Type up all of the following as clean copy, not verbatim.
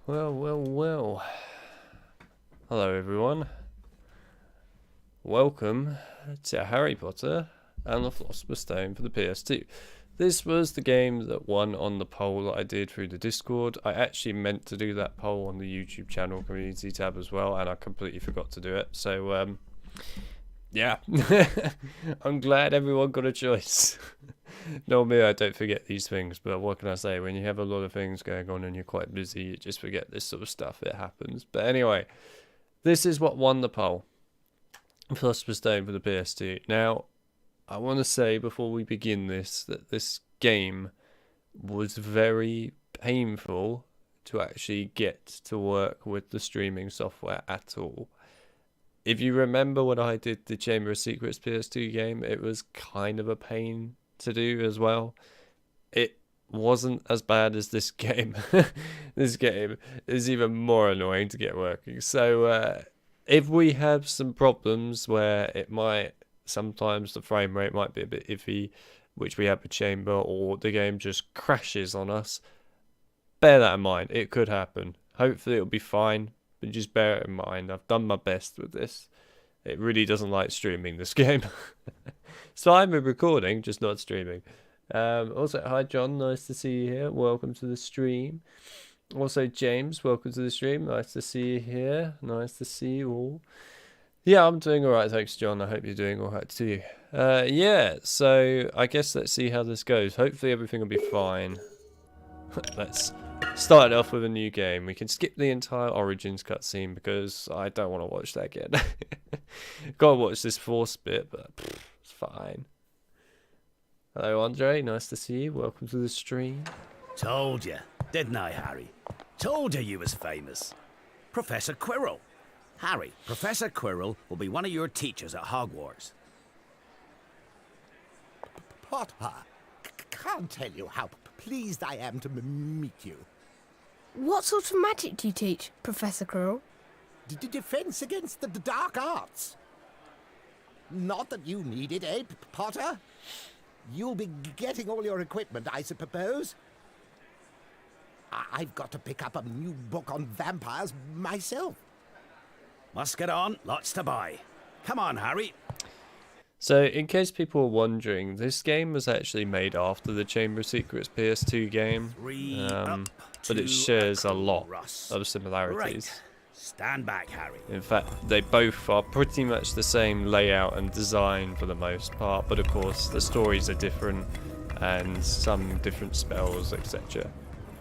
Well. Hello, everyone. Welcome to Harry Potter and the Philosopher's Stone for the PS2. This was the game that won on the poll that I did through the Discord. I actually meant to do that poll on the YouTube channel community tab as well, and I completely forgot to do it. So, yeah. I'm glad everyone got a choice. Normally I don't forget these things, but what can I say? When you have a lot of things going on and you're quite busy, you just forget this sort of stuff. It happens. But anyway, this is what won the poll. Philosopher's Stone for the PS2. Now, I want to say before we begin this, that this game was very painful to actually get to work with the streaming software at all. If you remember when I did the Chamber of Secrets PS2 game, it was kind of a pain to do as well. It wasn't as bad as this game. This game is even more annoying to get working. So if we have some problems where it might, sometimes the frame rate might be a bit iffy, which we have with Chamber, or the game just crashes on us, bear that in mind. It could happen. Hopefully it'll be fine, but just bear it in mind. I've done my best with this. It really doesn't like streaming this game. So I'm recording, just not streaming. Also, hi John, nice to see you here. Welcome to the stream. Also, James, welcome to the stream. Nice to see you here. Nice to see you all. Yeah, I'm doing alright, thanks John. I hope you're doing alright too. Yeah, so I guess let's see how this goes. Hopefully everything will be fine. Let's start off with a new game. We can skip the entire Origins cutscene because I don't want to watch that again. Gotta watch this fourth bit, but it's fine. Hello Andre, nice to see you. Welcome to the stream. Told you, didn't I, Harry? Told you was famous. Professor Quirrell. Harry, Professor Quirrell will be one of your teachers at Hogwarts. Potter, can't tell you how pleased I am to meet you. What sort of magic do you teach, Professor Quirrell? Defense against the dark arts. Not that you need it, eh, Potter? You'll be getting all your equipment, I suppose. I've got to pick up a new book on vampires myself. Must get on, lots to buy. Come on, Harry. So, in case people are wondering, this game was actually made after the Chamber of Secrets PS2 game, but it shares a lot of similarities. Right. Stand back, Harry. In fact, they both are pretty much the same layout and design for the most part, but of course the stories are different and some different spells, etc.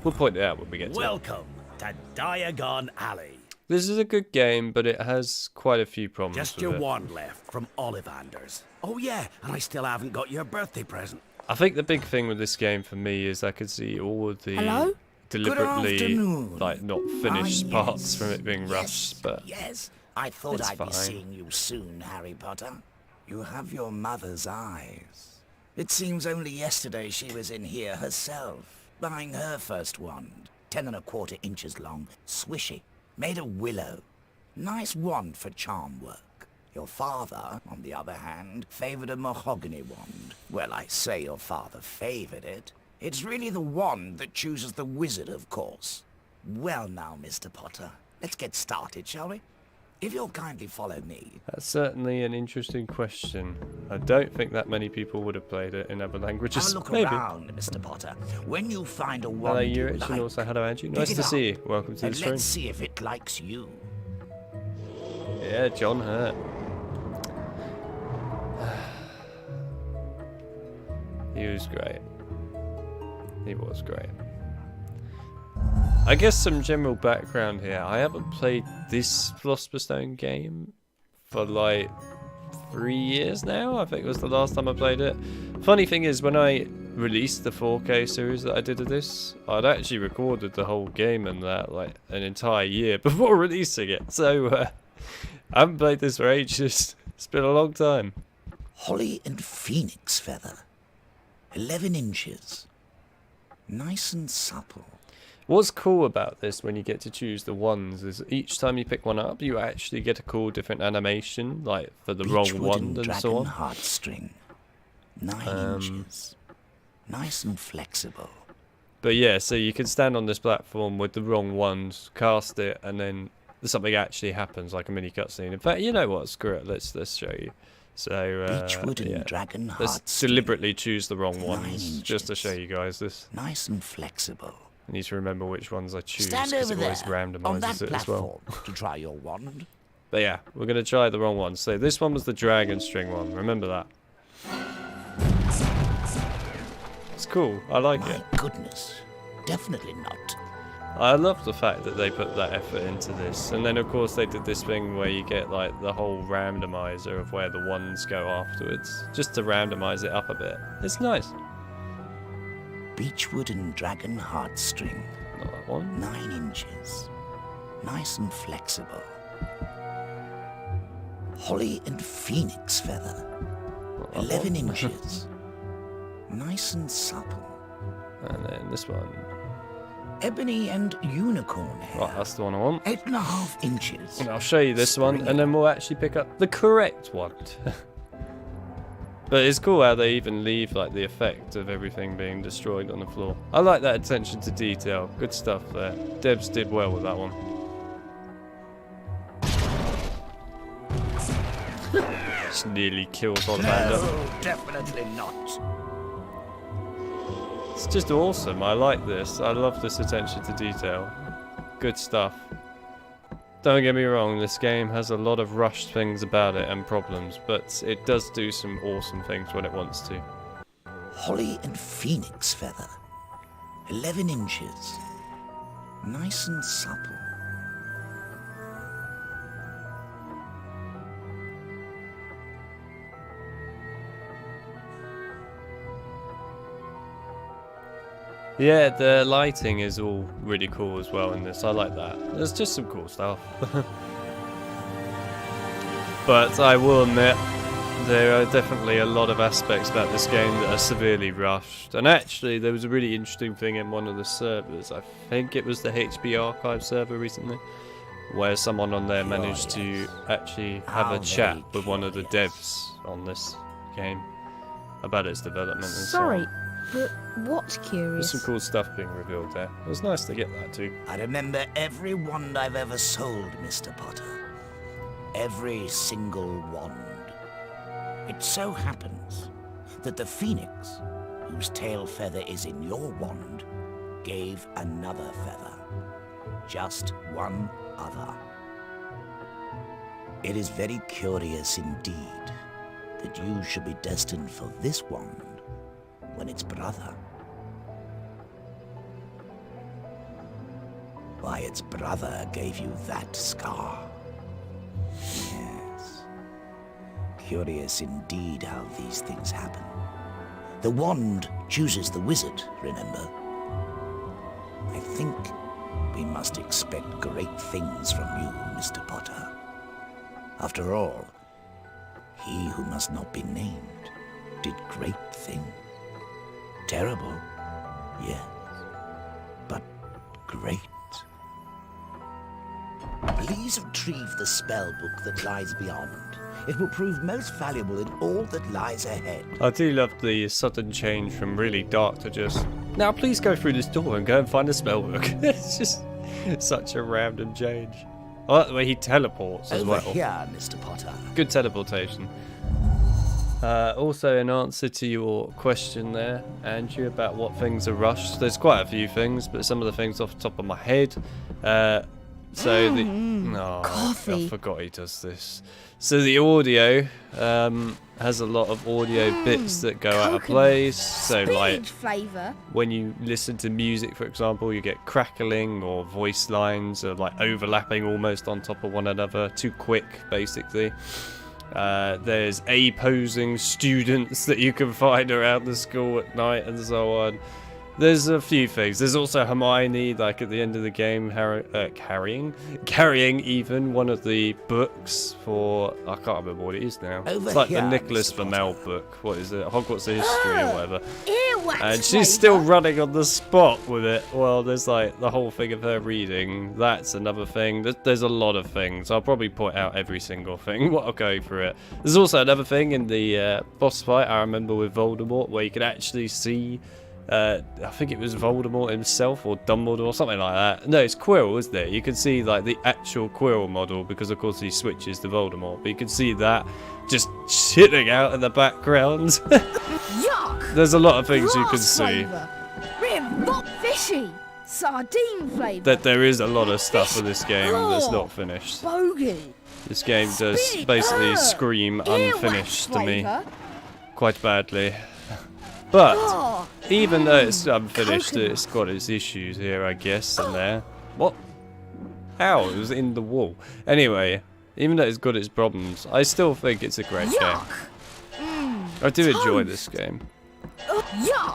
We'll point it out when we get to it. Welcome to Diagon Alley. This is a good game, but it has quite a few problems Just with your it. wand left from Ollivanders. Oh yeah, and I still haven't got your birthday present. I think the big thing with this game for me is I could see all of the Hello? deliberately Good afternoon. like not finished Ah, parts yes. from it being Yes, rushed, but yes, I thought it's I'd fine. be seeing you soon, Harry Potter. You have your mother's eyes. It seems only yesterday she was in here herself, buying her first wand, 10¼ inches long, swishy, made of willow. Nice wand for charm work. Your father, on the other hand, favoured a mahogany wand. Well, I say your father favoured it. It's really the wand that chooses the wizard, of course. Well now, Mr. Potter, let's get started, shall we? If you'll kindly follow me. that's certainly an interesting question. I don't think that many people would have played it in other languages. Have a look Maybe. around, Mr. Potter. When you find a Hello, wand you Yurich, and like, also hello, Andrew. pick Nice it to up, see you. Welcome to the and stream. let's see if it likes you. Yeah, John Hurt. He was great. He was great. I guess some general background here. I haven't played this Philosopher's Stone game for like 3 years now. I think it was the last time I played it. Funny thing is, when I released the 4K series that I did of this, I'd actually recorded the whole game and that like an entire year before releasing it. So I haven't played this for ages. It's been a long time. Holly and phoenix feather. 11 inches. Nice and supple. What's cool about this when you get to choose the ones is each time you pick one up, you actually get a cool different animation, like for the wrong Beechwood wand and so on. heartstring. 9 inches. Nice and flexible. But yeah, so you can stand on this platform with the wrong ones, cast it, and then something actually happens, like a mini cutscene. In fact, you know what? Screw it. Let's show you. So Beechwood and yeah. dragon Let's heartstring. deliberately choose the wrong 9 ones just to inches. show you guys this. Nice and flexible. I need to remember which ones I choose Stand because over it always there, on randomizes that it as well. platform, to try your wand. But yeah, we're going to try the wrong one. So this one was the dragon string one. Remember that. It's cool. I like My it. goodness. Definitely not. I love the fact that they put that effort into this. And then of course they did this thing where you get like the whole randomizer of where the ones go afterwards. Just to randomize it up a bit. It's nice. Beechwood and dragon heartstring. Not that one. 9 inches. Nice and flexible. Holly and phoenix feather. Not that 11 one. inches. Nice and supple. And then this one. Ebony and unicorn hair. Right, that's the one I want. 8.5 inches. And I'll show you this one, and then we'll actually pick up the correct one. But it's cool how they even leave like the effect of everything being destroyed on the floor. I like that attention to detail. Good stuff there. Devs did well with that one. Just nearly kills Ollivander. No, definitely not. It's just awesome. I like this. I love this attention to detail. Good stuff. Don't get me wrong, this game has a lot of rushed things about it and problems, but it does do some awesome things when it wants to. Holly and phoenix feather. 11 inches. Nice and supple. Yeah, the lighting is all really cool as well in this. I like that. There's just some cool stuff. But I will admit, there are definitely a lot of aspects about this game that are severely rushed. And actually, there was a really interesting thing in one of the servers. I think it was the HP Archive server recently, where someone on there managed to actually have a chat with one of the devs on this game about its development and Sorry, so on. but what's There's curious? some cool stuff being revealed there. It was nice to get that too. I remember every wand I've ever sold, Mr. Potter. Every single wand. It so happens that the phoenix, whose tail feather is in your wand, gave another feather. Just one other. It is very curious indeed that you should be destined for this wand when its brother. Why, its brother gave you that scar. Yes. Curious indeed how these things happen. The wand chooses the wizard, remember? I think we must expect great things from you, Mr. Potter. After all, he who must not be named did great things. Terrible, yes, but great. Please retrieve the spell book that lies beyond. It will prove most valuable in all that lies ahead. I do love the sudden change from really dark to just, now please go through this door and go and find a spellbook. It's just such a random change. I like the way he teleports as Over well. here, Mr. Potter. Good teleportation. Also, in answer to your question there, Andrew, about what things are rushed, there's quite a few things, but some of the things off the top of my head. Coffee. I forgot he does this. So the audio has a lot of audio bits that go out of place. So like flavour. when you listen to music, for example, you get crackling or voice lines are like overlapping almost on top of one another, too quick, basically. There's posing students that you can find around the school at night and so on. There's a few things. There's also Hermione, like at the end of the game, carrying even one of the books for, I can't remember what it is now. Over It's like here, the Nicholas Mr. Flamel Potter. book. What is it? Hogwarts History or whatever. Earwax And she's flavour. still running on the spot with it. Well, there's like the whole thing of her reading. That's another thing. There's a lot of things. I'll probably point out every single thing while going through it. There's also another thing in the boss fight I remember with Voldemort where you can actually see I think it was Voldemort himself or Dumbledore or something like that. No, it's Quirrell, isn't it? You can see like the actual Quirrell model because of course he switches to Voldemort, but you can see that just sitting out in the background. Yuck! There's a lot of things you can Grass see. flavour. Not fishy. Sardine flavour. That there is a lot of stuff in this game that's not finished. Bogey. This game does basically scream unfinished to me quite badly. But even though it's unfinished, it's got its issues here, I guess, in there. What? Ow, it was in the wall. Anyway, even though it's got its problems, I still think it's a great game. I do enjoy this game.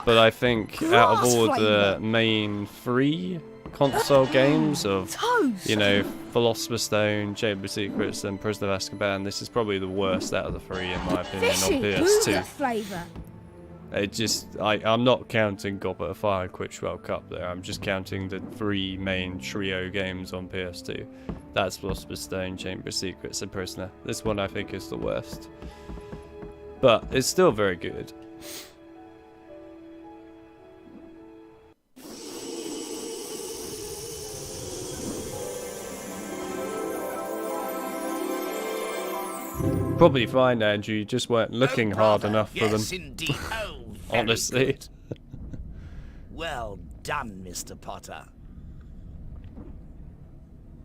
But I think out of all the main 3 console games of, you know, Philosopher's Stone, Chamber of Secrets and Prisoner of Azkaban, this is probably the worst out of the 3 in my opinion on PS2. It just, I'm not counting Goblet of Fire and Quidditch World Cup there, I'm just counting the 3 main trio games on PS2. That's Philosopher's Stone, Chamber of Secrets and Prisoner. This one I think is the worst. But it's still very good. Probably fine, Andrew. You just weren't looking hard enough for them. Yes, indeed. Oh, very Honestly. good. Well done, Mr. Potter.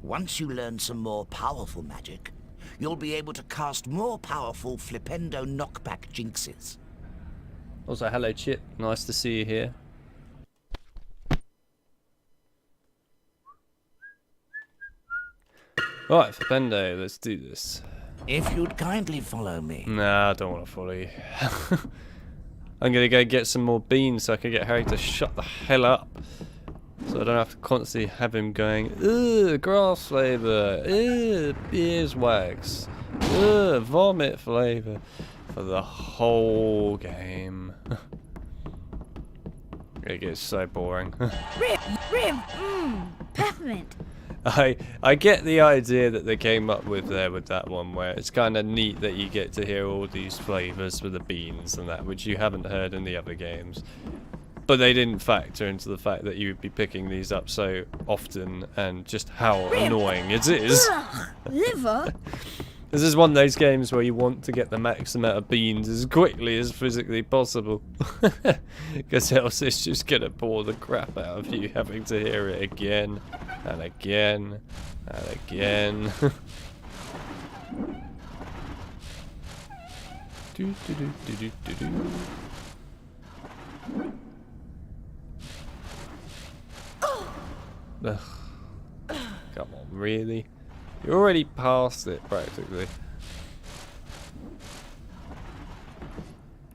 Once you learn some more powerful magic, you'll be able to cast more powerful Flipendo knockback jinxes. Also, hello, Chip. Nice to see you here. Right, Flipendo, let's do this. If you'd kindly follow me. Nah, I don't want to follow you. I'm gonna go get some more beans so I can get Harry to shut the hell up. So I don't have to constantly have him going, ugh, grass flavour, ugh, beeswax, ugh, vomit flavour for the whole game. It gets so boring. Peppermint. I get the idea that they came up with there with that one, where it's kind of neat that you get to hear all these flavours for the beans and that, which you haven't heard in the other games. But they didn't factor into the fact that you would be picking these up so often and just how annoying it is. Liver. This is one of those games where you want to get the max amount of beans as quickly as physically possible. Because else it's just going to bore the crap out of you having to hear it again and again and again. Do, do, do, do, do, do, do. Ugh. Come on, really? You're already past it, practically.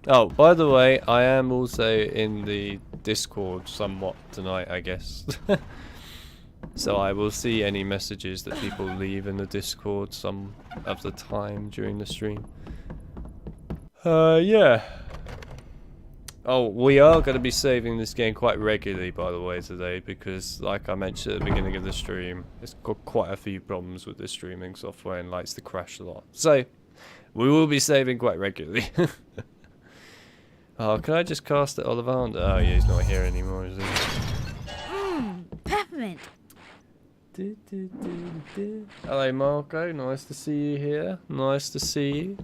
Oh, by the way, I am also in the Discord somewhat tonight, I guess. So I will see any messages that people leave in the Discord some of the time during the stream. Yeah. Oh, we are going to be saving this game quite regularly, by the way, today, because, like I mentioned at the beginning of the stream, it's got quite a few problems with the streaming software and likes to crash a lot. So, we will be saving quite regularly. Oh, can I just cast it Ollivander? Oh, yeah, he's not here anymore, is he? Peppermint. Hello, Marco. Nice to see you here. Nice to see you.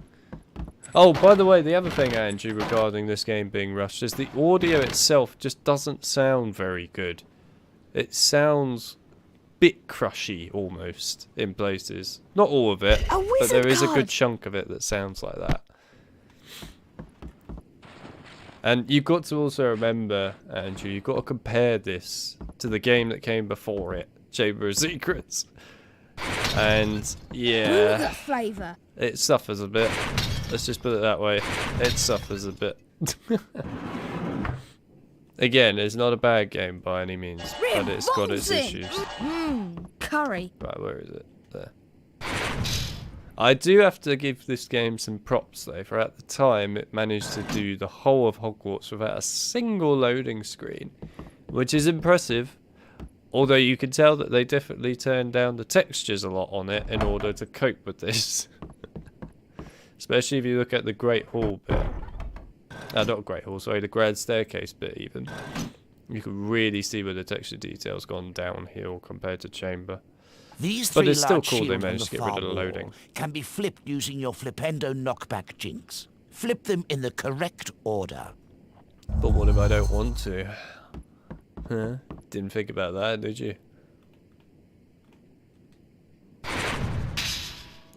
Oh, by the way, the other thing, Andrew, regarding this game being rushed is the audio itself just doesn't sound very good. It sounds bit crushy, almost, in places. Not all of it, but there is a good chunk of it that sounds like that. And you've got to also remember, Andrew, you've got to compare this to the game that came before it, Chamber of Secrets. And, yeah, Flavour. it suffers a bit. Let's just put it that way. It suffers a bit. Again, it's not a bad game by any means, but it's got its issues. Curry. Right, where is it? There. I do have to give this game some props though, for at the time it managed to do the whole of Hogwarts without a single loading screen, which is impressive. Although you can tell that they definitely turned down the textures a lot on it in order to cope with this. Especially if you look at the Great Hall bit. Not Great Hall, sorry, the Grand Staircase bit even. You can really see where the texture detail's gone downhill compared to Chamber. These But three it's still large cool they shields on managed the to get far rid of the wall loading. can be flipped using your Flipendo knockback jinx. Flip them in the correct order. But what if I don't want to? Huh? Didn't think about that, did you?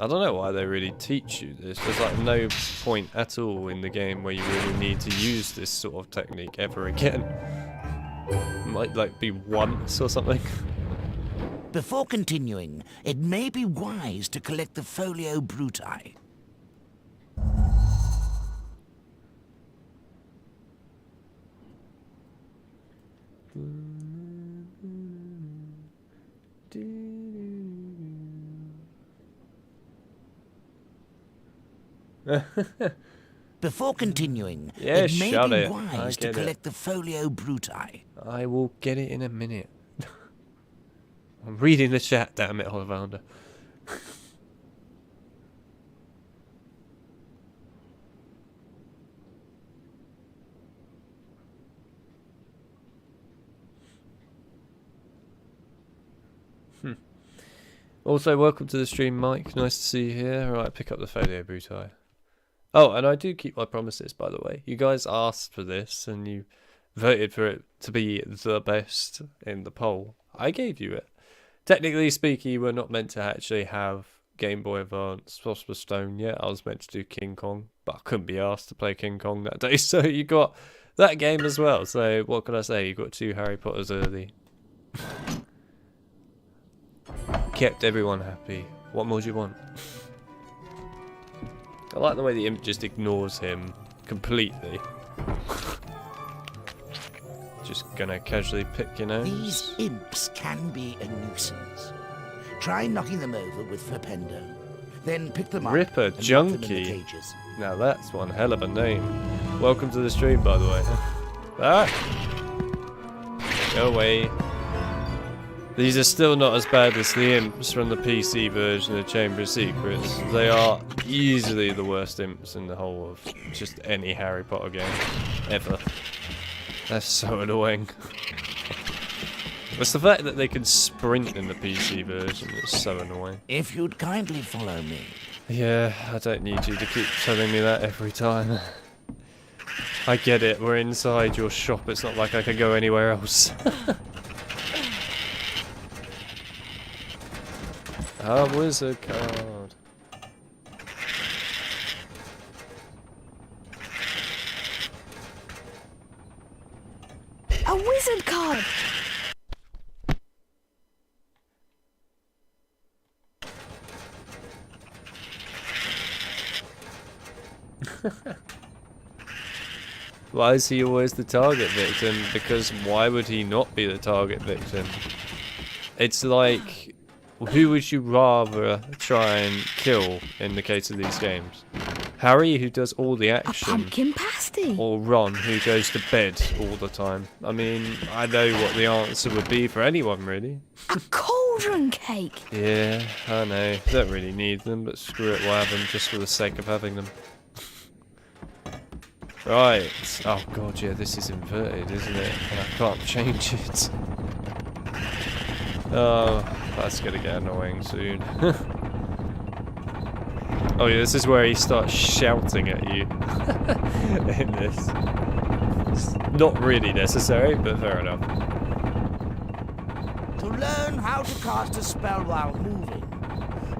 I don't know why they really teach you this. There's like no point at all in the game where you really need to use this sort of technique ever again. Might like be once or something. Before continuing, it may be wise to collect the Folio Bruti. Before continuing, Yeah, it may shut be it. I wise to get it. collect the Folio Bruti. I will get it in a minute. I'm reading the chat, damn it, Ollivander. Also, welcome to the stream, Mike. Nice to see you here. Alright, pick up the Folio Bruti. Oh, and I do keep my promises, by the way. You guys asked for this, and you voted for it to be the best in the poll. I gave you it. Technically speaking, you were not meant to actually have Game Boy Advance, Philosopher's Stone yet. I was meant to do King Kong, but I couldn't be asked to play King Kong that day, so you got that game as well. So what can I say? You got 2 Harry Potters early. Kept everyone happy. What more do you want? I like the way the imp just ignores him completely. Just gonna casually pick your nose. These imps can be a nuisance. Try knocking them over with Flipendo. Then pick them up Ripper and lock them in the Junkie. cages. Now that's one hell of a name. Welcome to the stream, by the way. Ah! Go away. These are still not as bad as the imps from the PC version of Chamber of Secrets. They are easily the worst imps in the whole of just any Harry Potter game. Ever. That's so annoying. It's the fact that they can sprint in the PC version that's so annoying. If you'd kindly follow me. Yeah, I don't need you to keep telling me that every time. I get it, we're inside your shop, it's not like I can go anywhere else. A wizard card. A wizard card! Why is he always the target victim? Because why would he not be the target victim? It's like, who would you rather try and kill in the case of these games? Harry, who does all the A action, pumpkin pasty! or Ron, who goes to bed all the time? I mean, I know what the answer would be for anyone, really. A cauldron cake! Yeah, I know. Don't really need them, but screw it, we'll have them just for the sake of having them. Right. Oh god, yeah, this is inverted, isn't it? And I can't change it. Oh, that's gonna get annoying soon. Oh yeah, this is where he starts shouting at you in this. It's not really necessary, but fair enough. To learn how to cast a spell while moving,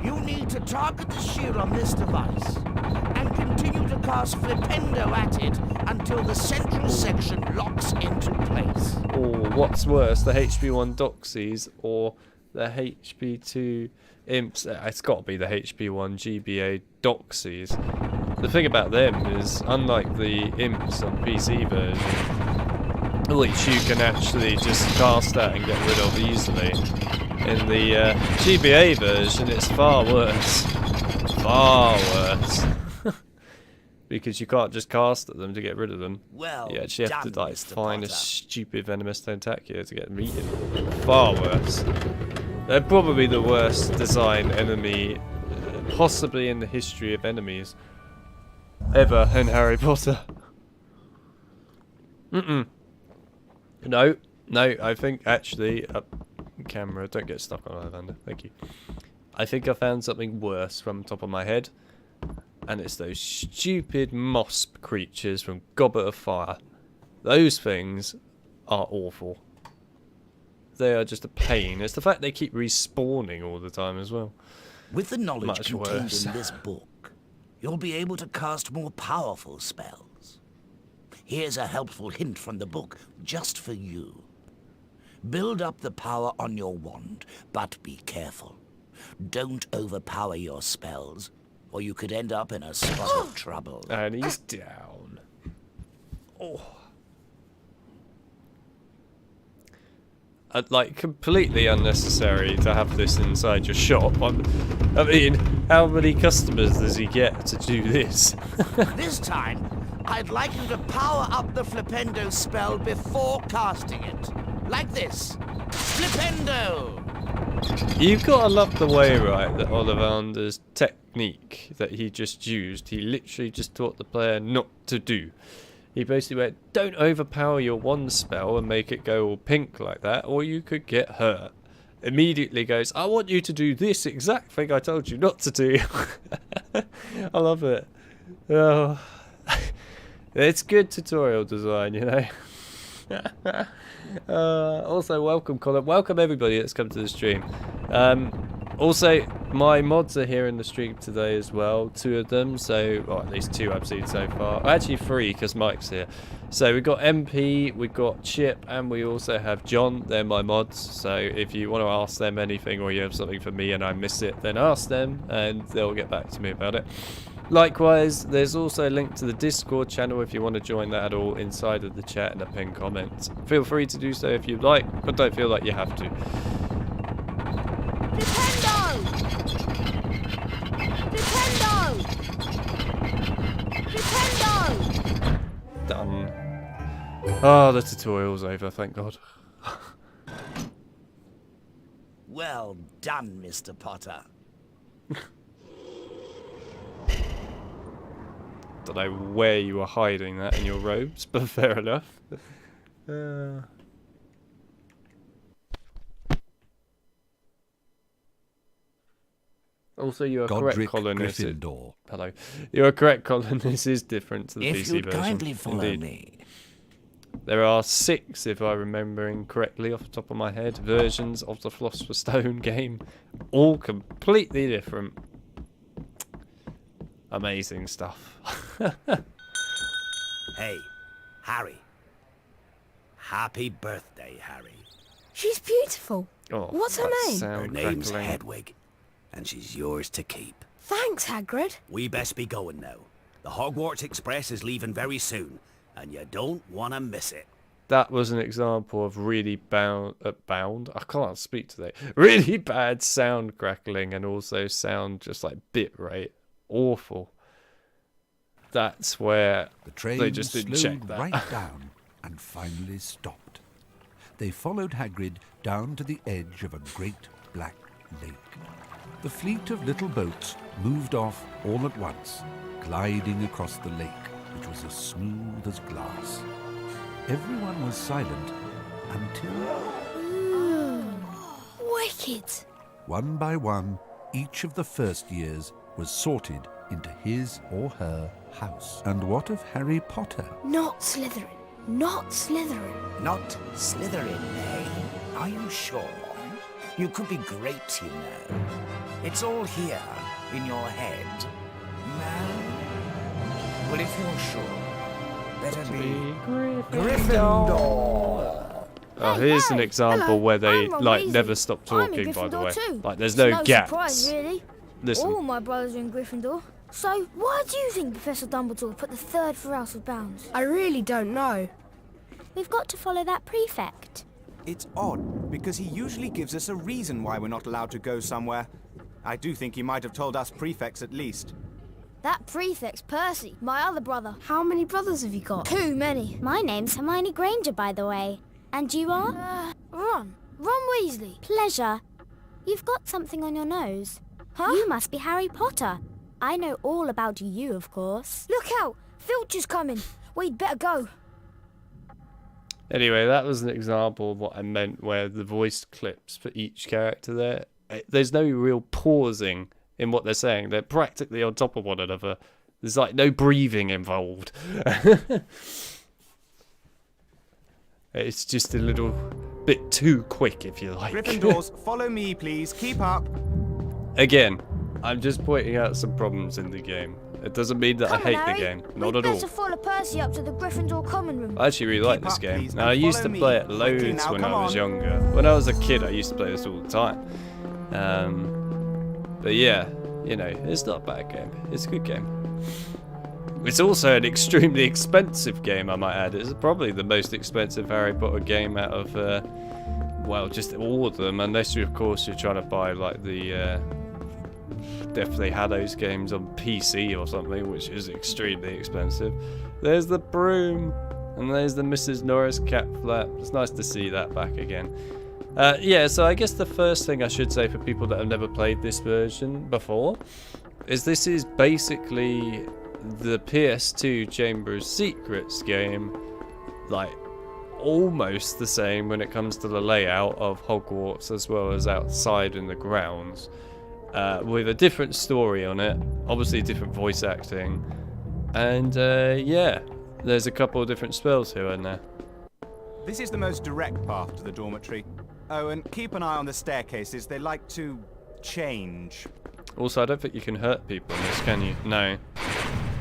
you need to target the shield on this device and continue to cast Flipendo at it until the central section locks into place. Or what's worse, the HP1 Doxies or the HP2 Imps? It's got to be the HP1 GBA Doxies. The thing about them is, unlike the Imps on PC version, which you can actually just cast at and get rid of easily, in the GBA version it's far worse. Far worse. Because you can't just cast at them to get rid of them. Well, You actually have to done, like Mr. find a Potter. stupid venomous tentacula to get them eaten. Far worse. They're probably the worst designed enemy, possibly in the history of enemies, ever in Harry Potter. No, I think actually, camera, don't get stuck on Ollivander, thank you. I think I found something worse from the top of my head, and it's those stupid moss creatures from Goblet of Fire. Those things are awful. They are just a pain. It's the fact they keep respawning all the time as well. With the knowledge Much contained worse. in this book, you'll be able to cast more powerful spells. Here's a helpful hint from the book, just for you. Build up the power on your wand, but be careful. Don't overpower your spells, or you could end up in a spot of trouble. And he's down. Oh. Like, completely unnecessary to have this inside your shop. I mean, how many customers does he get to do this? This time, I'd like you to power up the Flipendo spell before casting it. Like this. Flipendo! You've got to love the way, right, that Ollivander's technique that he just used, he literally just taught the player not to do. He basically went, don't overpower your one spell and make it go all pink like that, or you could get hurt. Immediately goes, I want you to do this exact thing I told you not to do. I love it. Oh. It's good tutorial design, you know. Also, welcome Colin. Welcome everybody that's come to the stream. Also, my mods are here in the stream today as well. 2 of them, so or at least 2 I've seen so far. Actually 3 because Mike's here. So we've got MP, we've got Chip, and we also have John. They're my mods. So if you want to ask them anything or you have something for me and I miss it, then ask them and they'll get back to me about it. Likewise, there's also a link to the Discord channel if you want to join that at all inside of the chat and a pinned comment. Feel free to do so if you'd like, but don't feel like you have to. Diffindo! Diffindo! Done. Oh, the tutorial's over, thank God. Well done, Mr. Potter. Don't know where you were hiding that in your robes, but fair enough. Also, you are correct, Colin. Hello. You are correct, Colin. This is different to the If PC you'd version. kindly follow Indeed. me. There are 6, if I'm remembering correctly off the top of my head, versions of the Philosopher's Stone game. All completely different. Amazing stuff. Hey, Harry. Happy birthday, Harry. She's beautiful. Oh, What's her that name? sound Her name's crackling. Hedwig, and she's yours to keep. Thanks, Hagrid. We best be going now. The Hogwarts Express is leaving very soon, and you don't want to miss it. That was an example of really bound. I can't speak today. Really bad sound crackling and also sound just like bit rate. Awful. That's where The train they just didn't check slowed that. right down and finally stopped. They followed Hagrid down to the edge of a great black lake. The fleet of little boats moved off all at once, gliding across the lake, which was as smooth as glass. Everyone was silent until, Wicked. one by one, each of the first years was sorted into his or her house. And what of Harry Potter? Not Slytherin. Not Slytherin. Not Slytherin, eh? Are you sure? You could be great, you know. It's all here, in your head. No? Well, if you're sure, better be Gryffindor. Oh, here's an Hey, example hello, where they I'm Ron like Weasley. never stop I'm in talking. By the Gryffindor way, too. like there's It's no gaps. surprise, really. Listen, All my brothers are in Gryffindor. So, why do you think Professor Dumbledore put the third for House of Bounds? I really don't know. We've got to follow that prefect. It's odd, because he usually gives us a reason why we're not allowed to go somewhere. I do think he might have told us prefects at least. That prefect's Percy, my other brother. How many brothers have you got? Too many. My name's Hermione Granger, by the way. And you are? Ron Weasley. Pleasure. You've got something on your nose. Huh? You must be Harry Potter. I know all about you, of course. Look out! Filch's coming. We'd better go. Anyway, that was an example of what I meant, where the voice clips for each character there. There's no real pausing in what they're saying. They're practically on top of one another. There's like no breathing involved. It's just a little bit too quick, if you like. Gryffindors, follow me, please. Keep up. Again, I'm just pointing out some problems in the game. It doesn't mean that I hate the game. Not at all. We'd better follow Percy up to the Gryffindor common room. I actually really like this game. Now, I used to play it loads when I was younger. When I was a kid, I used to play this all the time. But yeah, you know, it's not a bad game. It's a good game. It's also an extremely expensive game, I might add. It's probably the most expensive Harry Potter game out of, well, just all of them. Unless, of course, you're trying to buy, like, the... definitely had those games on PC or something, which is extremely expensive. There's the broom, and there's the Mrs. Norris cap flap. It's nice to see that back again. Yeah, so I guess the first thing I should say for people that have never played this version before is this is basically the PS2 Chamber of Secrets game, like almost the same when it comes to the layout of Hogwarts as well as outside in the grounds. With a different story on it, obviously different voice acting, and yeah, there's a couple of different spells here and there. This is the most direct path to the dormitory. Oh, and keep an eye on the staircases. They like to change. Also, I don't think you can hurt people in this, can you? No.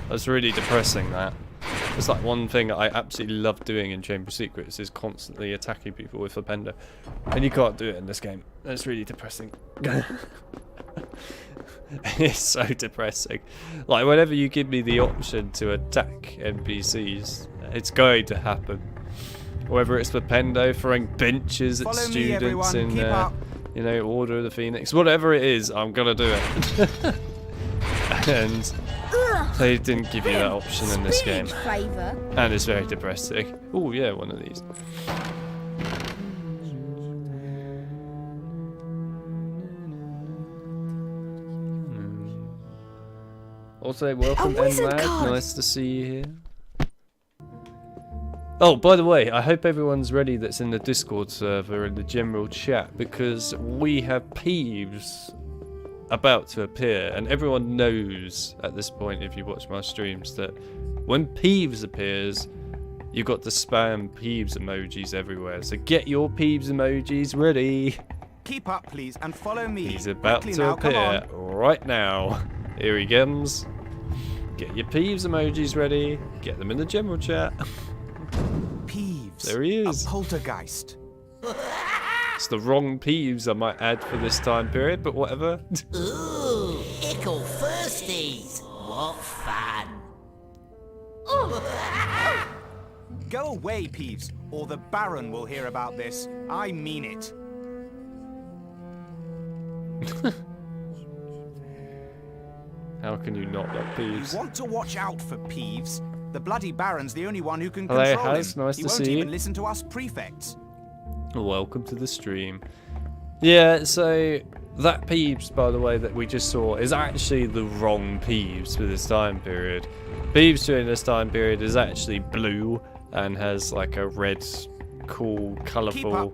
That's really depressing, that. It's like one thing I absolutely love doing in Chamber of Secrets is constantly attacking people with Flipendo. And you can't do it in this game. That's really depressing. It's so depressing. Like, whenever you give me the option to attack NPCs, it's going to happen. Whether it's Flipendo throwing benches at students in, you know, Order of the Phoenix. Whatever it is, I'm gonna do it. And they didn't give you that option in this game. And it's very depressing. Oh yeah, one of these. Also, welcome NLAD, nice to see you here. Oh, by the way, I hope everyone's ready that's in the Discord server and the general chat, because we have Peeves about to appear, and everyone knows at this point, if you watch my streams, that when Peeves appears, you've got to spam Peeves emojis everywhere. So get your Peeves emojis ready. Keep up, please, and follow me. He's about to appear right now. Here he comes. Get your Peeves emojis ready. Get them in the general chat. Peeves. There he is. A poltergeist. It's the wrong Peeves, I might add, for this time period, but whatever. Ooh, ickle firsties. What fun. Go away, Peeves, or the Baron will hear about this. I mean it. How can you not like Peeves? You want to watch out for Peeves. The bloody Baron's the only one who can Hello, control Haz, him. nice He to won't see even you. listen to us prefects. Welcome to the stream. Yeah, so that Peeves, by the way, that we just saw is actually the wrong Peeves for this time period. Peeves during this time period is actually blue and has like a red, cool, colourful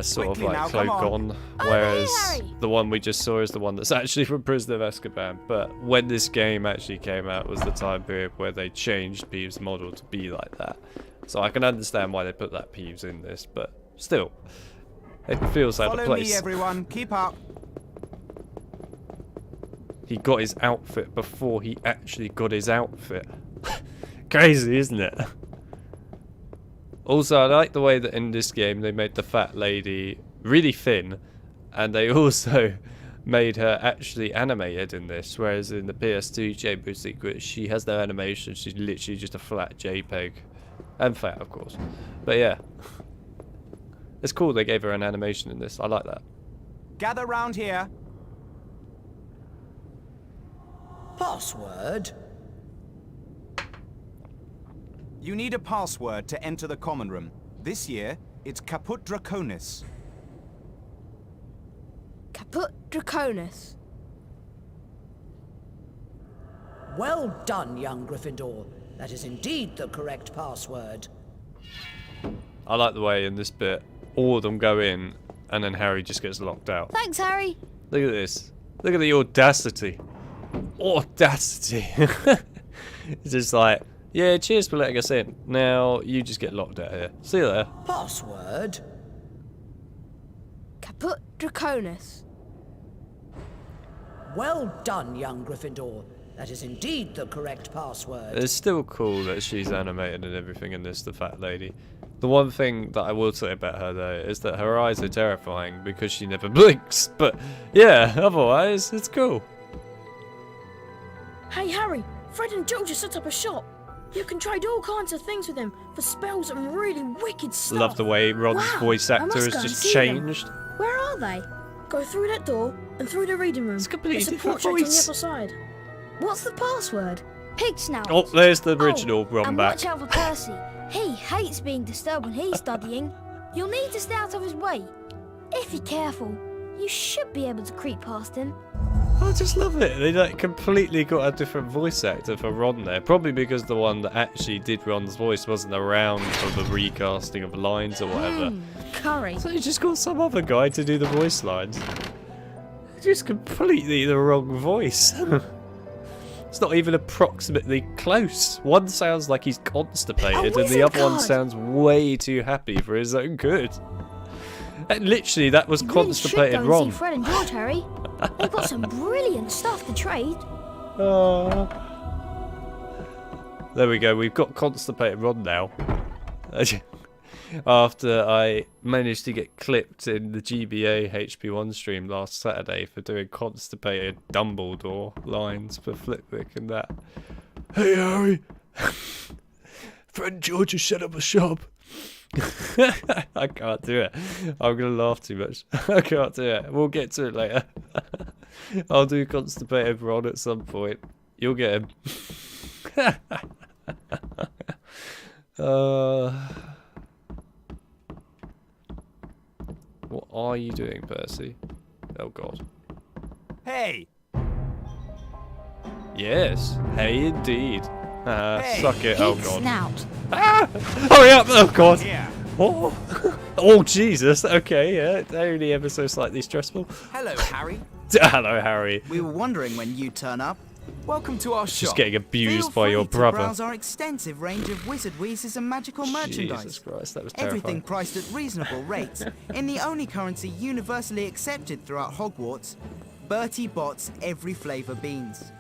sort of like cloak on, whereas the one we just saw is the one that's actually from Prisoner of Azkaban. But when this game actually came out was the time period where they changed Peeves' model to be like that. So I can understand why they put that Peeves in this, but still, it feels out of place. Follow me, everyone. Keep up. He got his outfit before he actually got his outfit. Crazy, isn't it? Also, I like the way that in this game they made the fat lady really thin, and they also made her actually animated in this, whereas in the PS2 Chamber of Secrets she has no animation, she's literally just a flat JPEG. And fat, of course. But yeah. It's cool they gave her an animation in this, I like that. Gather round here. Password? You need a password to enter the common room. This year, it's Caput Draconis. Caput Draconis. Well done, young Gryffindor. That is indeed the correct password. I like the way in this bit, all of them go in, and then Harry just gets locked out. Thanks, Harry. Look at this. Look at the audacity. Audacity. It's just like, yeah, cheers for letting us in. Now, you just get locked out here. See you there. Password? Caput Draconis. Well done, young Gryffindor. That is indeed the correct password. It's still cool that she's animated and everything in this, the fat lady. The one thing that I will say about her, though, is that her eyes are terrifying because she never blinks. But, yeah, otherwise, it's cool. Hey, Harry, Fred and George have set up a shop. You can trade all kinds of things with them for spells and really wicked stuff. Love the way Ron's voice actor has just changed. Where are they? Go through that door and through the reading room. It's completely There's a different portrait voice. on the other side. What's the password? Pig snout. Oh, there's the original Ron and back. watch out for Percy. He hates being disturbed when he's studying. You'll need to stay out of his way. If you're careful, you should be able to creep past him. I just love it. They like completely got a different voice actor for Ron there. Probably because the one that actually did Ron's voice wasn't around for the recasting of lines or whatever. Curry. So you just got some other guy to do the voice lines. Just completely the wrong voice. It's not even approximately close. One sounds like he's constipated and the other one sounds way too happy for his own good. And literally, that was You really constipated should go Ron. and see Fred and George, Harry. They've got some brilliant stuff to trade. There we go, we've got constipated Ron now. After I managed to get clipped in the GBA HP1 stream last Saturday for doing constipated Dumbledore lines for Flitwick and that. Hey Harry! Friend George has set up a shop. I can't do it. I'm gonna laugh too much. I can't do it. We'll get to it later. I'll do constipated Ron at some point. You'll get him. What are you doing, Percy? Oh god. Hey! Yes. Hey indeed. Hey. Suck it. Oh Pig god. snout. Ah! Hurry up! Oh god. Yeah. Oh. Oh Jesus. Okay, yeah. Only ever so slightly stressful. Hello, Harry. Hello, Harry. We were wondering when you'd turn up. Welcome to our shop. Just getting abused Feel by your free to brother. browse our extensive range of wizard wheezes and magical merchandise. Jesus Christ, that was Everything terrifying. priced at reasonable rates in the only currency universally accepted throughout Hogwarts, Bertie Bott's every flavour beans.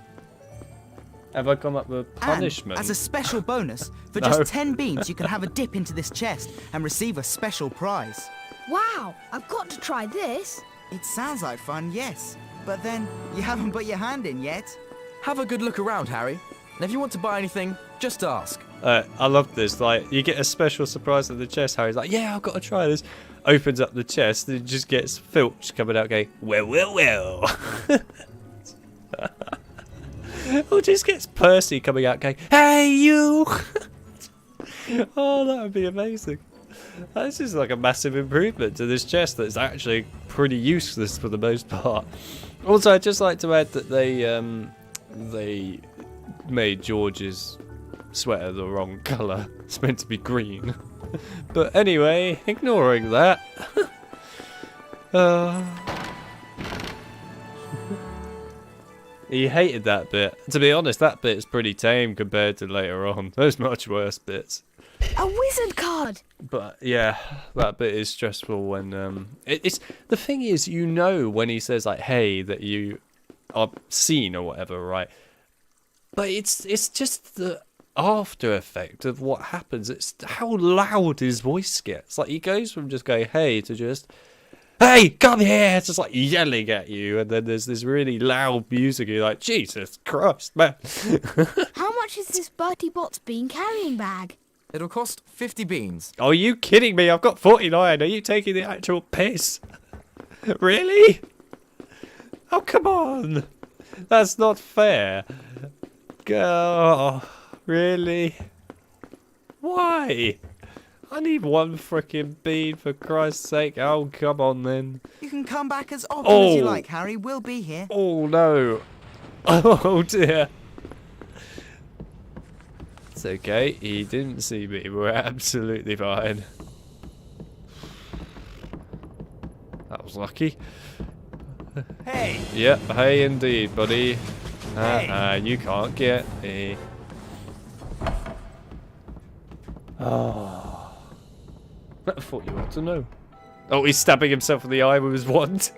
Have I come up with a punishment? And as a special bonus, for No. just 10 beans you can have a dip into this chest and receive a special prize. Wow, I've got to try this. It sounds like fun, yes, but then you haven't put your hand in yet. Have a good look around, Harry. And if you want to buy anything, just ask. I love this. Like, you get a special surprise at the chest. Harry's like, yeah, I've got to try this. Opens up the chest and it just gets Filch coming out going, well. Or just gets Percy coming out going, hey, you. Oh, that would be amazing. This is like a massive improvement to this chest that's actually pretty useless for the most part. Also, I'd just like to add that they made George's sweater the wrong colour. It's meant to be green. But anyway, ignoring that. He hated that bit. To be honest, that bit is pretty tame compared to later on. There's much worse bits. A wizard card. But yeah, that bit is stressful when it's the thing is, you know, when he says like, hey, that you are seen or whatever, right? But it's just the after effect of what happens. It's how loud his voice gets. Like, he goes from just going hey to just, hey, come here! It's just like yelling at you, and then there's this really loud music. You're like, Jesus Christ, man. How much is this Bertie Bott's bean carrying bag? It'll cost 50 beans. Are you kidding me? I've got 49. Are you taking the actual piss? Really? Oh, come on. That's not fair. Oh, really? Why? I need one frickin' bean, for Christ's sake. Oh, come on then. You can come back as often as you like, Harry. We'll be here. Oh, no. Oh, dear. It's okay. He didn't see me. We're absolutely fine. That was lucky. Hey! Yep, hey indeed, buddy. Hey. You can't get me. Oh. I thought you ought to know. Oh, he's stabbing himself in the eye with his wand.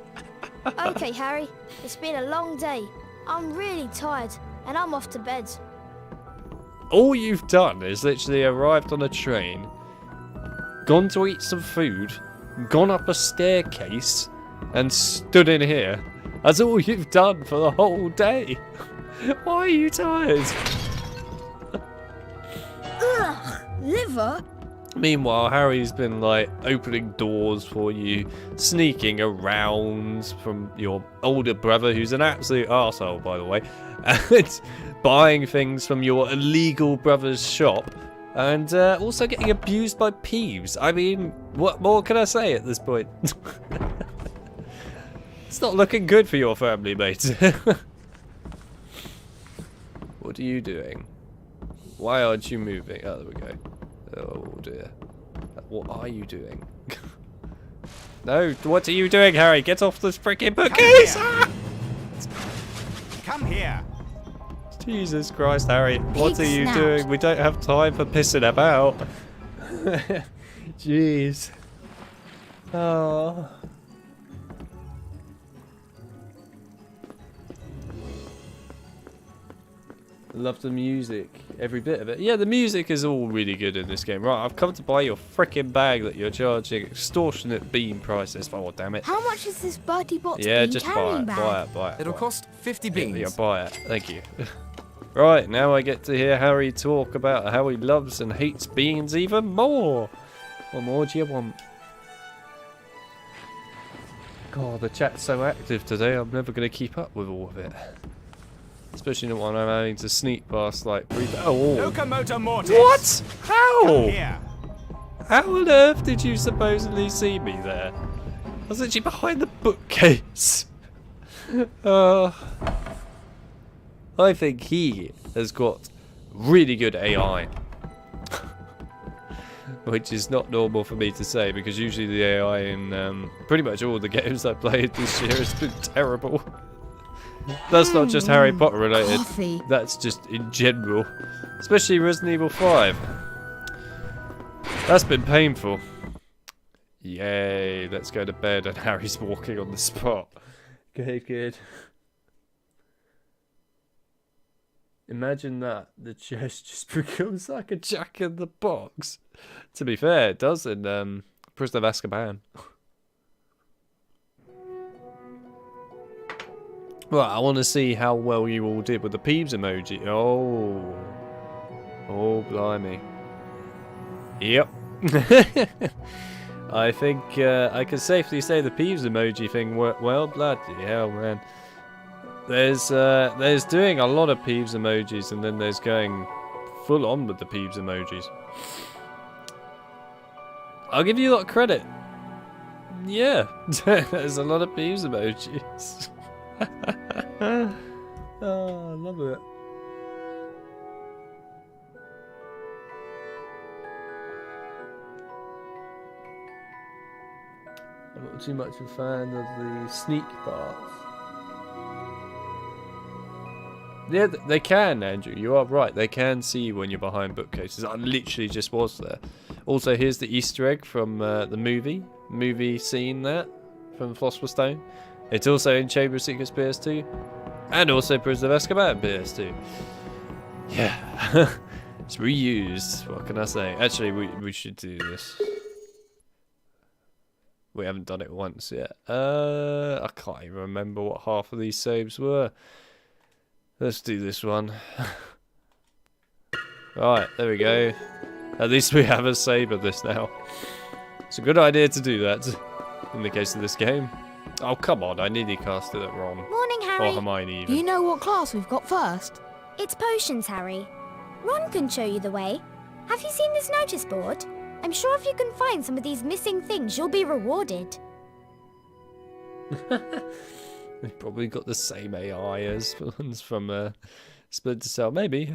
Okay, Harry. It's been a long day. I'm really tired, and I'm off to bed. All you've done is literally arrived on a train, gone to eat some food, gone up a staircase, and stood in here. That's all you've done for the whole day. Why are you tired? Ugh, liver? Meanwhile, Harry's been like opening doors for you, sneaking around from your older brother, who's an absolute arsehole, by the way, and buying things from your illegal brother's shop, and also getting abused by Peeves. I mean, what more can I say at this point? It's not looking good for your family, mate. What are you doing? Why aren't you moving? Oh, there we go. Oh dear. What are you doing? No, what are you doing, Harry? Get off this freaking bookcase! Come here! Jesus Christ, Harry. What Pig are you snout. doing? We don't have time for pissing about. Jeez. Oh. Love the music, every bit of it. Yeah, the music is all really good in this game. Right, I've come to buy your frickin' bag that you're charging extortionate bean prices for. Oh, damn it. How much is this Bertie Bott's Yeah, bean just buy carrying it, bag? buy it. It'll buy it. cost 50 beans. Yeah, buy it. Thank you. Right, now I get to hear Harry talk about how he loves and hates beans even more. What more do you want? God, the chat's so active today, I'm never going to keep up with all of it. Especially the one I'm having to sneak past, like, Locomotor Mortis! What? How? Come here! How on earth did you supposedly see me there? I was literally behind the bookcase. I think he has got really good AI. Which is not normal for me to say, because usually the AI in pretty much all the games I played this year has been terrible. That's not just Harry Potter related. Coffee. That's just in general. Especially Resident Evil 5. That's been painful. Yay, let's go to bed, and Harry's walking on the spot. Okay, good. Imagine that. The chest just becomes like a Jack in the Box. To be fair, it does in Prisoner of Azkaban. Right, I want to see how well you all did with the Peeves emoji. Oh. Oh, blimey. Yep. I think I can safely say the Peeves emoji thing worked well. Bloody hell, man. There's doing a lot of Peeves emojis, and then there's going full on with the Peeves emojis. I'll give you a lot of credit. Yeah, there's a lot of Peeves emojis. Oh, I love it. I'm not too much of a fan of the sneak parts. Yeah, they can, Andrew. You are right. They can see you when you're behind bookcases. I literally just was there. Also, here's the Easter egg from the movie scene there from Philosopher's Stone. It's also in Chamber of Secrets PS2, and also Prisoner of Azkaban PS2. Yeah, it's reused. What can I say? Actually, we should do this. We haven't done it once yet. I can't even remember what half of these saves were. Let's do this one. Right, there we go. At least we have a save of this now. It's a good idea to do that in the case of this game. Oh, come on, I nearly casted it wrong. Morning, Harry. Or Hermione Do even. you know what class we've got first? It's potions, Harry. Ron can show you the way. Have you seen this notice board? I'm sure if you can find some of these missing things, you'll be rewarded. We've probably got the same AI as ones from Splinter Cell, maybe.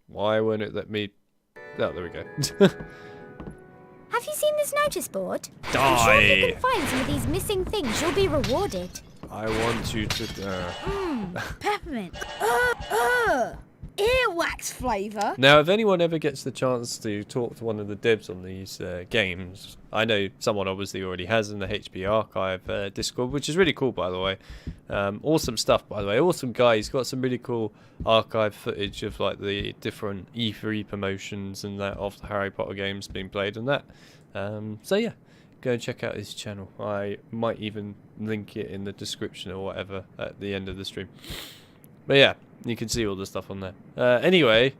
Why won't it let me... Oh, there we go. Have you seen this notice board? Die! I'm sure if you can find some of these missing things, you'll be rewarded. I want you to... Peppermint. Earwax flavour. Now, if anyone ever gets the chance to talk to one of the devs on these games, I know someone obviously already has in the HP Archive Discord, which is really cool, by the way. Awesome stuff, by the way. Awesome guy. He's got some really cool archive footage of like the different E3 promotions and that of the Harry Potter games being played and that. So yeah, go and check out his channel. I might even link it in the description or whatever at the end of the stream. But yeah, you can see all the stuff on there. Anyway,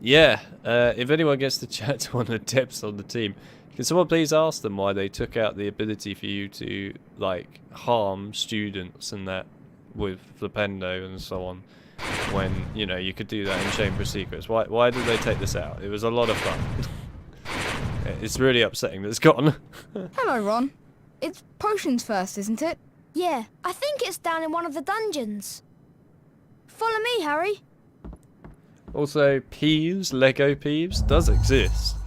yeah, if anyone gets to chat to one of the devs on the team, can someone please ask them why they took out the ability for you to, like, harm students and that with Flipendo and so on, when, you know, you could do that in Chamber of Secrets? Why did they take this out? It was a lot of fun. It's really upsetting that it's gone. Hello, Ron. It's potions first, isn't it? Yeah, I think it's down in one of the dungeons. Follow me, Harry. Also, Peeves, Lego Peeves, does exist.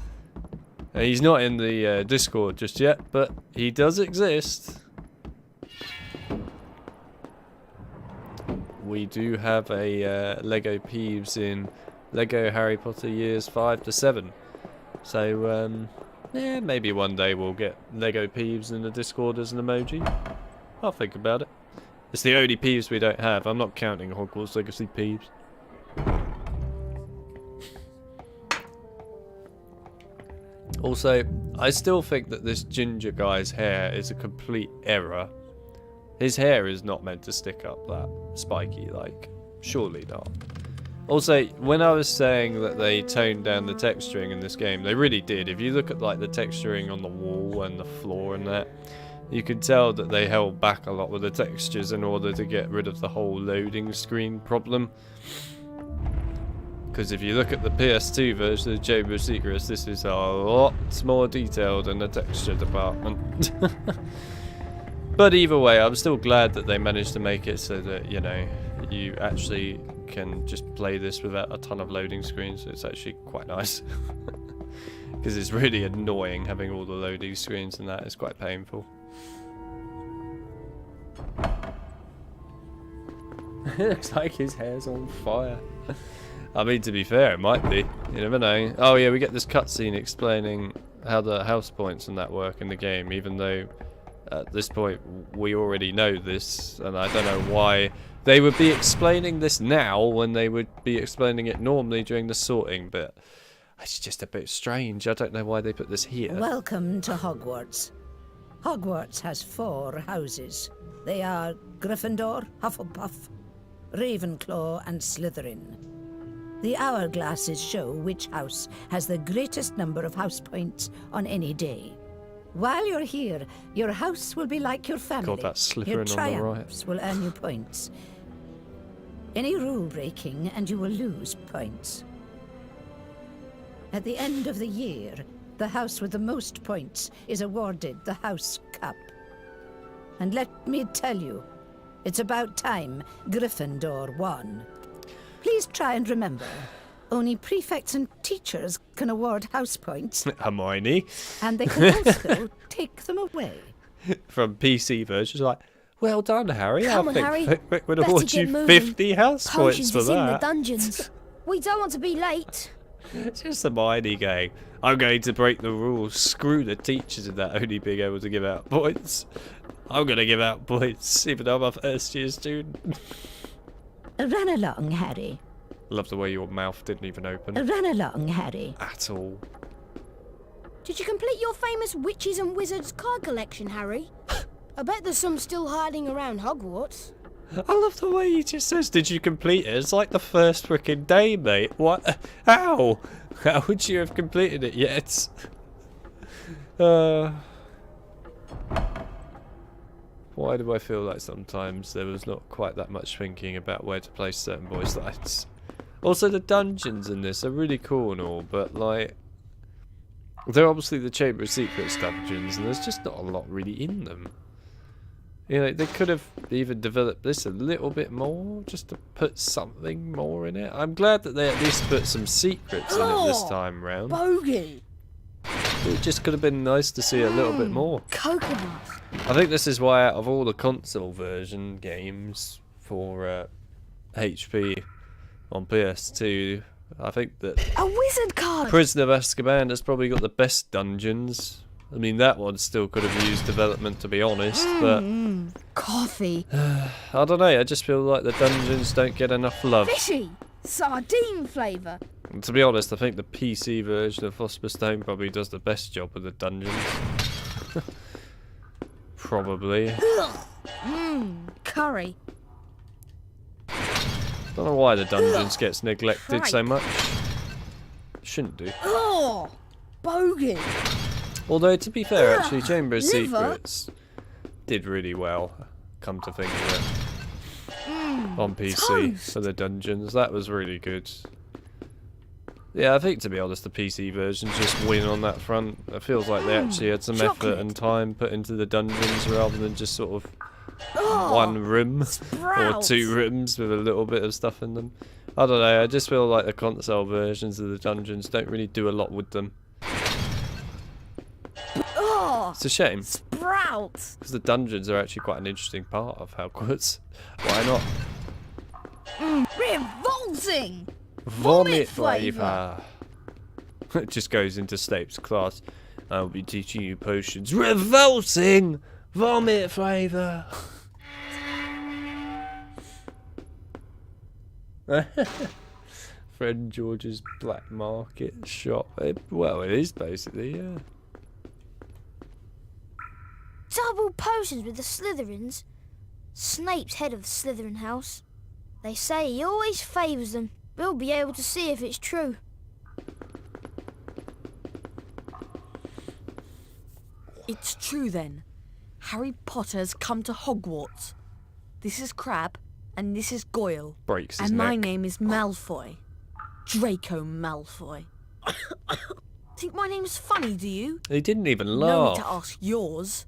He's not in the Discord just yet, but he does exist. We do have a Lego Peeves in Lego Harry Potter years 5 to 7. So, yeah, maybe one day we'll get Lego Peeves in the Discord as an emoji. I'll think about it. It's the only Peeves we don't have. I'm not counting Hogwarts Legacy Peeves. Also, I still think that this ginger guy's hair is a complete error. His hair is not meant to stick up that spiky, like, surely not. Also, when I was saying that they toned down the texturing in this game, they really did. If you look at like the texturing on the wall and the floor and that, you could tell that they held back a lot with the textures in order to get rid of the whole loading screen problem. Because if you look at the PS2 version of Chamber of Secrets, this is a lot more detailed in the texture department. But either way, I'm still glad that they managed to make it so that, you know, you actually can just play this without a ton of loading screens. It's actually quite nice. Because it's really annoying having all the loading screens and that. It's quite painful. It looks like his hair's on fire. I mean, to be fair, it might be. You never know. Oh yeah, we get this cutscene explaining how the house points and that work in the game, even though at this point we already know this, and I don't know why they would be explaining this now when they would be explaining it normally during the sorting, but it's just a bit strange. I don't know why they put this here. Welcome to Hogwarts. Hogwarts has 4 houses. They are Gryffindor, Hufflepuff, Ravenclaw and Slytherin. The hourglasses show which house has the greatest number of house points on any day. While you're here, your house will be like your family. God, that Slytherin your on the triumphs will earn you points. Any rule breaking and you will lose points. At the end of the year, the house with the most points is awarded the House Cup. And let me tell you, it's about time Gryffindor won. Please try and remember, only prefects and teachers can award house points. Hermione. And they can also take them away. From PC versions, like, well done, Harry. Come on, I Harry. think Pickwick would Better award get you moving. 50 house points Potions for is in the that. dungeons. We don't want to be late. It's just Hermione going, I'm going to break the rules. Screw the teachers and that only being able to give out points. I'm going to give out points, even though I'm a first year student. Run along, Harry. Love the way your mouth didn't even open. Run along, Harry. At all. Did you complete your famous witches and wizards card collection, Harry? I bet there's some still hiding around Hogwarts. I love the way he just says, did you complete it? It's like the first freaking day, mate. What? How? How would you have completed it yet? Why do I feel like sometimes there was not quite that much thinking about where to place certain voice lines? Also, the dungeons in this are really cool and all, but like, they're obviously the Chamber of Secrets dungeons, and there's just not a lot really in them. You know, they could have even developed this a little bit more, just to put something more in it. I'm glad that they at least put some secrets in it this time round. Bogey! It just could have been nice to see a little bit more. Coconut. I think this is why out of all the console version games for HP on PS2, I think that A wizard card. Prisoner of Azkaban has probably got the best dungeons. I mean, that one still could have used development, to be honest, but Coffee. I don't know, I just feel like the dungeons don't get enough love. Fishy. Sardine flavour. And to be honest, I think the PC version of Philosopher's Stone probably does the best job with the dungeons. Probably. Curry. Don't know why the dungeons gets neglected so Tripe. much. Shouldn't do. Oh, bogan. Although, to be fair, actually, Chamber of liver. Secrets did really well, come to think of it, on PC toast. for the dungeons. That was really good. Yeah, I think, to be honest, the PC versions just win on that front. It feels like they actually had some effort and time put into the dungeons rather than just sort of one room or 2 rooms with a little bit of stuff in them. I don't know, I just feel like the console versions of the dungeons don't really do a lot with them. It's a shame, Sprouts. because the dungeons are actually quite an interesting part of Hogwarts. Why not? Revolting. Vomit flavour. flavour. It just goes into Snape's class. I'll be teaching you potions. Revolting vomit flavour. Fred George's black market shop. Well, it is basically, yeah. Double potions with the Slytherins. Snape's head of the Slytherin house. They say he always favours them. We'll be able to see if it's true. It's true then. Harry Potter's come to Hogwarts. This is Crabbe, and this is Goyle. Breaks his and my neck. name is Malfoy. Draco Malfoy. Think my name's funny, do you? He didn't even No need laugh. to ask yours.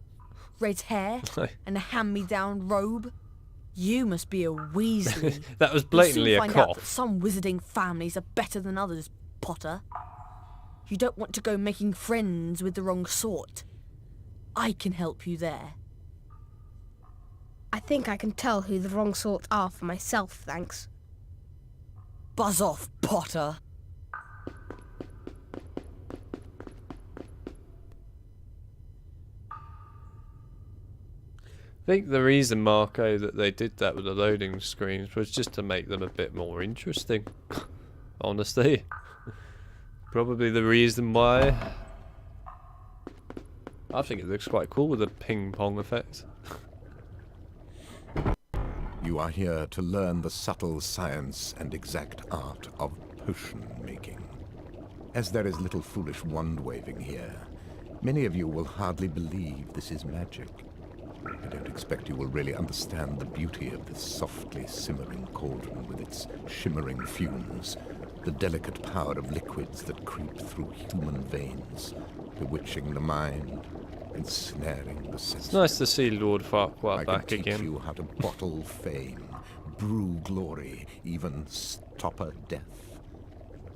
Red hair and a hand-me-down robe. You must be a Weasley. That was You'll blatantly soon a find out that cough. some wizarding families are better than others, Potter. You don't want to go making friends with the wrong sort. I can help you there. I think I can tell who the wrong sort are for myself, thanks. Buzz off, Potter. I think the reason, Marco, that they did that with the loading screens was just to make them a bit more interesting. Honestly. Probably the reason why. I think it looks quite cool with the ping pong effect. You are here to learn the subtle science and exact art of potion making. As there is little foolish wand-waving here, many of you will hardly believe this is magic. I don't expect you will really understand the beauty of this softly simmering cauldron with its shimmering fumes, the delicate power of liquids that creep through human veins, bewitching the mind, ensnaring the senses. It's nice to see Lord Farquaad I back can teach again. you how to bottle fame, brew glory, even stopper death.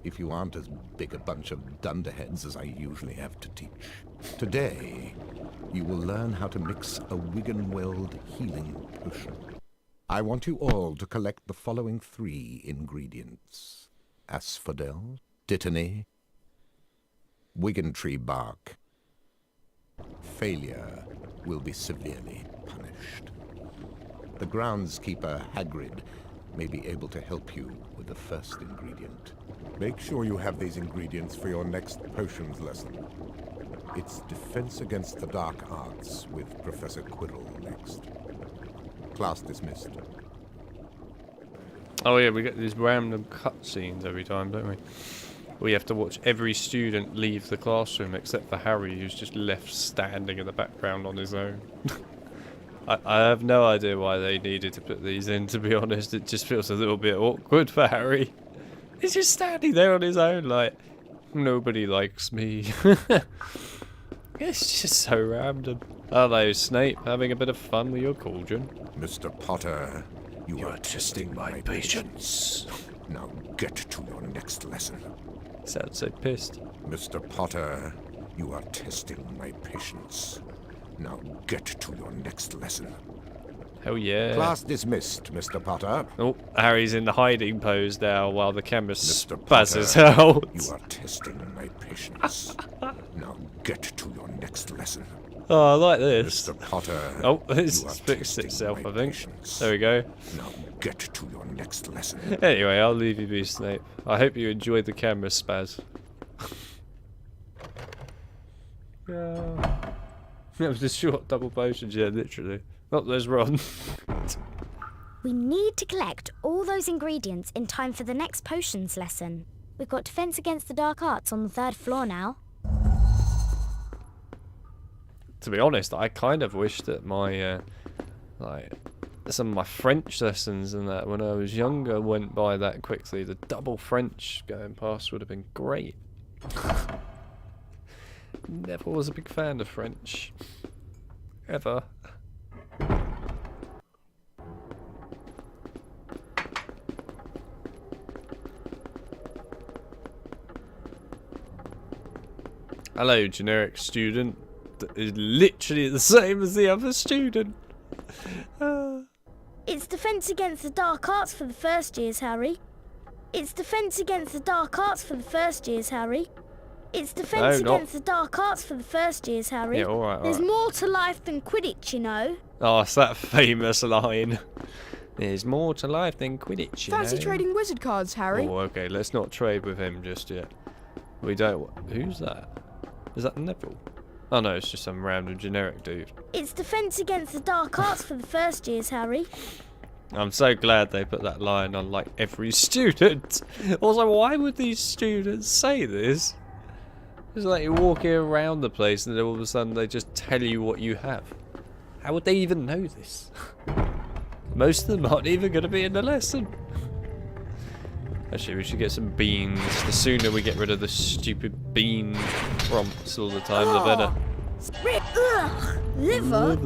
If you aren't as big a bunch of dunderheads as I usually have to teach. Today, you will learn how to mix a Wiggenweld healing potion. I want you all to collect the following 3 ingredients: asphodel, dittany, Wiggentree bark. Failure will be severely punished. The groundskeeper, Hagrid, may be able to help you with the first ingredient. Make sure you have these ingredients for your next potions lesson. It's Defense Against the Dark Arts with Professor Quirrell next. Class dismissed. Oh yeah, we get these random cutscenes every time, don't we? We have to watch every student leave the classroom except for Harry, who's just left standing in the background on his own. I have no idea why they needed to put these in, to be honest. It just feels a little bit awkward for Harry. He's just standing there on his own like, nobody likes me. It's just so random. Hello, Snape, having a bit of fun with your cauldron? Mr. Potter, you're testing my patience. Now get to your next lesson. Sounds so pissed. Mr. Potter, You are testing my patience. Now get to your next lesson. Hell yeah. Class dismissed, Mr. Potter. Oh, Harry's in the hiding pose now while the camera Mr. spazzes Potter, out. you are testing my patience. Now get to your next lesson. Oh, I like this. Mr. Potter. Oh, it's fixed itself, I think. There we go. Now get to your next lesson. Anyway, I'll leave you be, Snape. I hope you enjoyed the camera spaz. Yeah. That was a short double potions, yeah, literally. Oh, there's Ron. We need to collect all those ingredients in time for the next potions lesson. We've got Defense Against the Dark Arts on the 3rd floor now. To be honest, I kind of wish that my, like, some of my French lessons and that when I was younger went by that quickly. The double French going past would have been great. Never was a big fan of French. Ever. Hello, generic student. That is literally the same as the other student. It's Defense Against the Dark Arts for the first years, Harry. It's Defense Against the Dark Arts for the first years, Harry. It's Defense Against the Dark Arts for the first years, Harry. Yeah, alright, There's more to life than Quidditch, you know. Oh, it's that famous line. There's more to life than Quidditch, you Fancy know? trading wizard cards, Harry? Oh, okay, let's not trade with him just yet. We don't... Who's that? Is that Neville? Oh no, it's just some random generic dude. It's Defense Against the Dark Arts for the first years, Harry. I'm so glad they put that line on like every student. Also, why would these students say this? It's like you're walking around the place and then all of a sudden they just tell you what you have. How would they even know this? Most of them aren't even going to be in the lesson. Actually, we should get some beans. The sooner we get rid of the stupid bean prompts all the time, the better. Ugh, liver?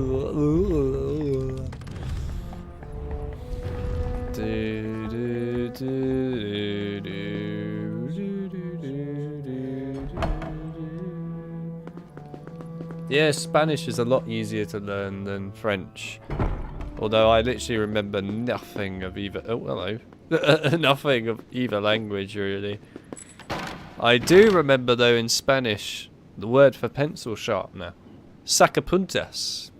Yeah, Spanish is a lot easier to learn than French. Although I literally remember nothing of either. Oh, hello. Nothing of either language, really. I do remember, though, in Spanish, the word for pencil sharpener. Sacapuntas.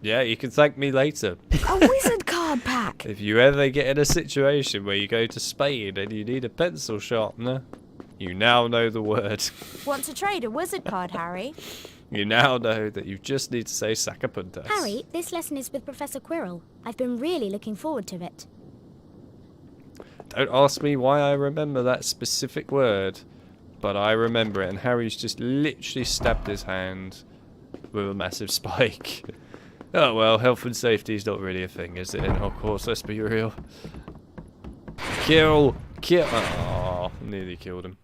Yeah, you can thank me later. A wizard card pack! If you ever get in a situation where you go to Spain and you need a pencil sharpener, you now know the word. Want to trade a wizard card, Harry? You now know that you just need to say sacapuntas. Harry, this lesson is with Professor Quirrell. I've been really looking forward to it. Don't ask me why I remember that specific word, but I remember it, and Harry's just literally stabbed his hand with a massive spike. Oh well, health and safety is not really a thing, is it, in Hogwarts? Let's be real. Kill! Oh, nearly killed him.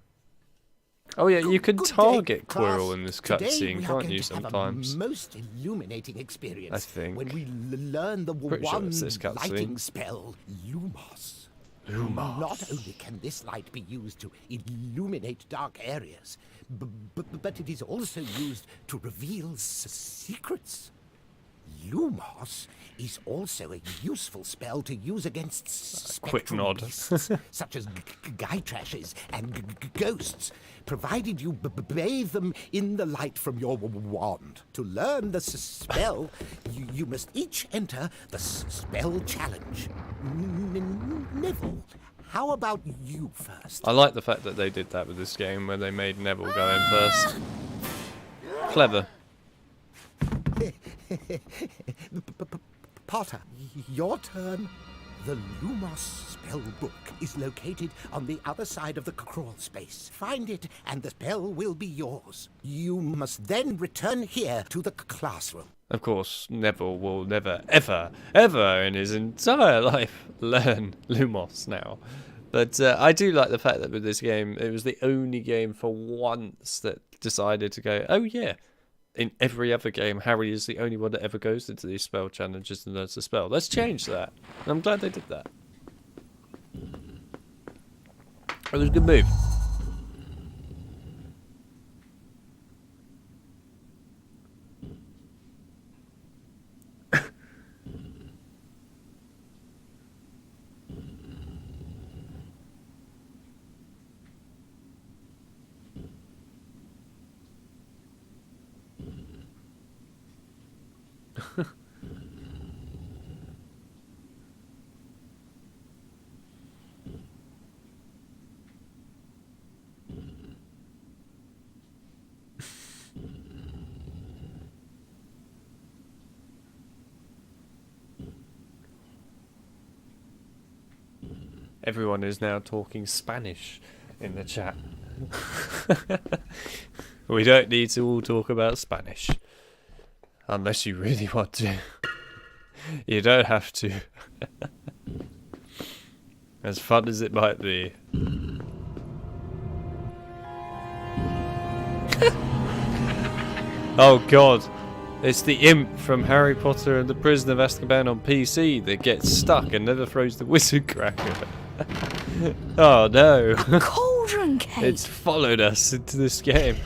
Oh yeah, you can target Quirrell in this cutscene, can't you, sometimes? Most illuminating experience I think. when we learn the Pretty sure one it's this cutscene. lighting spell, Lumos. Not only can this light be used to illuminate dark areas, but it is also used to reveal secrets. Lumos is also a useful spell to use against quick spectral nod. beasts, such as guy trashes and ghosts, provided you bathe them in the light from your wand. To learn the spell, you must each enter the spell challenge. Neville, how about you first? I like the fact that they did that with this game, where they made Neville go in first. Clever. Potter, your turn. The Lumos spell book is located on the other side of the crawl space. Find it and the spell will be yours. You must then return here to the classroom. Of course, Neville will never, ever, ever in his entire life learn Lumos now. But I do like the fact that with this game, it was the only game for once that decided to go, oh yeah, in every other game, Harry is the only one that ever goes into these spell challenges and learns the spell. Let's change that. And I'm glad they did that. It was a good move. Everyone is now talking Spanish in the chat. We don't need to all talk about Spanish. Unless you really want to. You don't have to. As fun as it might be. Oh god. It's the imp from Harry Potter and the Prisoner of Azkaban on PC that gets stuck and never throws the wizard cracker. Oh no. Cauldron cake. It's followed us into this game.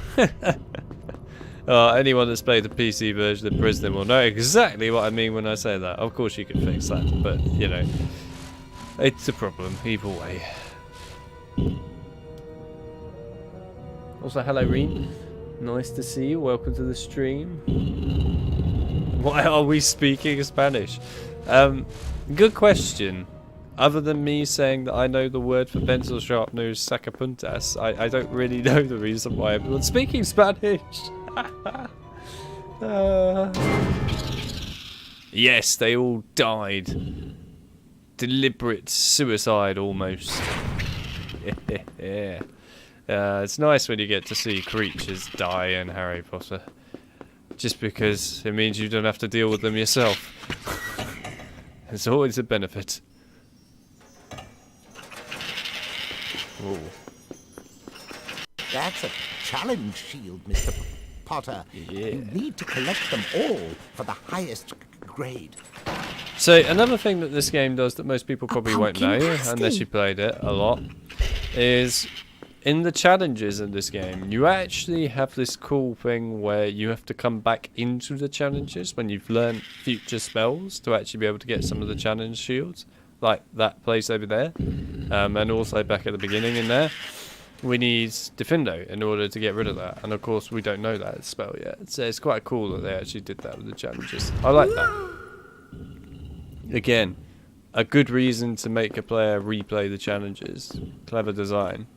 Anyone that's played the PC version of Prisoner will know exactly what I mean when I say that. Of course you can fix that, but you know, it's a problem either way. Also, hello Reen. Nice to see you. Welcome to the stream. Why are we speaking Spanish? Good question. Other than me saying that I know the word for pencil sharpener is sacapuntas, I don't really know the reason why everyone's speaking Spanish. Yes, they all died. Deliberate suicide almost. Yeah. It's nice when you get to see creatures die in Harry Potter. Just because it means you don't have to deal with them yourself. It's always a benefit. Ooh. That's a challenge shield, Mr. Potter. Yeah. You need to collect them all for the highest grade. So another thing that this game does that most people probably won't know, unless you played it a lot, is in the challenges in this game, you actually have this cool thing where you have to come back into the challenges when you've learned future spells to actually be able to get some of the challenge shields. Like that place over there, and also back at the beginning in there, we need Diffindo in order to get rid of that. And of course, we don't know that spell yet. So it's quite cool that they actually did that with the challenges. I like that. Again, a good reason to make a player replay the challenges. Clever design.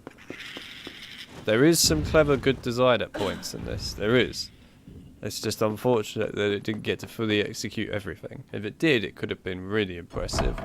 There is some clever, good design at points in this. There is. It's just unfortunate that it didn't get to fully execute everything. If it did, it could have been really impressive.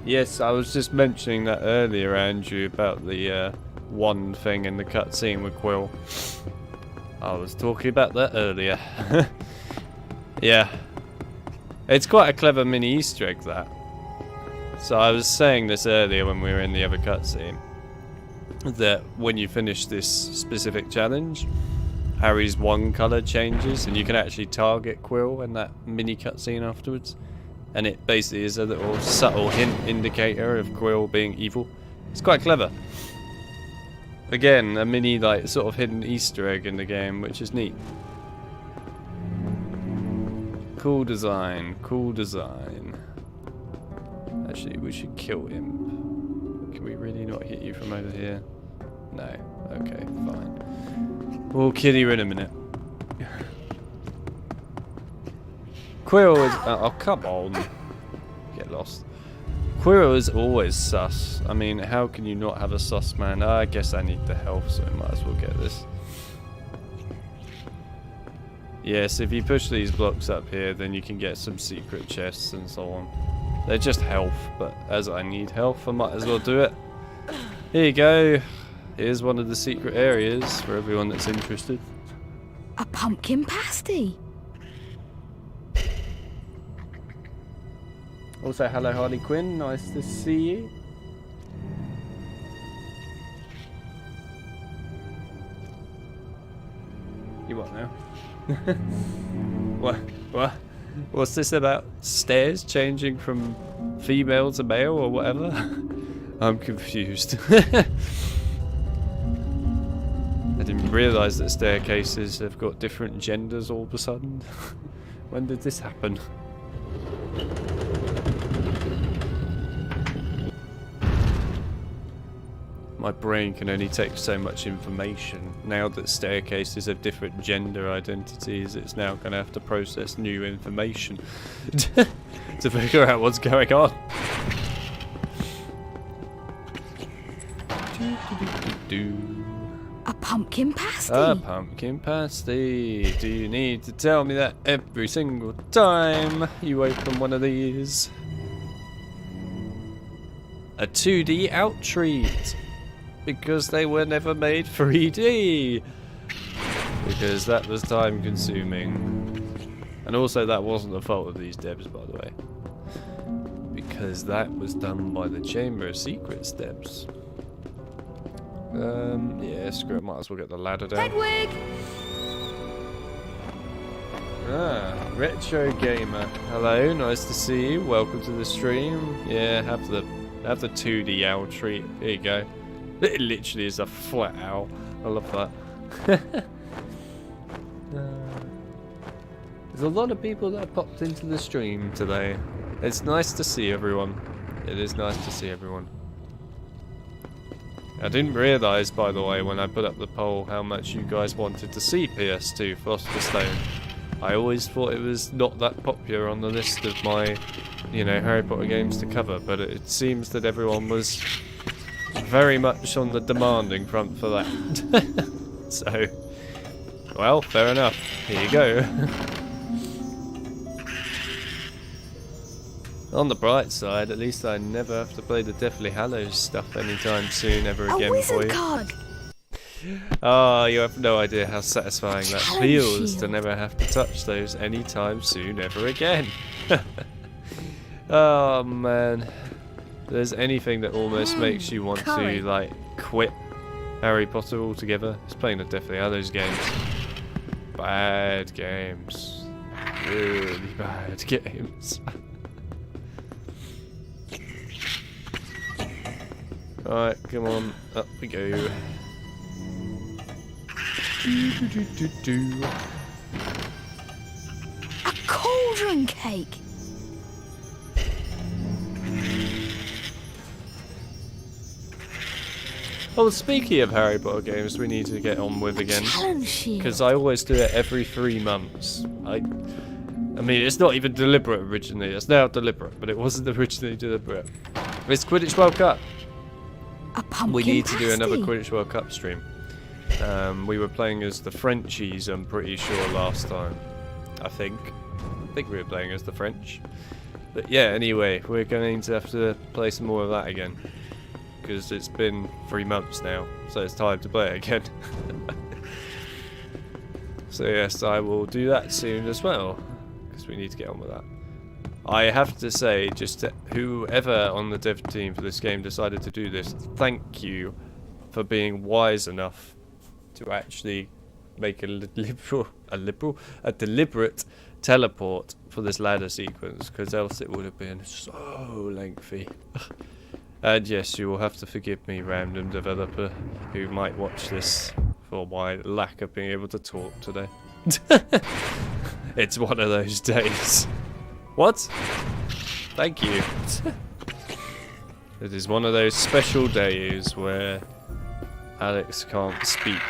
Yes, I was just mentioning that earlier, Andrew, about the one thing in the cutscene with Quill. I was talking about that earlier. Yeah. It's quite a clever mini Easter egg, that. So I was saying this earlier when we were in the other cutscene, that when you finish this specific challenge, Harry's one colour changes and you can actually target Quill in that mini cutscene afterwards. And it basically is a little subtle hint indicator of Quill being evil. It's quite clever. Again, a mini like sort of hidden Easter egg in the game, which is neat. Cool design, cool design. Actually, we should kill him. Can we really not hit you from over here? No. Okay, fine. We'll kill you in a minute. Quill is... oh, come on. Get lost. Quill is always sus. I mean, how can you not have a sus man? I guess I need the health, so I might as well get this. Yes, if you push these blocks up here, then you can get some secret chests and so on. They're just health, but as I need health, I might as well do it. Here you go. Here's one of the secret areas for everyone that's interested. A pumpkin pasty. Also, hello Harley Quinn, nice to see you. You what now? What? What's this about stairs changing from female to male or whatever? I'm confused. I didn't realise that staircases have got different genders all of a sudden. When did this happen? My brain can only take so much information. Now that staircases have different gender identities, it's now going to have to process new information to figure out what's going on. A pumpkin pasty. A pumpkin pasty. Do you need to tell me that every single time you open one of these? A 2D out treat. Because they were never made 3D. Because that was time consuming. And also that wasn't the fault of these devs, by the way. Because that was done by the Chamber of Secrets devs. Yeah, screw it, might as well get the ladder down. Hedwig! Ah, Retro Gamer. Hello, nice to see you. Welcome to the stream. Yeah, have the 2D owl treat. Here you go. It literally is a flat owl. I love that. There's a lot of people that have popped into the stream today. It's nice to see everyone. It is nice to see everyone. I didn't realise, by the way, when I put up the poll how much you guys wanted to see PS2 Philosopher Stone. I always thought it was not that popular on the list of my, Harry Potter games to cover, but it seems that everyone was very much on the demanding front for that. So, well, fair enough. Here you go. On the bright side, at least I never have to play the Deathly Hallows stuff anytime soon ever again for you. Card. Oh, you have no idea how satisfying that feels to never have to touch those anytime soon ever again. Oh man. If there's anything that almost makes you want to, like, quit Harry Potter altogether, it's playing the Deathly Hallows games. Bad games. Really bad games. Alright, come on, up we go. A cauldron cake. Oh, speaking of Harry Potter games, we need to get on with again. Because I always do it every 3 months. I mean, it's not even deliberate originally. It's now deliberate, but it wasn't originally deliberate. It's Quidditch World Cup. A pumpkin We need to pasty. do another Quidditch World Cup stream. We were playing as the Frenchies, I'm pretty sure, last time. I think we were playing as the French. But yeah, anyway, we're going to have to play some more of that again. Because it's been 3 months now, so it's time to play it again. So yes, I will do that soon as well, because we need to get on with that. I have to say, just to whoever on the dev team for this game decided to do this, thank you for being wise enough to actually make a deliberate teleport for this ladder sequence, because else it would have been so lengthy. And yes, you will have to forgive me, random developer, who might watch this for my lack of being able to talk today. It's one of those days. What? Thank you. It is one of those special days where Alex can't speak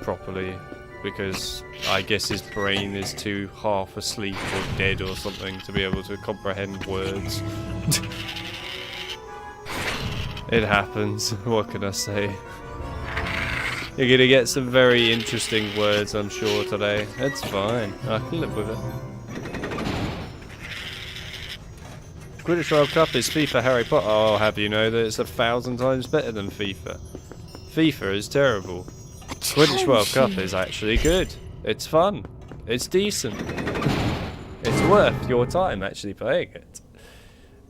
properly because I guess his brain is too half asleep or dead or something to be able to comprehend words. It happens, what can I say? You're gonna get some very interesting words, I'm sure, today. It's fine, I can live with it. Quidditch World Cup is FIFA Harry Potter. I'll have you know that it's 1,000 times better than FIFA. FIFA is terrible. Quidditch World Cup is actually good. It's fun. It's decent. It's worth your time actually playing it.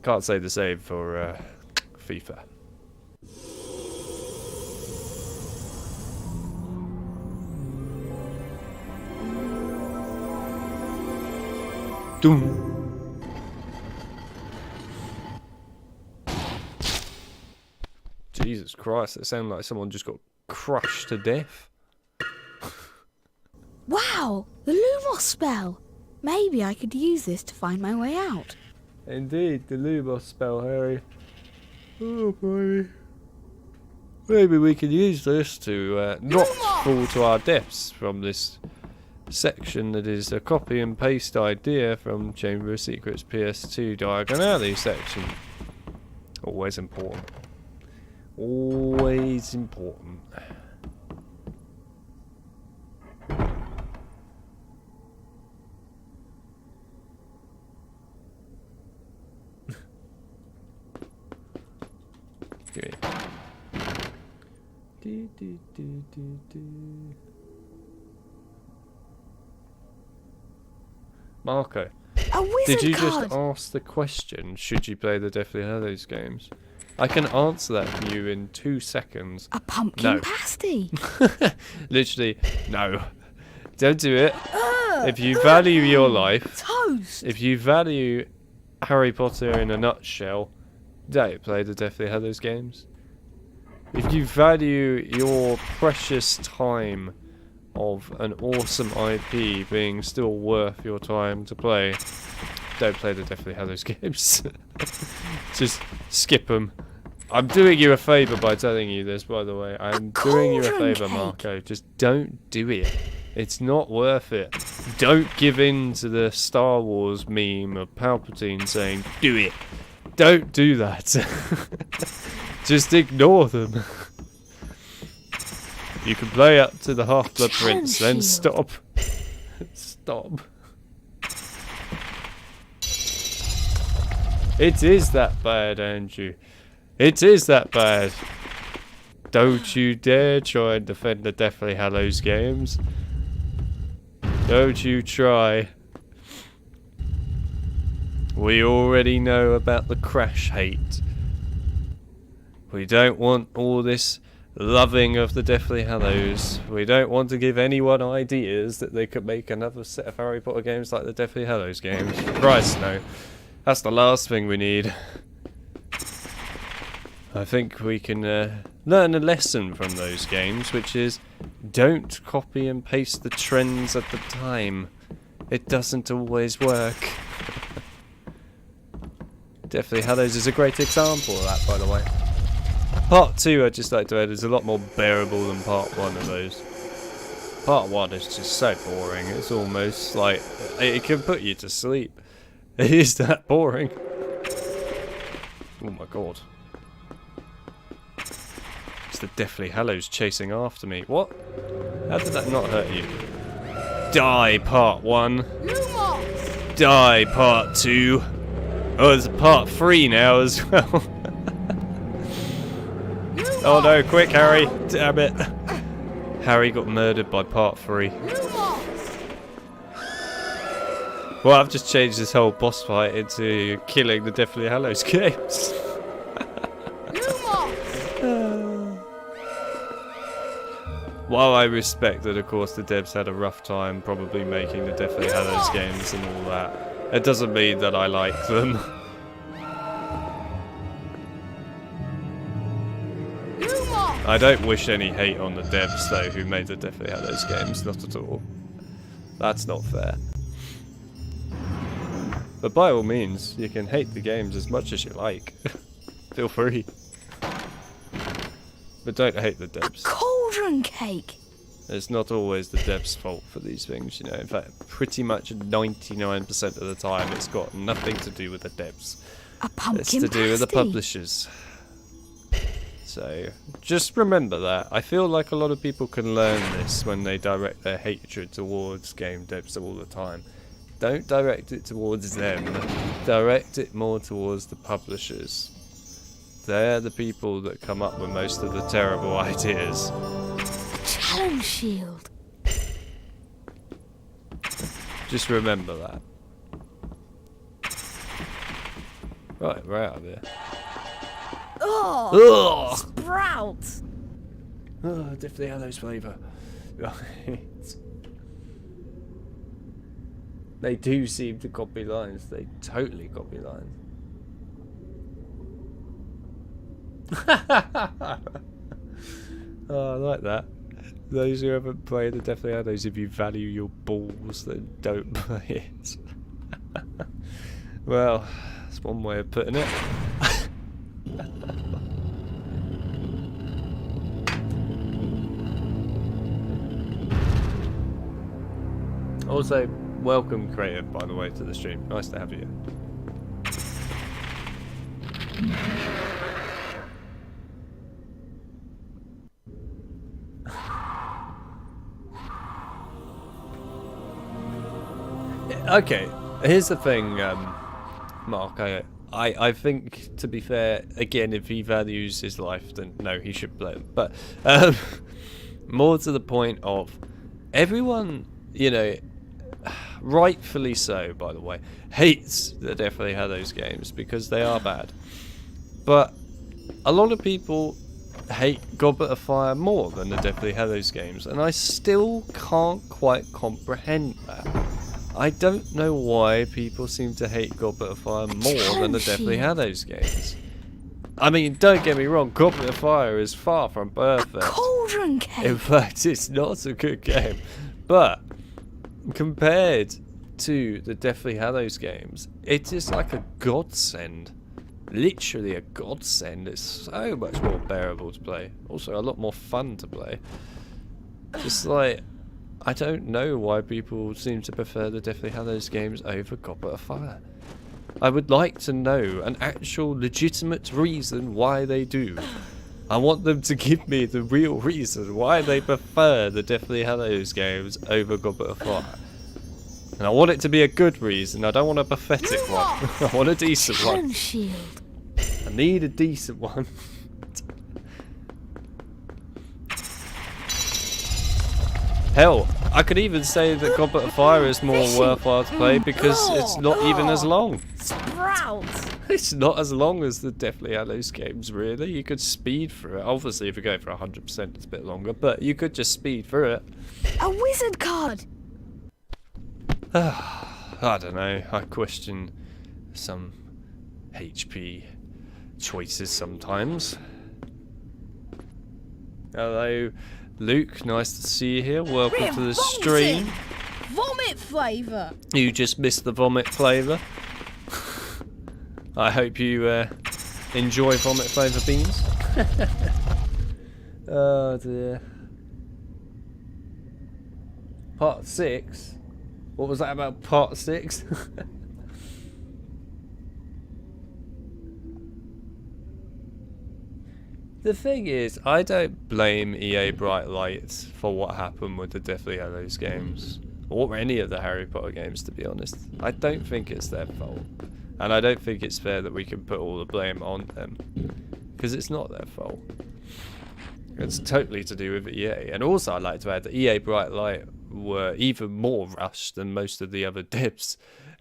Can't say the same for FIFA. Doom. Jesus Christ, it sounded like someone just got crushed to death. Wow, the Lumos spell. Maybe I could use this to find my way out. Indeed, the Lumos spell, Harry. Oh, baby. Maybe we could use this to not fall to our deaths from this section that is a copy and paste idea from Chamber of Secrets PS2 Diagon Alley section. Always important. Always important. Okay. Marco, did you just ask the question, should you play the Deathly Hallows games? I can answer that for you in 2 seconds. A pumpkin pasty. Literally, no. Don't do it. If you value your life, toast. If you value Harry Potter in a nutshell, don't play the Deathly Hallows games. If you value your precious time of an awesome IP being still worth your time to play, don't play the Deathly Hallows games. Just skip them. I'm doing you a favour by telling you this, by the way. I'm doing you a favour, Marco. Just don't do it. It's not worth it. Don't give in to the Star Wars meme of Palpatine saying, do it. Don't do that. Just ignore them. You can play up to the Half-Blood Prince, then stop. Stop. It is that bad, Andrew. It is that bad. Don't you dare try and defend the Deathly Hallows games. Don't you try. We already know about the Crash hate. We don't want all this loving of the Deathly Hallows. We don't want to give anyone ideas that they could make another set of Harry Potter games like the Deathly Hallows games. Christ, no. That's the last thing we need. I think we can learn a lesson from those games, which is don't copy and paste the trends at the time. It doesn't always work. Deathly Hallows is a great example of that, by the way. Part 2, I'd just like to add, is a lot more bearable than Part 1 of those. Part 1 is just so boring, it's almost like it can put you to sleep. It is that boring. Oh my god. It's the Deathly Hallows chasing after me. What? How did that not hurt you? Die, Part 1. Lumos! Die, Part 2. Oh, there's a Part 3 now as well. Oh no, quick, Harry. Damn it. Harry got murdered by Part 3. Well, I've just changed this whole boss fight into killing the Deathly Hallows games. While I respect that, of course, the devs had a rough time probably making the Deathly Hallows games and all that, it doesn't mean that I like them. I don't wish any hate on the devs, though, who made the Deathly Hallows games, not at all. That's not fair. But by all means, you can hate the games as much as you like. Feel free. But don't hate the devs. Cauldron cake! It's not always the devs' fault for these things, you know. In fact, pretty much 99% of the time, it's got nothing to do with the devs. A pumpkin It's to do with the publishers. So, just remember that. I feel like a lot of people can learn this when they direct their hatred towards game devs all the time. Don't direct it towards them. Direct it more towards the publishers. They're the people that come up with most of the terrible ideas. Challenge shield. Just remember that. Right, we're out of here. Oh, sprouts! Oh, Deathly Hallows flavour. Right. They do seem to copy lines. They totally copy lines. Oh, I like that. Those who haven't played the Deathly Hallows, if you value your balls, then don't play it. Well, that's one way of putting it. Also, welcome Creative, by the way, to the stream. Nice to have you. Okay, here's the thing, Mark. I think, to be fair, again, if he values his life, then no, he should play it. But more to the point of everyone, you know, rightfully so, by the way, hates the Deathly Hallows games because they are bad. But a lot of people hate Goblet of Fire more than the Deathly Hallows games, and I still can't quite comprehend that. I don't know why people seem to hate Goblet of Fire more than the Deathly Hallows games. I mean, don't get me wrong, Goblet of Fire is far from perfect. Cauldron cake. In fact, it's not a good game. But compared to the Deathly Hallows games, it is like a godsend. Literally a godsend. It's so much more bearable to play. Also a lot more fun to play. Just like, I don't know why people seem to prefer the Deathly Hallows games over Goblet of Fire. I would like to know an actual legitimate reason why they do. I want them to give me the real reason why they prefer the Deathly Hallows games over Goblet of Fire. And I want it to be a good reason. I don't want a pathetic one. I want a decent one. I need a decent one. Hell, I could even say that Goblet of Fire is more worthwhile to play because it's not even as long. Sprouts. It's not as long as the Deathly Hallows games, really. You could speed through it. Obviously, if you go for 100%, it's a bit longer, but you could just speed through it. A wizard card. I don't know. I question some HP choices sometimes. Hello, Luke. Nice to see you here. Welcome to the stream. Vomit flavour. You just missed the vomit flavour. I hope you enjoy vomit flavour beans. Oh dear. Part 6? What was that about part 6? The thing is, I don't blame EA Bright Lights for what happened with the Deathly Hallows games. Or any of the Harry Potter games, to be honest. I don't think it's their fault. And I don't think it's fair that we can put all the blame on them. Because it's not their fault. It's totally to do with EA. And also I'd like to add that EA Bright Light were even more rushed than most of the other devs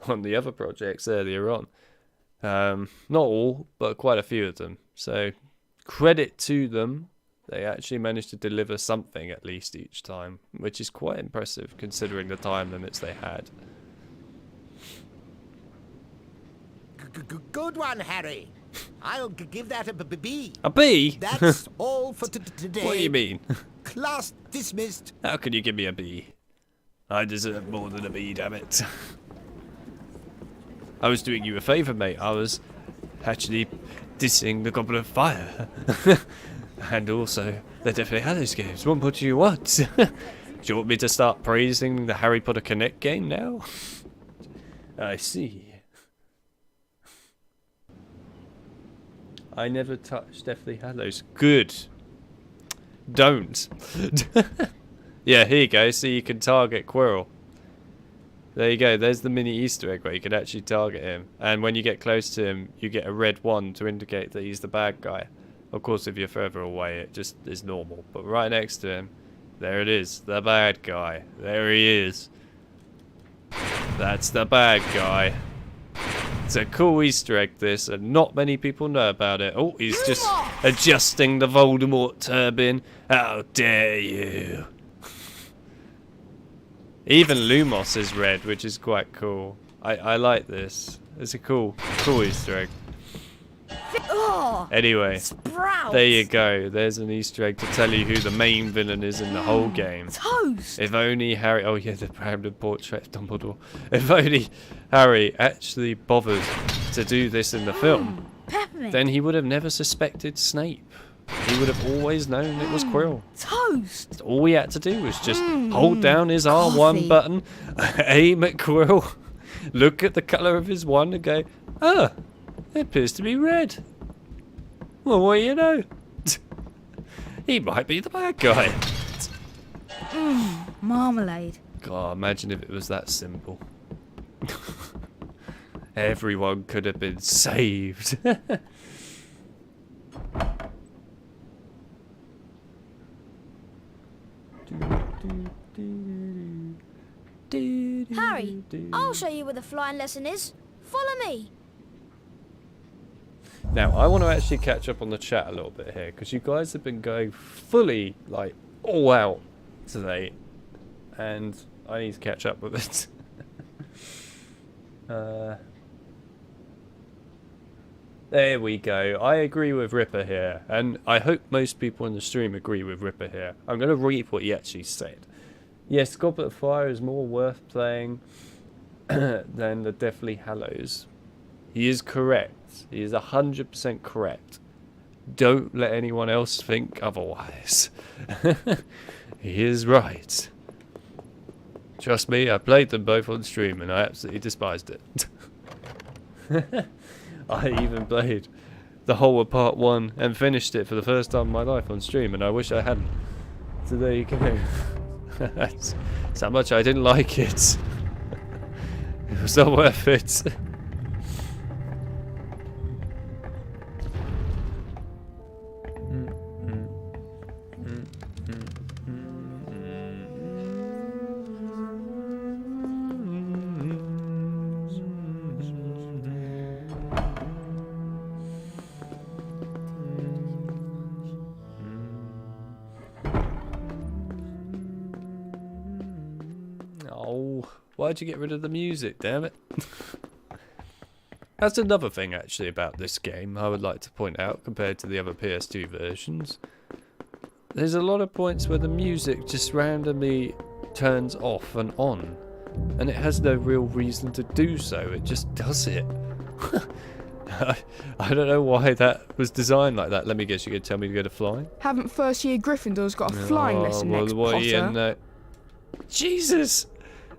on the other projects earlier on. Not all, but quite a few of them. So credit to them. They actually managed to deliver something at least each time, which is quite impressive considering the time limits they had. Good one, Harry. I'll give that a B. A B? That's all for today. What do you mean? Class dismissed. How can you give me a B? I deserve more than a B, damn it. I was doing you a favour, mate. I was actually dissing the Goblet of Fire. And also the Deathly Hallows games. What more do you want? Do you want me to start praising the Harry Potter Connect game now? I see. I never touched Deathly Hallows. Good. Don't. Yeah, here you go. So you can target Quirrell. There you go. There's the mini Easter egg where you can actually target him. And when you get close to him, you get a red one to indicate that he's the bad guy. Of course, if you're further away, it just is normal. But right next to him, there it is. The bad guy. There he is. That's the bad guy. It's a cool Easter egg, this, and not many people know about it. Oh, he's just adjusting the Voldemort turban. How dare you? Even Lumos is red, which is quite cool. I like this. It's a cool Easter egg. Oh, Anyway, sprouts. there you go. There's an Easter egg to tell you who the main villain is in the whole game. Toast! If only Harry... Oh yeah, the random portrait of Dumbledore. If only Harry actually bothered to do this in the film, Peppermint. then he would have never suspected Snape. He would have always known it was Quirrell. Toast! All he had to do was just hold down his R1 Coffee. button, aim at Quirrell, look at the colour of his wand and go, oh, it appears to be red. Well, what do you know? He might be the bad guy. Marmalade. God, imagine if it was that simple. Everyone could have been saved. Harry, I'll show you where the flying lesson is. Follow me. Now, I want to actually catch up on the chat a little bit here, because you guys have been going fully, like, all out today, and I need to catch up with it. There we go. I agree with Ripper here, and I hope most people in the stream agree with Ripper here. I'm going to read what he actually said. Yes, Goblet of Fire is more worth playing than the Deathly Hallows. He is correct. He is 100% correct. Don't let anyone else think otherwise. He is right. Trust me, I played them both on stream and I absolutely despised it. I even played the whole of part 1 and finished it for the first time in my life on stream, and I wish I hadn't. So there you go. That's how much I didn't like it. It was not worth it. Why'd you get rid of the music, damn it? That's another thing actually about this game I would like to point out compared to the other PS2 versions. There's a lot of points where the music just randomly turns off and on, and it has no real reason to do so, it just does it. I don't know why that was designed like that. Let me guess, you're going to tell me to go to flying? Haven't first year Gryffindors got a flying lesson next, Potter? Jesus!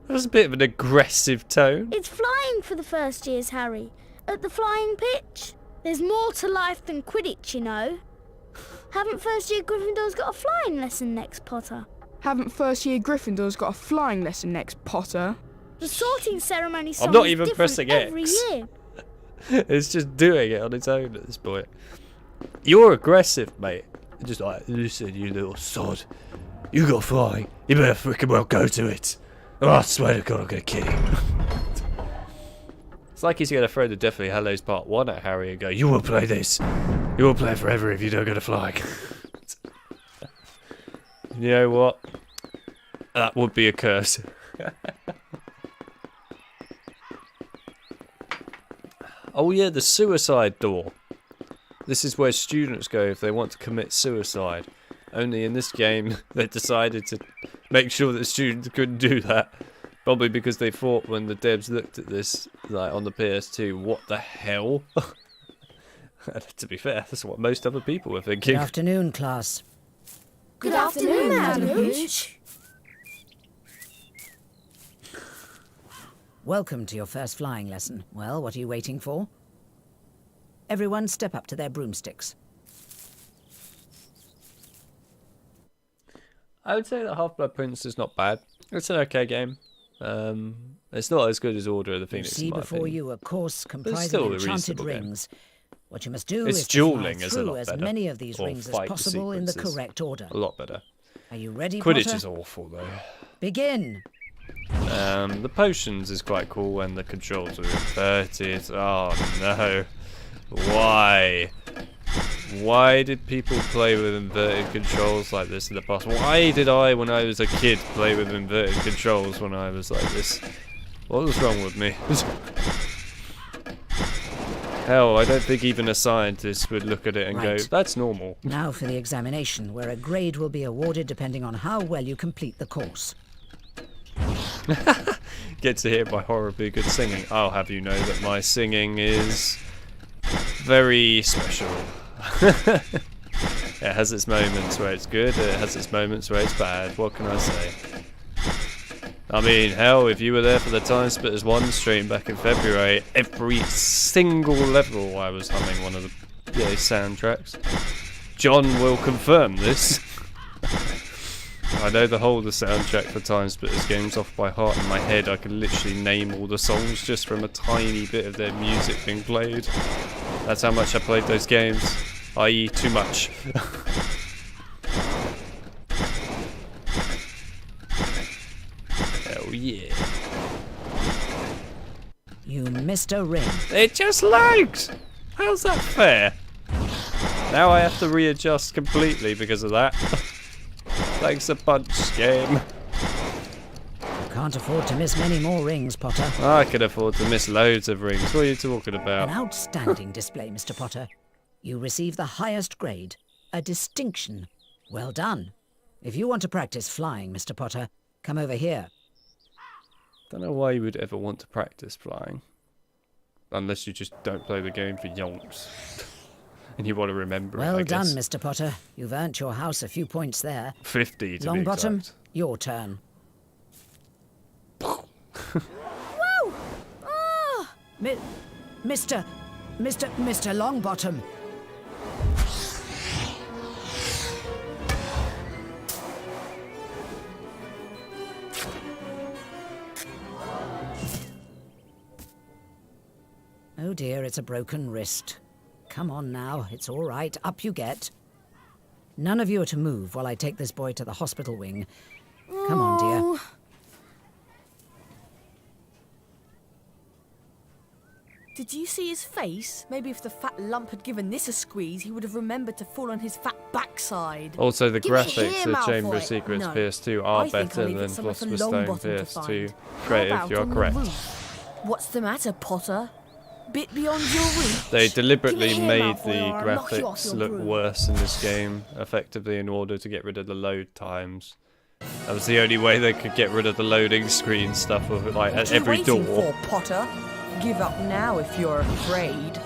That was a bit of an aggressive tone. It's flying for the first years, Harry. At the flying pitch. There's more to life than Quidditch, you know. Haven't first year Gryffindors got a flying lesson next, Potter? Haven't first year Gryffindors got a flying lesson next, Potter? The sorting ceremony song I'm not is even different pressing every X. year. It's just doing it on its own at this point. You're aggressive, mate. Just like, listen, you little sod. You got flying. You better freaking well go to it. Oh, I swear to God, I'm going to kill you. It's like he's going to throw the Deathly Hallows Part 1 at Harry and go, you will play this. You will play forever if you don't go to flying. You know what? That would be a curse. Oh yeah, the suicide door. This is where students go if they want to commit suicide. Only in this game, they decided to make sure that students couldn't do that. Probably because they thought when the devs looked at this, like on the PS2, what the hell? To be fair, that's what most other people were thinking. Good afternoon, class. Good afternoon, Madam Hooch. Welcome to your first flying lesson. Well, what are you waiting for? Everyone step up to their broomsticks. I would say that Half-Blood Prince is not bad. It's an okay game. It's not as good as Order of the Phoenix. You see before you a course comprising still a enchanted reasonable game. rings. What you must do Its is to dueling fly is a through lot as better. many of these Or rings as fight possible in the sequences. correct order. A lot better. Are you ready, Quidditch Potter? is awful though. Begin. The potions is quite cool when the controls are inverted. Oh no. Why? Why did people play with inverted controls like this in the past? Why did I, when I was a kid, play with inverted controls when I was like this? What was wrong with me? Hell, I don't think even a scientist would look at it and go, that's normal. Now for the examination, where a grade will be awarded depending on how well you complete the course. Get to hear my horribly good singing. I'll have you know that my singing is very special. It has its moments where it's good, it has its moments where it's bad. What can I say? I mean, hell, if you were there for the Time Splitters 1 stream back in February, every single level I was humming one of the soundtracks. John will confirm this. I know the whole of the soundtrack for Time Splitters games off by heart in my head. I can literally name all the songs just from a tiny bit of their music being played. That's how much I played those games, i.e. too much. Hell yeah. You missed a ring. It just lags! How's that fair? Now I have to readjust completely because of that. Thanks a bunch, game. You can't afford to miss many more rings, Potter. I could afford to miss loads of rings. What are you talking about? An outstanding display, Mr. Potter. You received the highest grade, a distinction. Well done. If you want to practice flying, Mr. Potter, come over here. Don't know why you would ever want to practice flying. Unless you just don't play the game for yonks. And you want to remember it, I Well guess. done, Mr. Potter. You've earned your house a few points there. 50 to be Longbottom, exact. your turn. Whoa! Ah! Mr. Longbottom. Oh dear, it's a broken wrist. Come on now, it's all right. Up you get. None of you are to move while I take this boy to the hospital wing. Come on, dear. Did you see his face? Maybe if the fat lump had given this a squeeze, he would have remembered to fall on his fat backside. Also, the Give it graphics here, of Chamber of Malfoy. Secrets No, PS2 I are think I'll better leave it than somewhere for Philosopher's Stone Longbottom to PS2. find. Creative, How about you're on the correct. roof? What's the matter, Potter? Bit beyond your reach? They deliberately Give it here, made Malfoy, the or I'll knock you off graphics your look broom. worse in this game, effectively in order to get rid of the load times. That was the only way they could get rid of the loading screen stuff of like at What are you every waiting door. for, Potter? Give up now if you're afraid.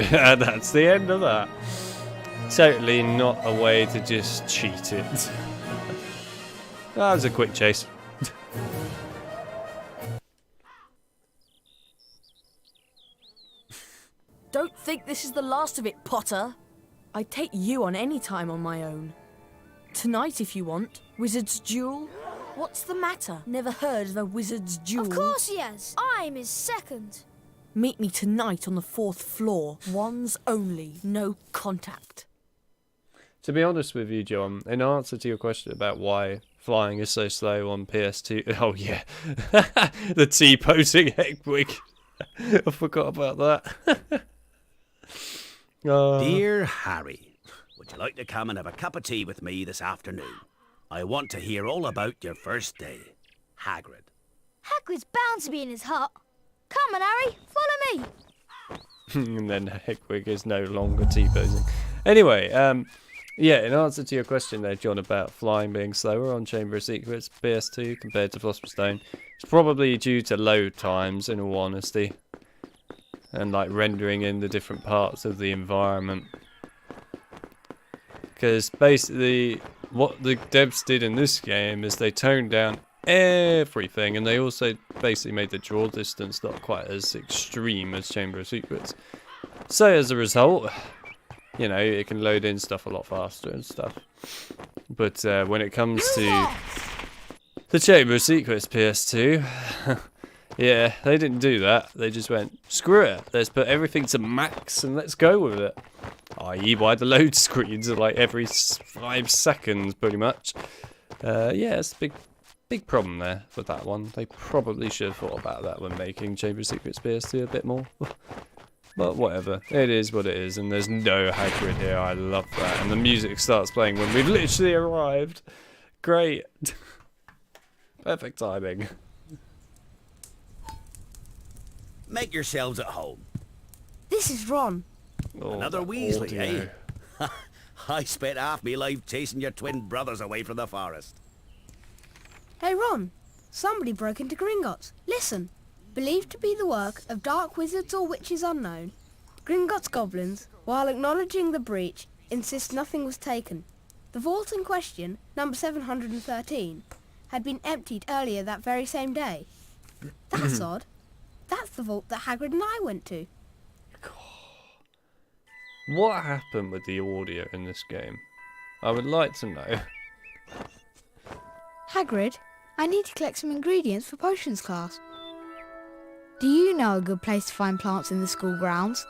And that's the end of that. Totally not a way to just cheat it. That was a quick chase. Don't think this is the last of it, Potter. I'd take you on any time on my own. Tonight, if you want. Wizard's Duel? What's the matter? Never heard of a Wizard's Duel? Of course he has. I'm his second. Meet me tonight on the 4th floor. Ones only. No contact. To be honest with you, John, in answer to your question about why flying is so slow on PS2... Oh, yeah. The T-posing Hagrid. I forgot about that. Dear Harry, would you like to come and have a cup of tea with me this afternoon? I want to hear all about your first day. Hagrid. Hagrid's bound to be in his hut. Come on, Harry, follow me. And then Hagrid is no longer T-posing. Anyway, yeah, in answer to your question there, John, about flying being slower on Chamber of Secrets PS2 compared to Philosopher's Stone, it's probably due to load times, in all honesty. And like rendering in the different parts of the environment. Because basically what the devs did in this game is they toned down everything, and they also basically made the draw distance not quite as extreme as Chamber of Secrets. So as a result, you know, it can load in stuff a lot faster and stuff. But when it comes to the Chamber of Secrets PS2, yeah, they didn't do that. They just went, screw it, let's put everything to max and let's go with it. I.e. why the load screens are like every 5 seconds, pretty much. Yeah, it's a big big problem there with that one. They probably should have thought about that when making Chamber of Secrets PS2 a bit more. But whatever, it is what it is, and there's no Hagrid here. I love that, and the music starts playing when we've literally arrived. Great. Perfect timing. Make yourselves at home. This is Ron. Oh, Another Weasley, eh? I spent half my life chasing your twin brothers away from the forest. Hey Ron, somebody broke into Gringotts. Listen. Believed to be the work of dark wizards or witches unknown, Gringotts goblins, while acknowledging the breach, insist nothing was taken. The vault in question, number 713, had been emptied earlier that very same day. That's odd. That's the vault that Hagrid and I went to. What happened with the audio in this game? I would like to know. Hagrid, I need to collect some ingredients for potions class. Do you know a good place to find plants in the school grounds?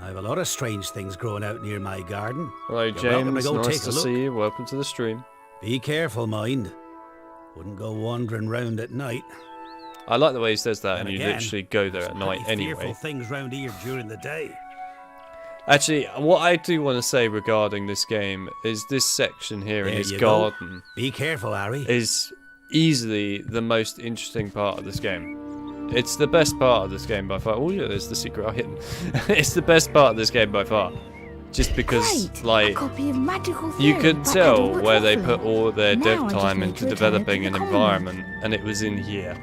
I have a lot of strange things growing out near my garden. Hello, James. Nice to see you. Welcome to the stream. Be careful, mind. Wouldn't go wandering round at night. I like the way he says that, and you again, literally go there at night anyway. Fearful things round here during the day. Actually, what I do want to say regarding this game is this section here in his garden. Be careful, Harry. Is easily the most interesting part of this game. It's the best part of this game by far. Oh yeah, there's the secret hidden. It's the best part of this game by far. Just because, Great. like, A copy of Magical you Theory could by tell Edward where they Ruffalo. put all their Now dev I just time need into to return developing it an to the environment, and it was in here.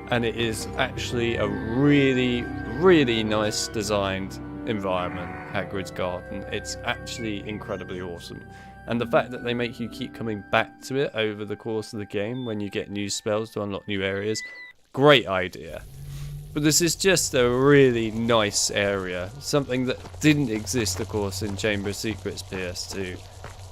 And it is actually a really, really nice designed environment, Hagrid's garden. It's actually incredibly awesome. And the fact that they make you keep coming back to it over the course of the game when you get new spells to unlock new areas, great idea. But this is just a really nice area, something that didn't exist, of course, in Chamber of Secrets PS2.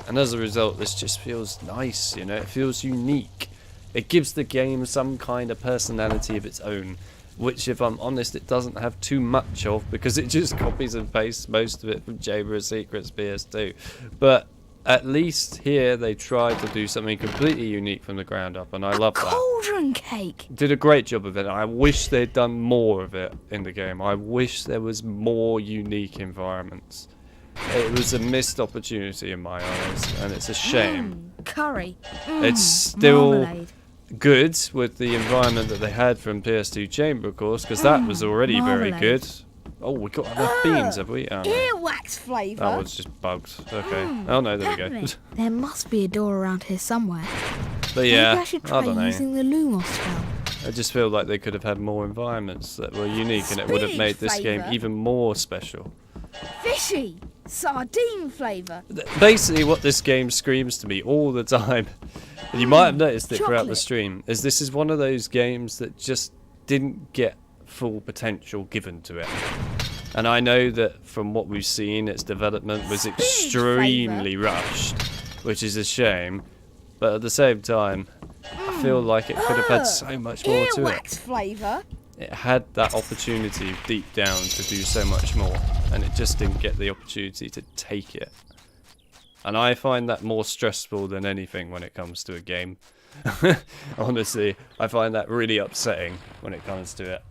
And as a result, this just feels nice, you know, it feels unique. It gives the game some kind of personality of its own, which, if I'm honest, it doesn't have too much of, because it just copies and pastes most of it from Chamber of Secrets PS2. But at least here they tried to do something completely unique from the ground up, and I love that. Cauldron cake! Did a great job of it. I wish they'd done more of it in the game. I wish there was more unique environments. It was a missed opportunity in my eyes, and it's a shame. Curry. It's still Marmalade. good with the environment that they had from PS2 Chamber, of course, because that was already very marmalade. good. Oh, we got enough beans, have we? Oh, no. Earwax flavour. That was just bugged. Okay. Oh no, there we go. There must be a door around here somewhere. But yeah, Maybe I should try don't know. using the Lumos spell. I just feel like they could have had more environments that were unique, and it would have made this game flavour. even more special. Fishy! Sardine flavour. Basically, what this game screams to me all the time, and you might have noticed it throughout the chocolate. stream, is this is one of those games that just didn't get full potential given to it. And I know that from what we've seen, its development was extremely rushed, which is a shame. But at the same time, I feel like it could have had so much more to it. Earwax flavour. It had that opportunity deep down to do so much more, and it just didn't get the opportunity to take it. And I find that more stressful than anything when it comes to a game. Honestly, I find that really upsetting when it comes to it.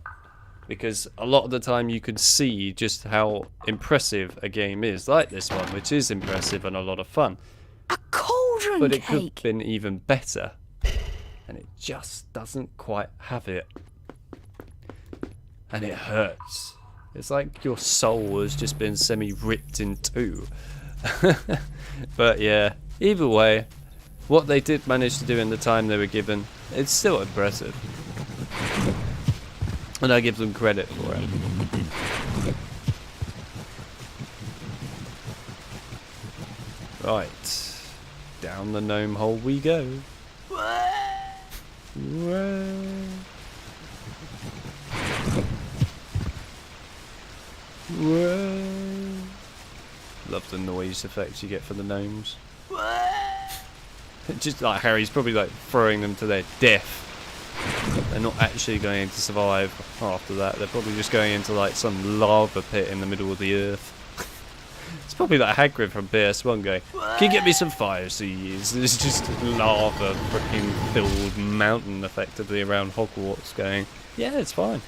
Because a lot of the time you can see just how impressive a game is, like this one, which is impressive and a lot of fun. Cauldron But it cake. could have been even better. And it just doesn't quite have it. And it hurts. It's like your soul has just been semi-ripped in two. But yeah, either way, what they did manage to do in the time they were given, it's still impressive. And I give them credit for it. Right. Down the gnome hole we go. Love the noise effects you get for the gnomes. Just like Harry's probably like throwing them to their death. They're not actually going to survive after that. They're probably just going into like some lava pit in the middle of the earth. It's probably like Hagrid from PS1 going, can you get me some fire seeds? There's just lava freaking filled mountain effectively around Hogwarts going, yeah, it's fine.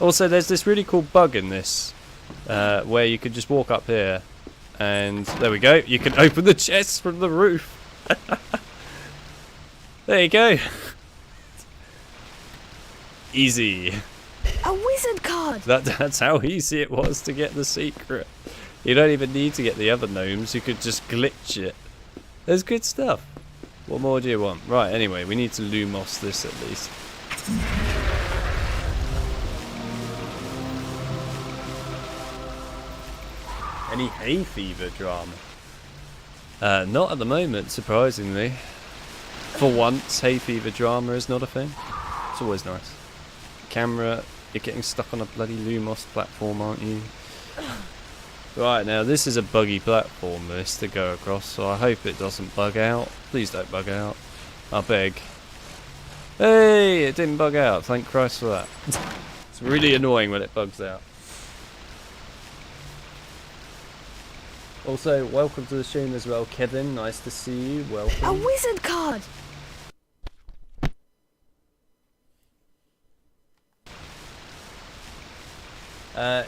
Also, there's this really cool bug in this where you can just walk up here and there we go. You can open the chest from the roof. There you go. Easy. A wizard card! That's how easy it was to get the secret. You don't even need to get the other gnomes, you could just glitch it. There's good stuff. What more do you want? Right, anyway, we need to Lumos this at least. Any hay fever drama? Not at the moment, surprisingly. For once, hay fever drama is not a thing. It's always nice. Camera, you're getting stuck on a bloody Lumos platform, aren't you? Right, now this is a buggy platform, this, to go across, so I hope it doesn't bug out. Please don't bug out. I beg. Hey, it didn't bug out, thank Christ for that. It's really annoying when it bugs out. Also, welcome to the stream as well, Kevin. Nice to see you. Welcome. A wizard card!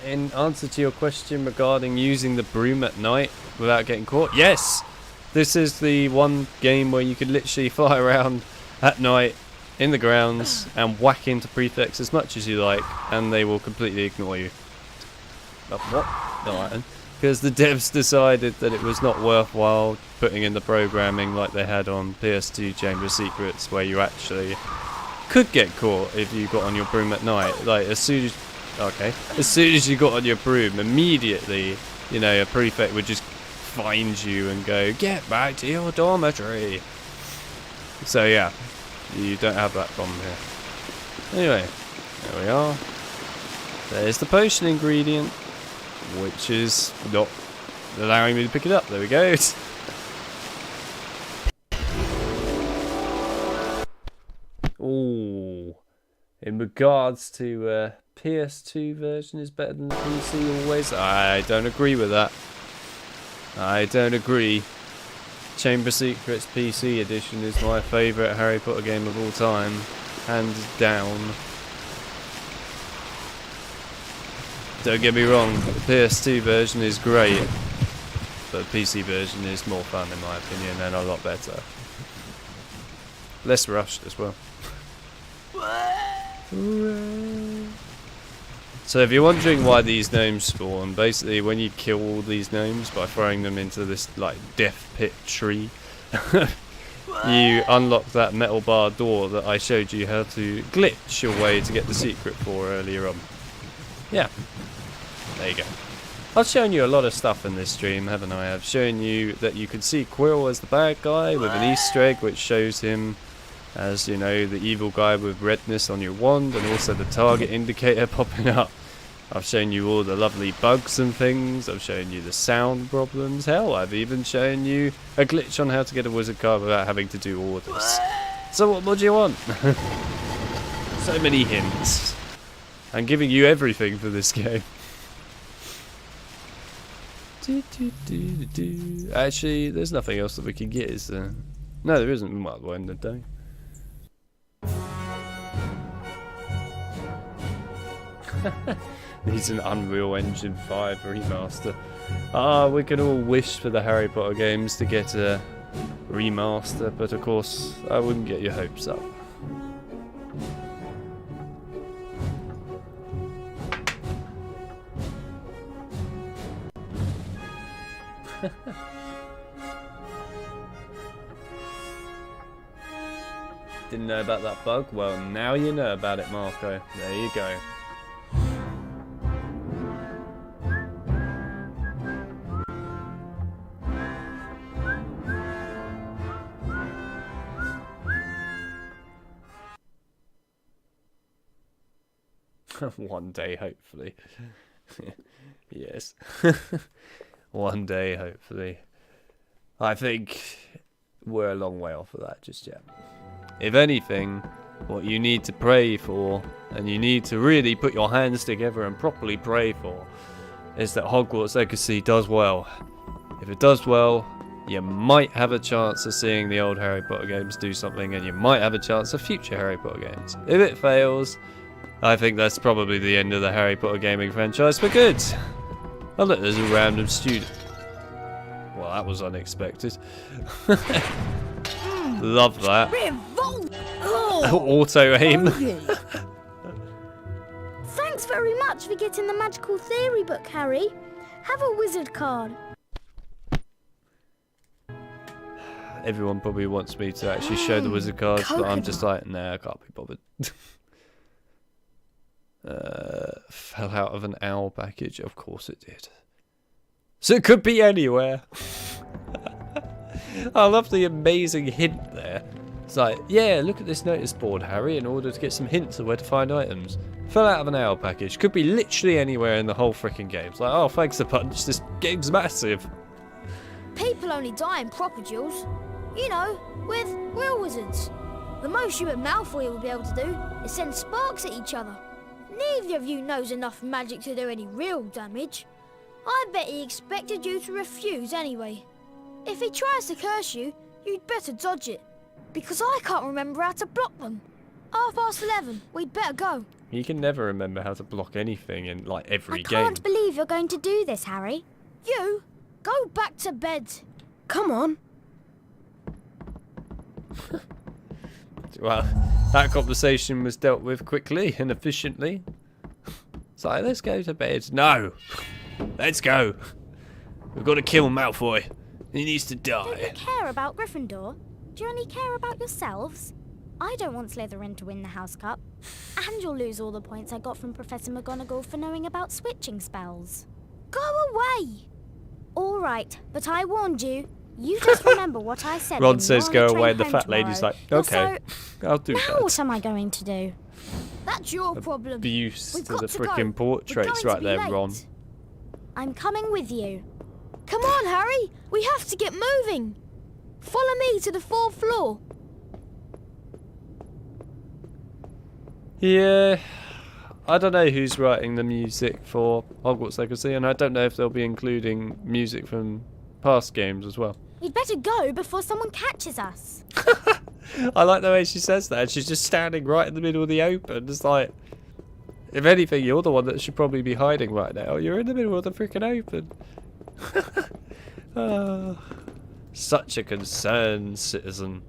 In answer to your question regarding using the broom at night without getting caught, yes! This is the one game where you could literally fly around at night in the grounds and whack into prefects as much as you like, and they will completely ignore you. What? Alright then. Because the devs decided that it was not worthwhile putting in the programming like they had on PS2 Chamber of Secrets, where you actually could get caught if you got on your broom at night. Like, as soon as you got on your broom, immediately, you know, a prefect would just find you and go, get back to your dormitory. So yeah, you don't have that problem here. Anyway, there we are. There's the potion ingredient, which is not allowing me to pick it up. There we go. Ooh. In regards to PS2 version is better than the PC always, I don't agree with that. I don't agree. Chamber of Secrets PC edition is my favourite Harry Potter game of all time, hands down. Don't get me wrong, the PS2 version is great, but the PC version is more fun in my opinion and a lot better. Less rushed as well. So if you're wondering why these gnomes spawn, basically when you kill all these gnomes by throwing them into this like death pit tree, you unlock that metal bar door that I showed you how to glitch your way to get the secret for earlier on. Yeah, there you go. I've shown you a lot of stuff in this stream, haven't I? I've shown you that you can see Quill as the bad guy with an Easter egg which shows him as, you know, the evil guy with redness on your wand, and also the target indicator popping up. I've shown you all the lovely bugs and things. I've shown you the sound problems. Hell, I've even shown you a glitch on how to get a wizard card without having to do orders. So what more do you want? So many hints. I'm giving you everything for this game. Actually, there's nothing else that we can get, is there? No, there isn't. We might as well end the day. Needs an Unreal Engine 5 remaster. Ah, we can all wish for the Harry Potter games to get a remaster, but of course, I wouldn't get your hopes up. Didn't know about that bug? Well, now you know about it, Marco. There you go. One day, hopefully. Yes. One day, hopefully. I think we're a long way off of that just yet. If anything, what you need to pray for, and you need to really put your hands together and properly pray for, is that Hogwarts Legacy does well. If it does well, you might have a chance of seeing the old Harry Potter games do something, and you might have a chance of future Harry Potter games. If it fails, I think that's probably the end of the Harry Potter gaming franchise for good. Oh look, there's a random student. Well, that was unexpected. Love that. Auto aim. Thanks very much for getting the magical theory book, Harry. Have a wizard card. Everyone probably wants me to actually show the wizard cards, but I'm just like, nah, I can't be bothered. Fell out of an owl package. Of course it did. So it could be anywhere. I love the amazing hint there. It's like, yeah, look at this notice board, Harry, in order to get some hints of where to find items. Fell out of an owl package. Could be literally anywhere in the whole freaking game. It's like, oh, thanks a bunch. This game's massive. People only die in proper duels. You know, with real wizards. The most you and Malfoy will be able to do is send sparks at each other. Neither of you knows enough magic to do any real damage. I bet he expected you to refuse anyway. If he tries to curse you, you'd better dodge it. Because I can't remember how to block them. 11:30, we'd better go. You can never remember how to block anything in, like, every game. I can't believe you're going to do this, Harry. You, go back to bed. Come on. Well, that conversation was dealt with quickly and efficiently. It's like, let's go to bed. No! Let's go! We've got to kill Malfoy. He needs to die. Don't you care about Gryffindor? Do you only care about yourselves? I don't want Slytherin to win the House Cup. And you'll lose all the points I got from Professor McGonagall for knowing about switching spells. Go away! All right, but I warned you. You just remember what I said. Ron says go away, and the fat lady's like, okay, I'll do now that. What am I going to do? That's your problem. Abuse We've to got the to freaking go. portraits We're right going to there, be Ron. late. I'm coming with you. Come on, Harry. We have to get moving. Follow me to the 4th floor. Yeah, I don't know who's writing the music for Hogwarts Legacy, and I don't know if they'll be including music from past games as well. We'd better go before someone catches us. I like the way she says that. She's just standing right in the middle of the open. It's like, if anything, you're the one that should probably be hiding right now. You're in the middle of the freaking open. Such a concerned citizen.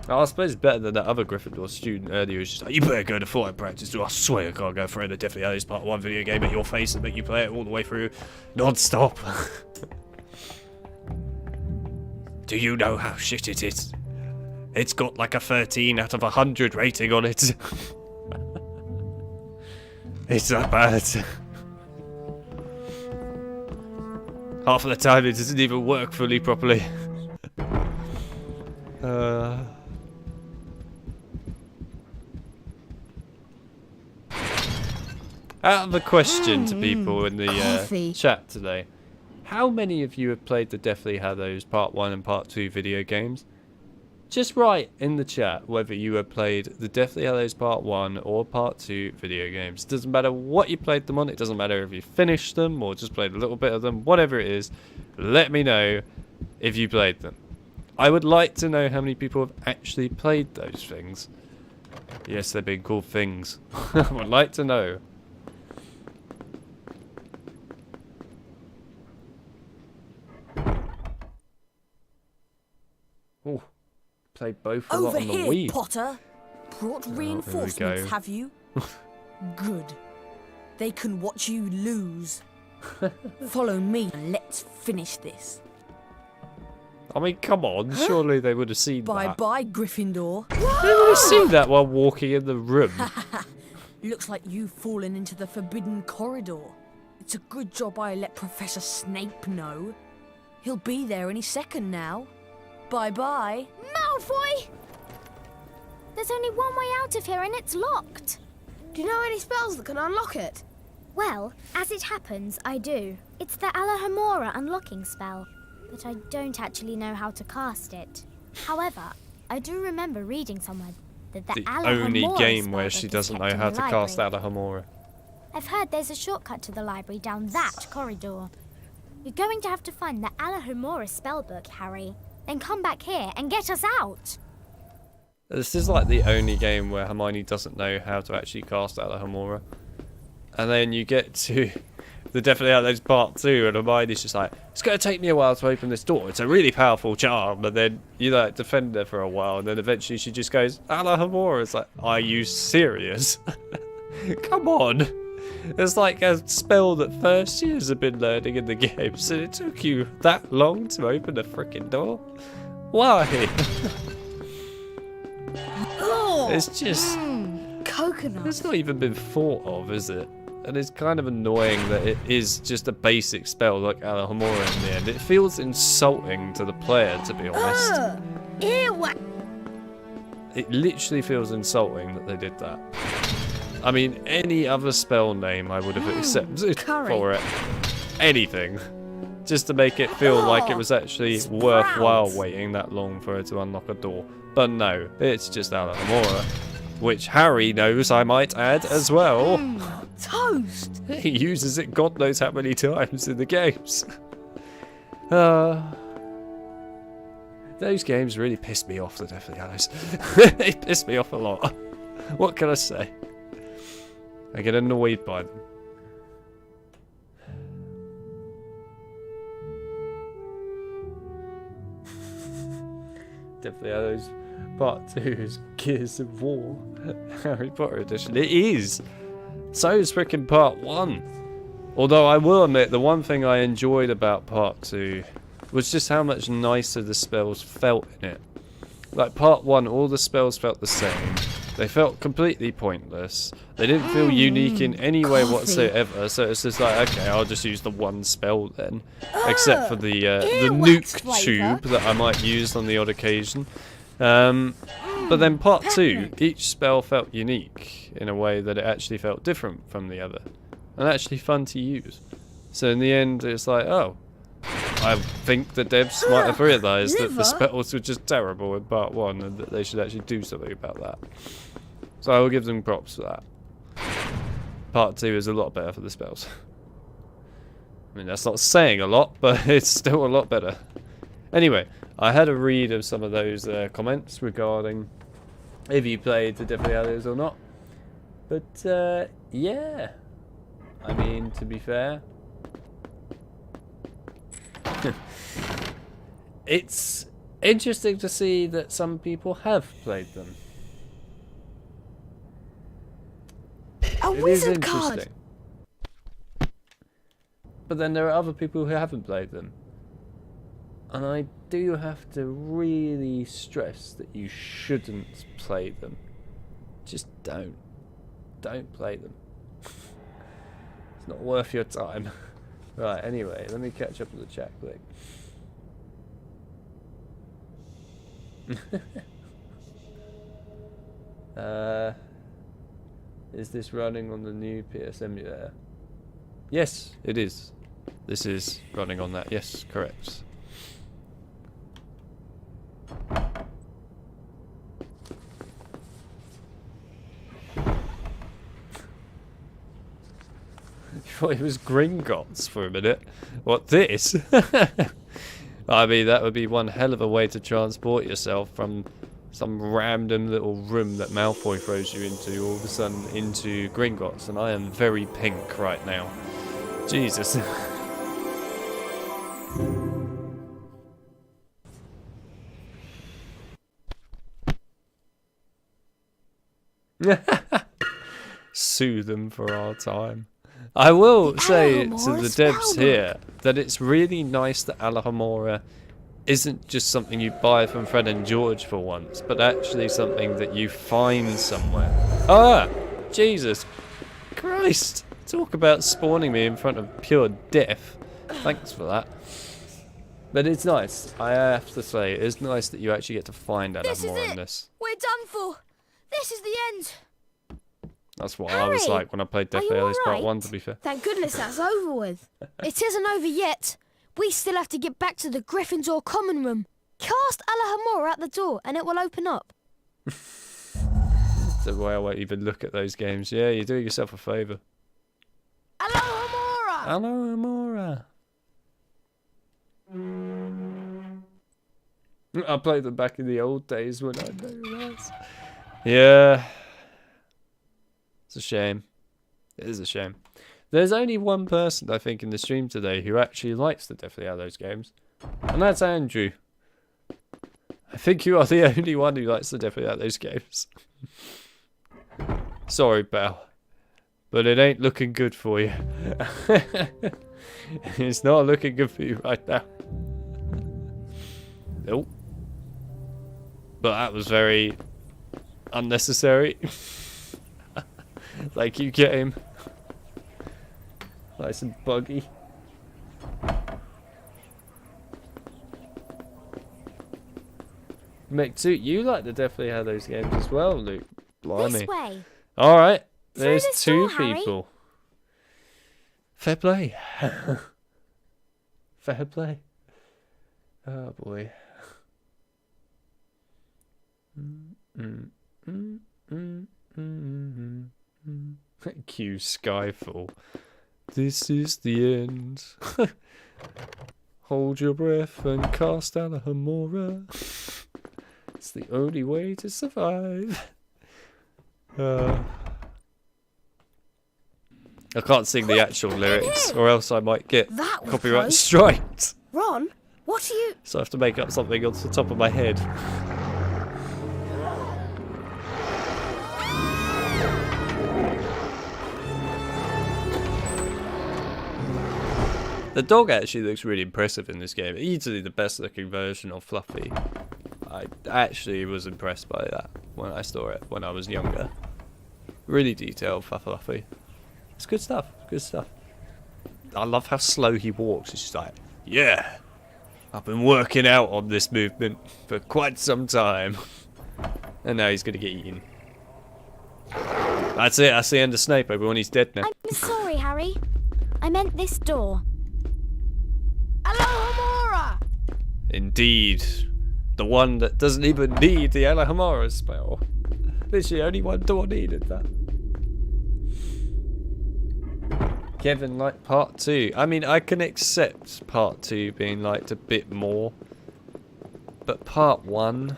Oh, I suppose it's better than that other Gryffindor student earlier who's just like, you better go to flying practice, or I swear I can't go through the Deathly Hallows Part 1 video game at your face and make you play it all the way through non-stop. Do you know how shit it is? It's got like a 13 out of 100 rating on it. It's that bad. Half of the time it doesn't even work fully properly. Out of a question to people in the chat today. How many of you have played the Deathly Hallows Part 1 and Part 2 video games? Just write in the chat whether you have played the Deathly Hallows Part 1 or Part 2 video games. It doesn't matter what you played them on, it doesn't matter if you finished them or just played a little bit of them, whatever it is, let me know if you played them. I would like to know how many people have actually played those things. Yes, they've been called things. I would like to know. Oh, played both a lot Over on the here, Wii. Potter. Brought reinforcements, have you? Good. They can watch you lose. Follow me and let's finish this. I mean, come on, surely they would have seen that. Bye-bye, Gryffindor. They would have seen that while walking in the room. Looks like you've fallen into the forbidden corridor. It's a good job I let Professor Snape know. He'll be there any second now. Bye-bye. Malfoy! There's only one way out of here and it's locked. Do you know any spells that can unlock it? Well, as it happens, I do. It's the Alohomora unlocking spell, but I don't actually know how to cast it. However, I do remember reading somewhere that the Alohomora only game spell where book she is doesn't kept know in how the to cast library. Alohomora. I've heard there's a shortcut to the library down that corridor. You're going to have to find the Alohomora spellbook, Harry. Then come back here and get us out. This is like the only game where Hermione doesn't know how to actually cast Alohomora. And then you get to the Deathly Hallows Part 2 and Hermione's just like, it's going to take me a while to open this door. It's a really powerful charm. And then you like defend her for a while and then eventually she just goes, Alohomora. It's like, are you serious? Come on. It's like a spell that first years have been learning in the game, so it took you that long to open a freaking door? Why? It's just... coconut. It's not even been thought of, is it? And it's kind of annoying that it is just a basic spell like Alohomora in the end. It feels insulting to the player, to be honest. Ew. It literally feels insulting that they did that. I mean, any other spell name I would have accepted for it. Anything. Just to make it feel like it was actually worthwhile waiting that long for it to unlock a door. But no, it's just Alohomora. Which Harry knows, I might add, as well. Toast! He uses it God knows how many times in the games. Those games really pissed me off, the Deathly Hallows. They pissed me off a lot. What can I say? I get annoyed by them. Definitely Hallows Part 2 is Gears of War Harry Potter edition. It is! So is freaking Part 1. Although I will admit, the one thing I enjoyed about Part 2 was just how much nicer the spells felt in it. Like Part 1, all the spells felt the same. They felt completely pointless. They didn't feel unique in any way whatsoever. So it's just like, okay, I'll just use the one spell then, except for the nuke tube that I might use on the odd occasion. But then Part 2, each spell felt unique in a way that it actually felt different from the other, and actually fun to use. So in the end, it's like, oh, I think the devs might have realised that the spells were just terrible in Part 1 and that they should actually do something about that. So I will give them props for that. Part 2 is a lot better for the spells. I mean, that's not saying a lot, but it's still a lot better. Anyway, I had a read of some of those comments regarding if you played the Deathly Hallows or not. But, yeah. I mean, to be fair, it's interesting to see that some people have played them. A wizard card! But then there are other people who haven't played them. And I do have to really stress that you shouldn't play them. Just don't. Don't play them. It's not worth your time. Right, anyway, let me catch up with the chat quick. Is this running on the new PS emulator? Yes, it is. This is running on that. Yes, correct. You thought it was Gringotts for a minute. What, this? I mean, that would be one hell of a way to transport yourself from some random little room that Malfoy throws you into all of a sudden into Gringotts, and I am very pink right now. Jesus. Sue them for our time. I will say to the devs here that it's really nice that Alohomora isn't just something you buy from Fred and George for once, but actually something that you find somewhere. Ah! Jesus Christ! Talk about spawning me in front of pure death. Thanks for that. But it's nice. I have to say, it's nice that you actually get to find Alohomora in this. We're done for. This is the end. That's what I was like when I played Deathly Hallows Part 1, to be fair. Thank goodness that's over with. It isn't over yet. We still have to get back to the Gryffindor common room. Cast Alohomora at the door and it will open up. The way I won't even look at those games. Yeah, you're doing yourself a favour. Alohomora! Alohomora. I played them back in the old days when I know that. Yeah. It's a shame. It is a shame. There's only one person, I think, in the stream today who actually likes the Deathly Hallows games. And that's Andrew. I think you are the only one who likes the Deathly Hallows games. Sorry, pal. But it ain't looking good for you. It's not looking good for you right now. Nope. But that was very unnecessary. Like you get him. Nice and buggy. Mick, too, you like the Deathly Hallows games as well, Luke. Blimey. This way. Alright, there's this two door, people. Fair play. Fair play. Oh boy. Cue Skyfall. This is the end. Hold your breath and cast Alohomora. It's the only way to survive. I can't sing the actual lyrics, or else I might get copyright striked. Ron, what are you... So I have to make up something off the top of my head. The dog actually looks really impressive in this game. Easily the best looking version of Fluffy. I actually was impressed by that when I saw it when I was younger. Really detailed Fluffy. It's good stuff. Good stuff. I love how slow he walks. It's just like, yeah, I've been working out on this movement for quite some time. And now he's going to get eaten. That's it. That's the end of Snape. Everyone, he's dead now. I'm sorry, Harry. I meant this door. Alohomora! Indeed. The one that doesn't even need the Alohomora spell. Literally only one door needed that. Kevin liked part 2. I mean, I can accept part 2 being liked a bit more. But part 1,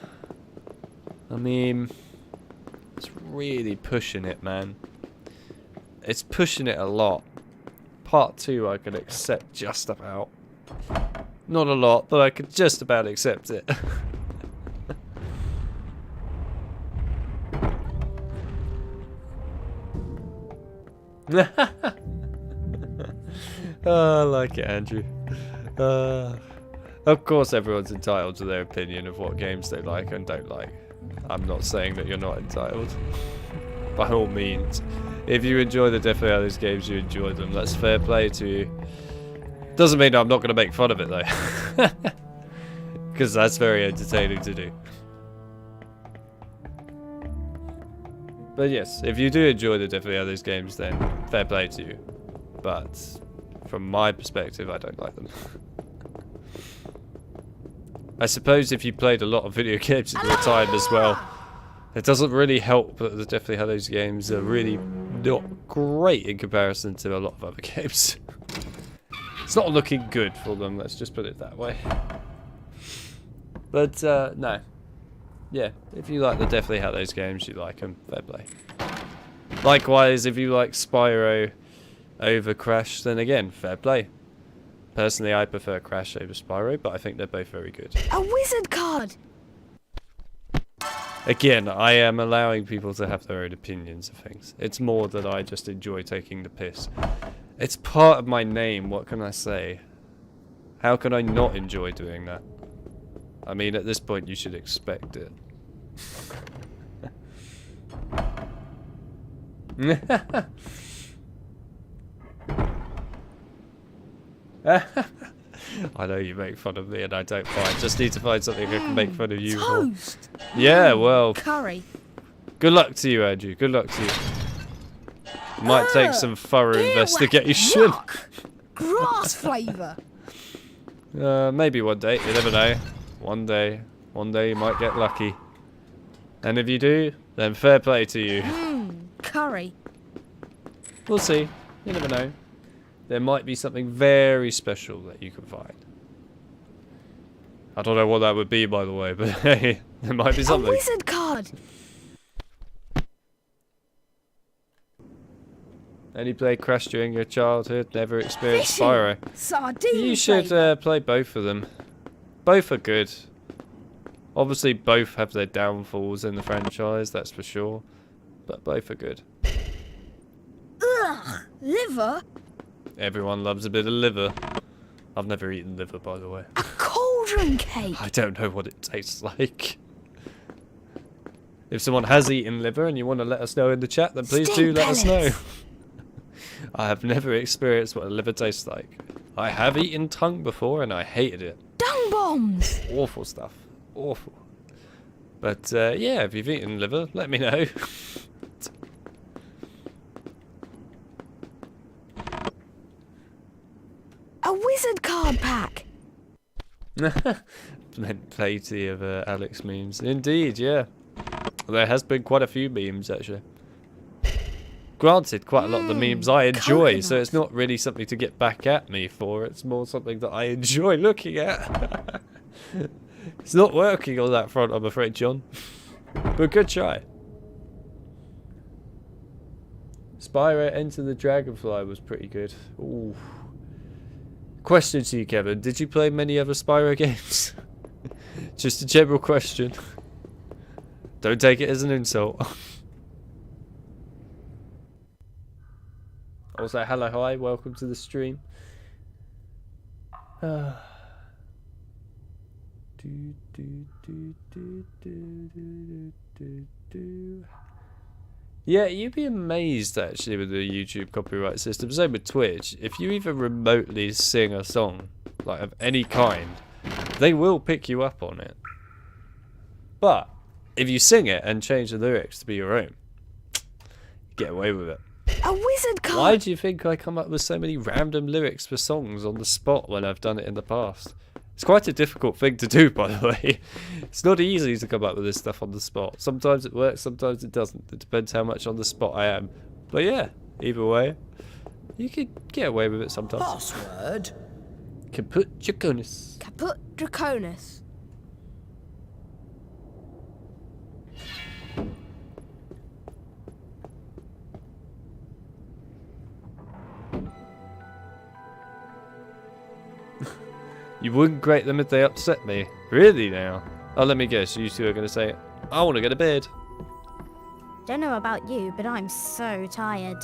I mean, it's really pushing it, man. It's pushing it a lot. Part 2 I can accept just about. Not a lot, but I could just about accept it. Oh, I like it, Andrew. Of course, everyone's entitled to their opinion of what games they like and don't like. I'm not saying that you're not entitled. By all means. If you enjoy the Deathly Hallows games, you enjoy them. That's fair play to you. Doesn't mean I'm not going to make fun of it, though. Because that's very entertaining to do. But yes, if you do enjoy the Deathly Hallows games, then fair play to you. But from my perspective, I don't like them. I suppose if you played a lot of video games at your time as well, it doesn't really help that the Deathly Hallows games are really not great in comparison to a lot of other games. It's not looking good for them, let's just put it that way. But, no. Yeah, if you like the Deathly Hallows games, you like them, fair play. Likewise, if you like Spyro over Crash, then again, fair play. Personally, I prefer Crash over Spyro, but I think they're both very good. A wizard card! Again, I am allowing people to have their own opinions of things. It's more that I just enjoy taking the piss. It's part of my name, what can I say? How can I not enjoy doing that? I mean, at this point, you should expect it. I know you make fun of me and I don't mind. Just need to find something I can make fun of you for. Toast! Yeah, well. Curry. Good luck to you, Andrew. Good luck to you. Might take some thorough investigation. Grass flavour. Maybe one day. You never know. One day you might get lucky. And if you do, then fair play to you. Curry. We'll see. You never know. there might be something very special that you can find. I don't know what that would be, by the way, but hey, there might be something. A wizard card! Only played Crash during your childhood, never experienced Spyro. Sardine You should play both of them. Both are good. Obviously, both have their downfalls in the franchise, that's for sure. But both are good. Ugh! Liver? Everyone loves a bit of liver. I've never eaten liver, by the way. A cauldron cake! I don't know what it tastes like. If someone has eaten liver and you want to let us know in the chat, then please do let us know. I have never experienced what a liver tastes like. I have eaten tongue before and I hated it. Dung bombs! Awful stuff. Awful. But yeah, if you've eaten liver, let me know. A wizard card pack! Plenty of Alex memes. Indeed, yeah. There has been quite a few memes, actually. Granted, quite a lot of the memes I enjoy, so it's not really something to get back at me for. It's more something that I enjoy looking at. It's not working on that front, I'm afraid, John. But good try. Spyro Enter the Dragonfly was pretty good. Ooh. Question to you, Kevin. Did you play many other Spyro games? Just a general question. Don't take it as an insult. Also, hello, hi, welcome to the stream. Yeah, you'd be amazed actually with the YouTube copyright system. Same with Twitch. If you even remotely sing a song, like of any kind, they will pick you up on it. But if you sing it and change the lyrics to be your own, you get away with it. A wizard card! Why do you think I come up with so many random lyrics for songs on the spot when I've done it in the past? It's quite a difficult thing to do, by the way. It's not easy to come up with this stuff on the spot. Sometimes it works, sometimes it doesn't. It depends how much on the spot I am. But yeah, either way, you can get away with it sometimes. Password? Caput Draconis. Caput Draconis. You wouldn't grate them if they upset me. Really now? Oh, let me guess. You two are going to say, I want to go to bed. Don't know about you, but I'm so tired.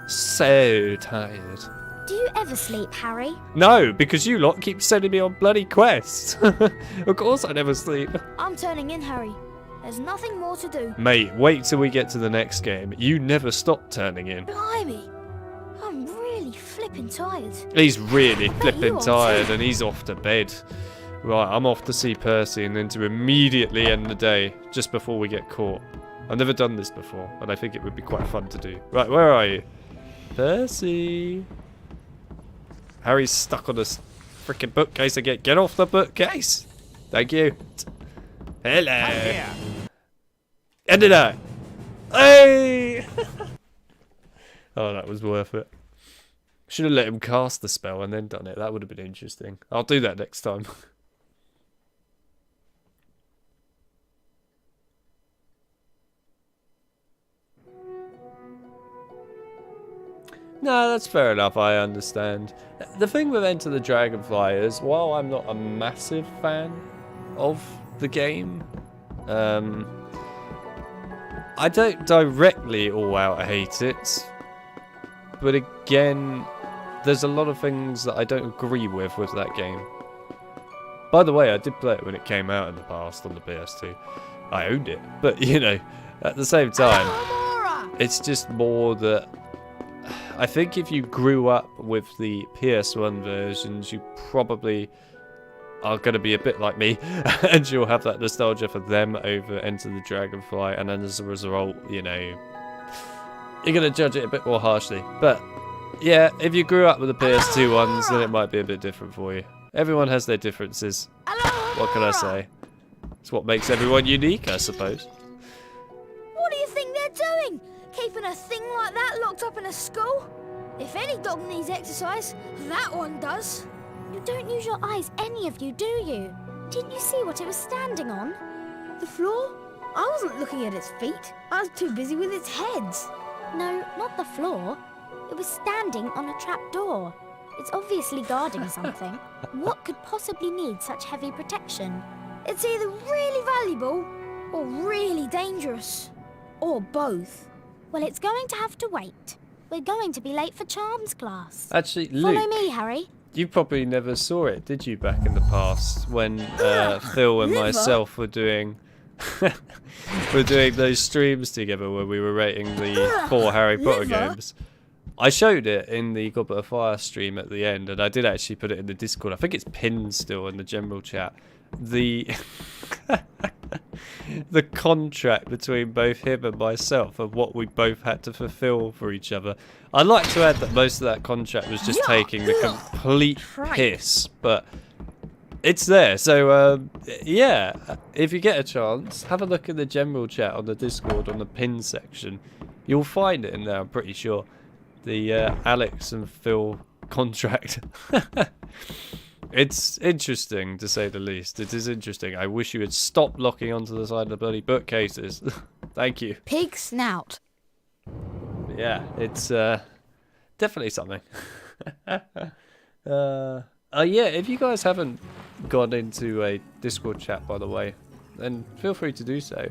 So tired. Do you ever sleep, Harry? No, because you lot keep sending me on bloody quests. Of course I never sleep. I'm turning in, Harry. There's nothing more to do. Mate, wait till we get to the next game. You never stop turning in. Blimey. I'm really flipping tired. He's really flipping tired and he's off to bed. Right, I'm off to see Percy and then to immediately end the day just before we get caught. I've never done this before and I think it would be quite fun to do. Right, where are you? Percy. Harry's stuck on this freaking bookcase again. Get off the bookcase. Thank you. Hello. And did I? Hey! Oh, that was worth it. Should have let him cast the spell and then done it. That would have been interesting. I'll do that next time. No, that's fair enough. I understand. The thing with Enter the Dragonfly is, while I'm not a massive fan of the game, I don't directly all out hate it. But again, there's a lot of things that I don't agree with that game. By the way, I did play it when it came out in the past on the PS2. I owned it. But, you know, at the same time, it's just more that I think if you grew up with the PS1 versions, you probably are going to be a bit like me, and you'll have that nostalgia for them over Enter the Dragonfly, and then as a result, you know, you're going to judge it a bit more harshly. But yeah, if you grew up with the PS2 ones, then it might be a bit different for you. Everyone has their differences. What can I say? It's what makes everyone unique, I suppose. What do you think they're doing? Keeping a thing like that locked up in a school? If any dog needs exercise, that one does. You don't use your eyes, any of you, do you? Didn't you see what it was standing on? The floor? I wasn't looking at its feet. I was too busy with its heads. No, not the floor. It was standing on a trapdoor. It's obviously guarding something. What could possibly need such heavy protection? It's either really valuable or really dangerous. Or both. Well, it's going to have to wait. We're going to be late for charms class. Actually, Luke, follow me, Harry. You probably never saw it, did you, back in the past when Phil and myself were doing those streams together where we were rating the 4 Harry Potter games. I showed it in the Goblet of Fire stream at the end, and I did actually put it in the Discord. I think it's pinned still in the general chat. The the contract between both him and myself of what we both had to fulfill for each other. I'd like to add that most of that contract was just taking the complete piss, but it's there. So yeah, if you get a chance, have a look in the general chat on the Discord on the pin section. You'll find it in there, I'm pretty sure. The Alex and Phil contract. It's interesting, to say the least. It is interesting. I wish you had stopped locking onto the side of the bloody bookcases. Thank you. Pig snout. Yeah, it's definitely something. Yeah, if you guys haven't gone into a Discord chat, by the way, then feel free to do so.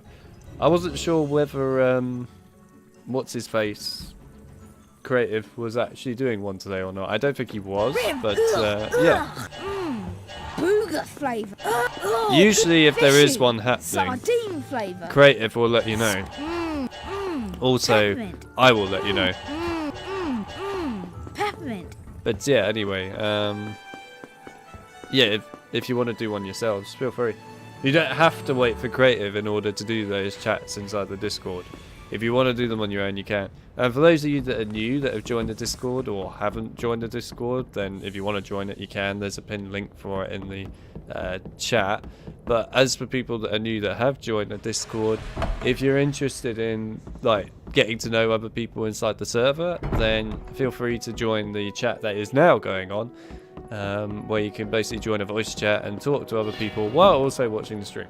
I wasn't sure whether what's his face Creative was actually doing one today or not. I don't think he was, but yeah. Booger flavour. Usually if there is one happening, Sardine flavour. Creative will let you know. Also, peppermint. I will let you know. Peppermint. But yeah, anyway, yeah, if you want to do one yourselves, feel free. You don't have to wait for Creative in order to do those chats inside the Discord. If you want to do them on your own, you can. And for those of you that are new, that have joined the Discord or haven't joined the Discord, then if you want to join it, you can. There's a pinned link for it in the chat. But as for people that are new that have joined the Discord, if you're interested in like getting to know other people inside the server, then feel free to join the chat that is now going on, where you can basically join a voice chat and talk to other people while also watching the stream.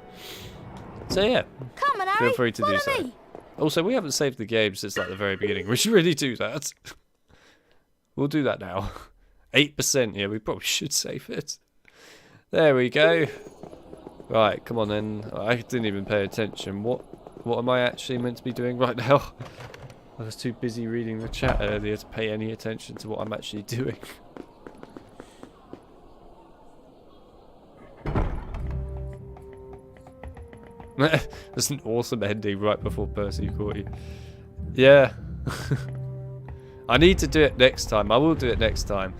So yeah, come on, Harry, feel free to do so. Me. Also, we haven't saved the game since like the very beginning. We should really do that. We'll do that now. 8%, yeah, we probably should save it. There we go. Right, come on then. I didn't even pay attention. What am I actually meant to be doing right now? I was too busy reading the chat earlier to pay any attention to what I'm actually doing. That's an awesome ending right before Percy caught you. Yeah. I need to do it next time. I will do it next time.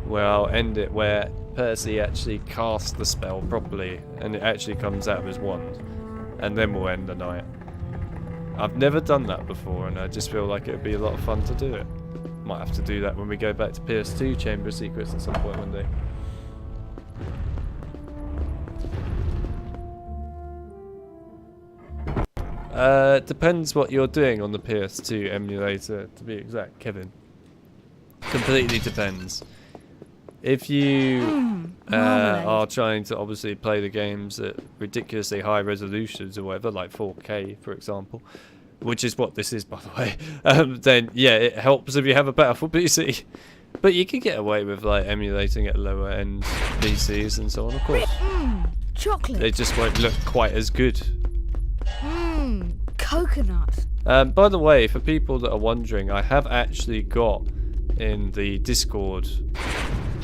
Where I'll end it where Percy actually casts the spell properly and it actually comes out of his wand. And then we'll end the night. I've never done that before and I just feel like it would be a lot of fun to do it. Might have to do that when we go back to PS2 Chamber Secrets at some point one day. Depends what you're doing on the PS2 emulator, to be exact, Kevin. Completely depends. If you are trying to obviously play the games at ridiculously high resolutions or whatever, like 4K for example, which is what this is by the way, then yeah, it helps if you have a powerful PC. But you can get away with like emulating at lower end PCs and so on, of course. Chocolate. They just won't look quite as good. Coconut. By the way, for people that are wondering, I have actually got in the Discord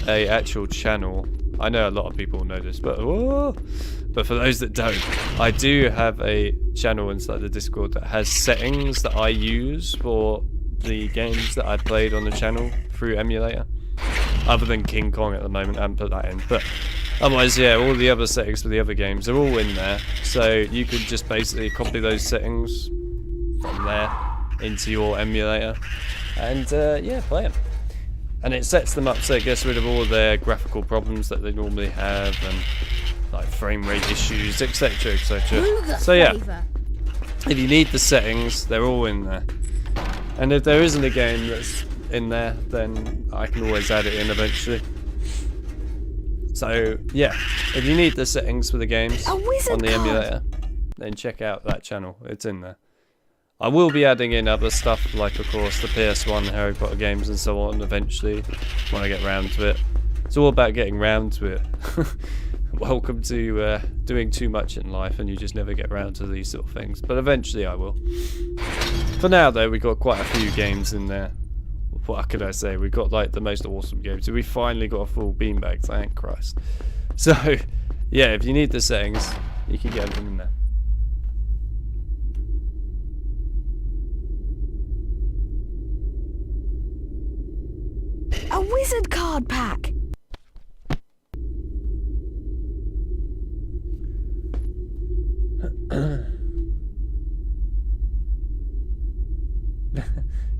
a actual channel. I know a lot of people know this, but for those that don't, I do have a channel inside the Discord that has settings that I use for the games that I played on the channel through emulator. Other than King Kong at the moment, I haven't put that in, but otherwise, yeah, all the other settings for the other games are all in there. So you could just basically copy those settings from there into your emulator and yeah, play them. And it sets them up so it gets rid of all their graphical problems that they normally have and like frame rate issues, etc, etc. So yeah, if you need the settings, they're all in there. And if there isn't a game that's in there, then I can always add it in eventually. So yeah, if you need the settings for the games on the emulator, then check out that channel. It's in there. I will be adding in other stuff, like of course the PS1 Harry Potter games and so on eventually, when I get round to it. It's all about getting round to it. Welcome to doing too much in life and you just never get round to these sort of things. But eventually I will. For now though, we got quite a few games in there. What could I say? We got like the most awesome games. So we finally got a full beanbag, thank Christ. So yeah, if you need the settings, you can get them in there. A wizard card pack!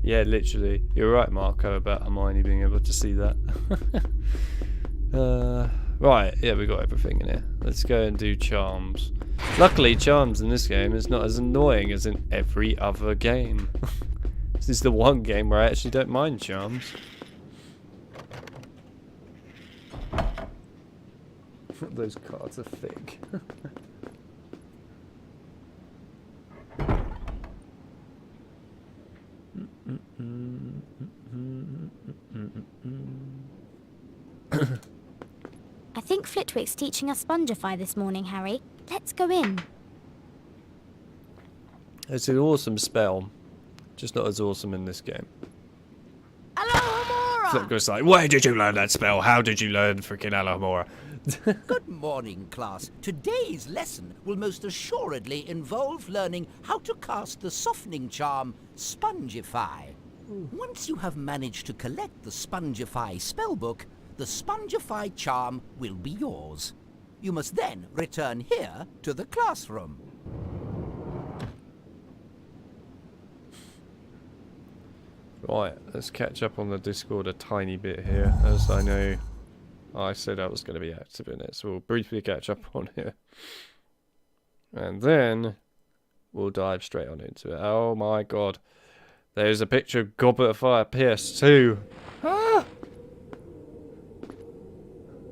Yeah, literally. You're right, Marco, about Hermione being able to see that. Right, yeah, we got everything in here. Let's go and do charms. Luckily, charms in this game is not as annoying as in every other game. This is the one game where I actually don't mind charms. Those cards are thick. I think Flitwick's teaching us Spongify this morning, Harry. Let's go in. It's an awesome spell, just not as awesome in this game. Flip goes like, where did you learn that spell? How did you learn freaking Alohomora? Good morning, class. Today's lesson will most assuredly involve learning how to cast the softening charm, Spongify. Once you have managed to collect the Spongify spellbook, the Spongify charm will be yours. You must then return here to the classroom. Right, let's catch up on the Discord a tiny bit here, as I know I said I was going to be active in it, so we'll briefly catch up on here. And then we'll dive straight on into it. Oh my god. There's a picture of Goblet of Fire PS2. Ah!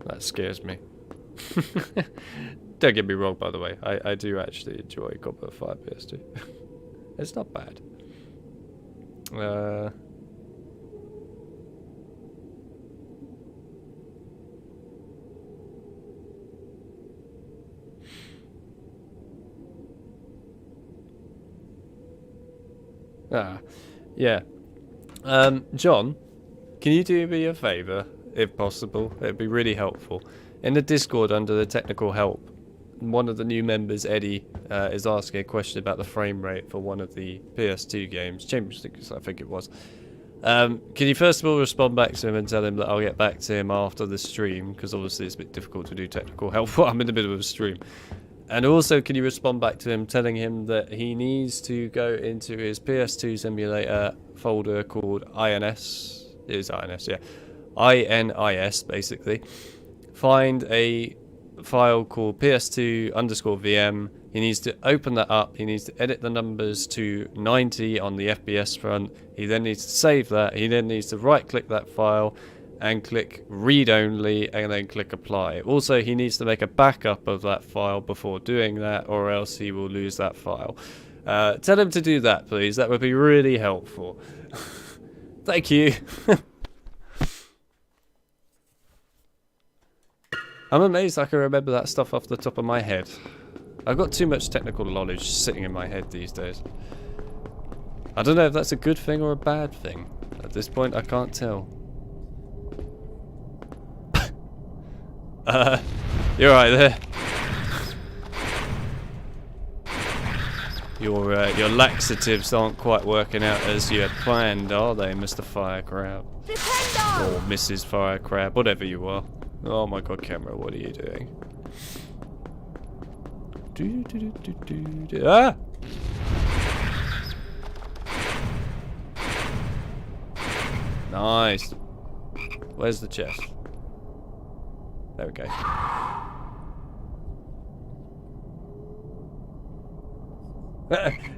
That scares me. Don't get me wrong, by the way. I do actually enjoy Goblet of Fire PS2. It's not bad. Yeah. John, can you do me a favour, if possible? It'd be really helpful. In the Discord under the technical help, one of the new members, Eddie, is asking a question about the frame rate for one of the PS2 games, Champions League, I think it was. Can you first of all respond back to him and tell him that I'll get back to him after the stream, because obviously it's a bit difficult to do technical help while I'm in the middle of a stream. And also, can you respond back to him telling him that he needs to go into his PS2's emulator folder called INS. It is INS, yeah. INIS, basically. Find a file called PS2_VM. He needs to open that up. He needs to edit the numbers to 90 on the FPS front. He then needs to save that. He then needs to right-click that file and click read only and then click apply. Also, he needs to make a backup of that file before doing that, or else he will lose that file. Tell him to do that, please. That would be really helpful. Thank you. I'm amazed I can remember that stuff off the top of my head. I've got too much technical knowledge sitting in my head these days. I don't know if that's a good thing or a bad thing. At this point, I can't tell. You're right there. Your laxatives aren't quite working out as you had planned, are they, Mr. Firecrab? Or Mrs. Firecrab, whatever you are. Oh my god, camera, what are you doing? Ah! Nice. Where's the chest? There we go.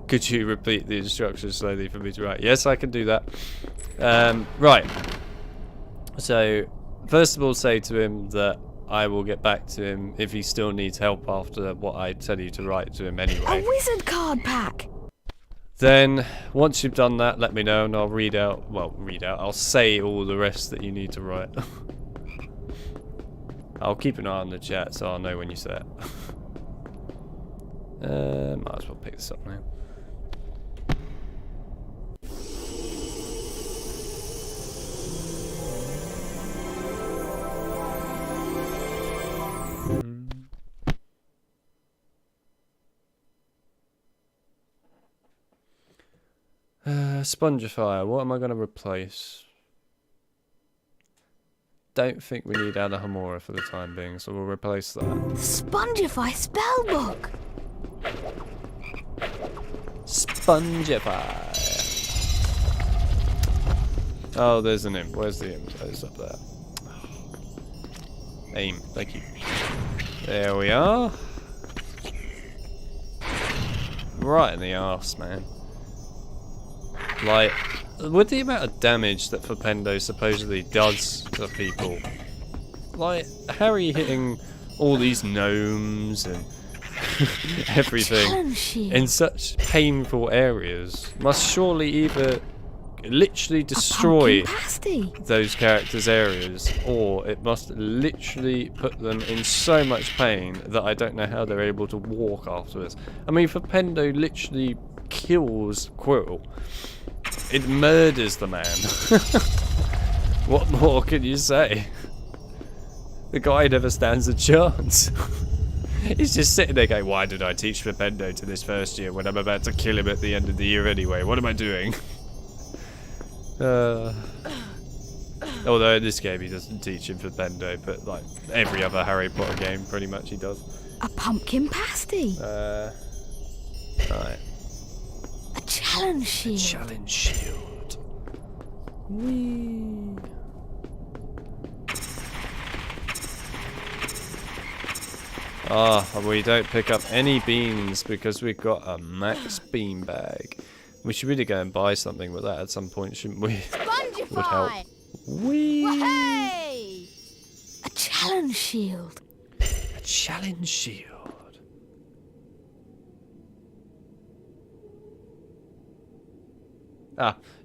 Could you repeat the instructions slowly for me to write? Yes, I can do that. Right. So, first of all, say to him that I will get back to him if he still needs help after what I tell you to write to him anyway. A wizard card pack! Then, once you've done that, let me know and I'll I'll say all the rest that you need to write. I'll keep an eye on the chat so I'll know when you say it. Might as well pick this up now. Spongify, what am I going to replace? Don't think we need Alahomora for the time being, so we'll replace that. Spongify spellbook! Spongify. Oh, there's an imp. Where's the imp? Oh, it's up there. Aim. Thank you. There we are. Right in the arse, man. Like, with the amount of damage that Flipendo supposedly does to people, like, Harry hitting all these gnomes and everything in such painful areas must surely either literally destroy those characters' areas, or it must literally put them in so much pain that I don't know how they're able to walk afterwards. I mean, Flipendo literally kills Quirrell. It murders the man. What more can you say? The guy never stands a chance. He's just sitting there going, why did I teach Flipendo to this first year when I'm about to kill him at the end of the year anyway? What am I doing? Although in this game he doesn't teach him Flipendo, but like every other Harry Potter game pretty much he does. A pumpkin pasty! Right. A challenge shield! A challenge shield. Whee! We don't pick up any beans because we've got a max bean bag. We should really go and buy something with that at some point, shouldn't we? Spongify! Would help. Whee! Hey! A challenge shield. A challenge shield.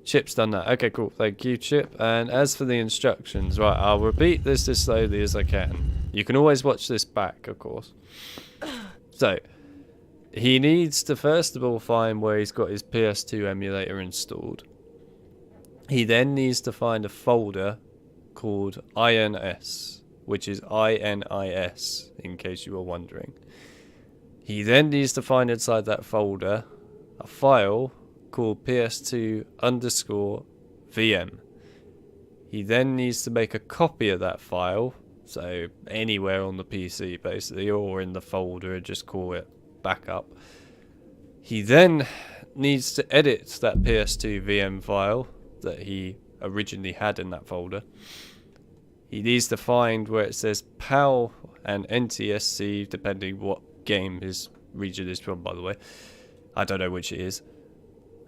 Chip's done that. Okay, cool. Thank you, Chip. And as for the instructions, right, I'll repeat this as slowly as I can. You can always watch this back, of course. So, he needs to first of all find where he's got his PS2 emulator installed. He then needs to find a folder called INS, which is INIS, in case you were wondering. He then needs to find inside that folder a file called PS2_VM. He then needs to make a copy of that file, so anywhere on the PC basically, or in the folder, just call it backup. He then needs to edit that PS2 VM file that he originally had in that folder. He needs to find where it says PAL and NTSC, depending what game his region is from, by the way. I don't know which it is.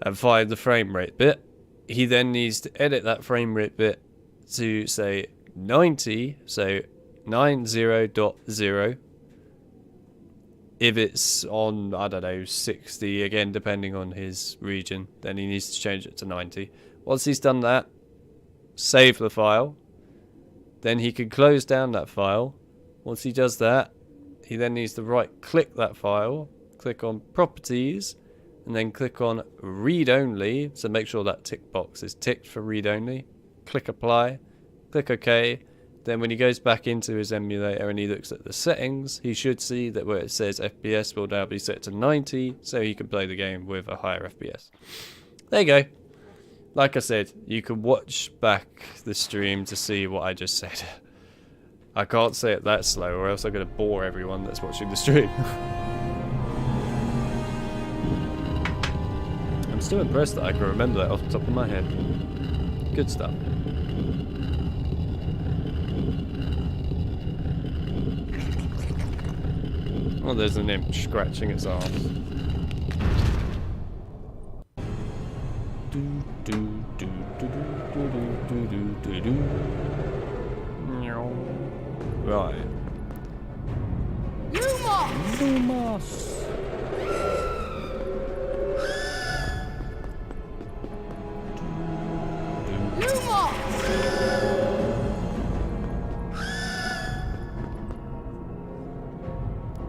And find the frame rate bit. He then needs to edit that frame rate bit to say 90, so 90.0. If it's on, I don't know, 60, again, depending on his region, then he needs to change it to 90. Once he's done that, save the file. Then he can close down that file. Once he does that, he then needs to right-click that file, click on Properties, and then click on Read Only. So make sure that tick box is ticked for Read Only. Click Apply, click OK. Then when he goes back into his emulator and he looks at the settings, he should see that where it says FPS will now be set to 90, so he can play the game with a higher FPS. There you go. Like I said, you can watch back the stream to see what I just said. I can't say it that slow or else I'm going to bore everyone that's watching the stream. I'm still impressed that I can remember that off the top of my head. Good stuff. Oh, there's an imp scratching its arse. Right. Lumos!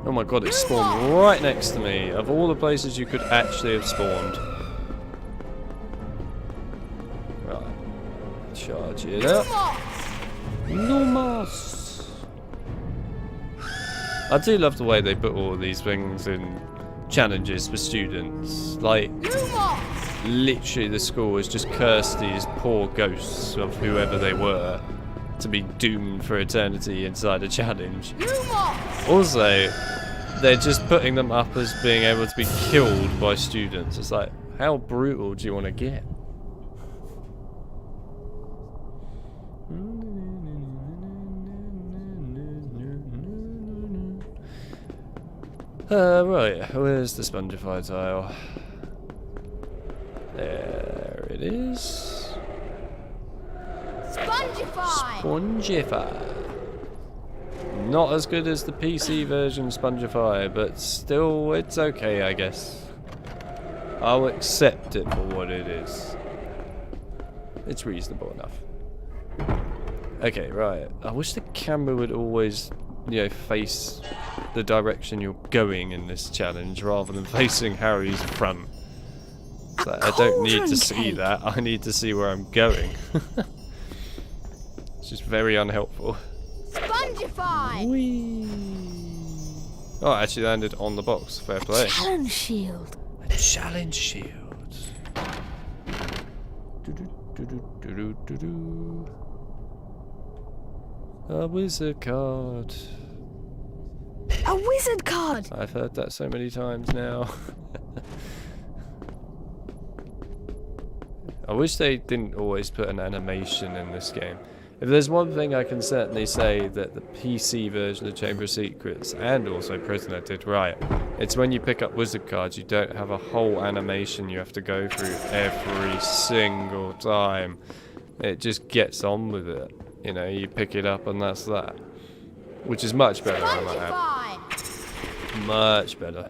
Oh my god, it spawned right next to me. Of all the places you could actually have spawned. Right. Charge it up. Lumos! I do love the way they put all these things in challenges for students. Like, literally the school has just cursed these poor ghosts of whoever they were to be doomed for eternity inside a challenge. Also, they're just putting them up as being able to be killed by students. It's like, how brutal do you want to get? Right, where's the Spongify tile? There it is. Spongify! Spongify. Not as good as the PC version Spongify, but still, it's okay, I guess. I'll accept it for what it is. It's reasonable enough. Okay, right. I wish the camera would always, you know, face the direction you're going in this challenge rather than facing Harry's front. So I don't need to see that. I need to see where I'm going. It's just very unhelpful. Spongify! Whee! Oh, I actually landed on the box. Fair play. Challenge shield. A challenge shield. A wizard card. A wizard card! I've heard that so many times now. I wish they didn't always put an animation in this game. If there's one thing I can certainly say that the PC version of Chamber of Secrets and also Prisoner did right, it's when you pick up wizard cards you don't have a whole animation you have to go through every single time. It just gets on with it. You know, you pick it up and that's that. Which is much better, I might add. Much better.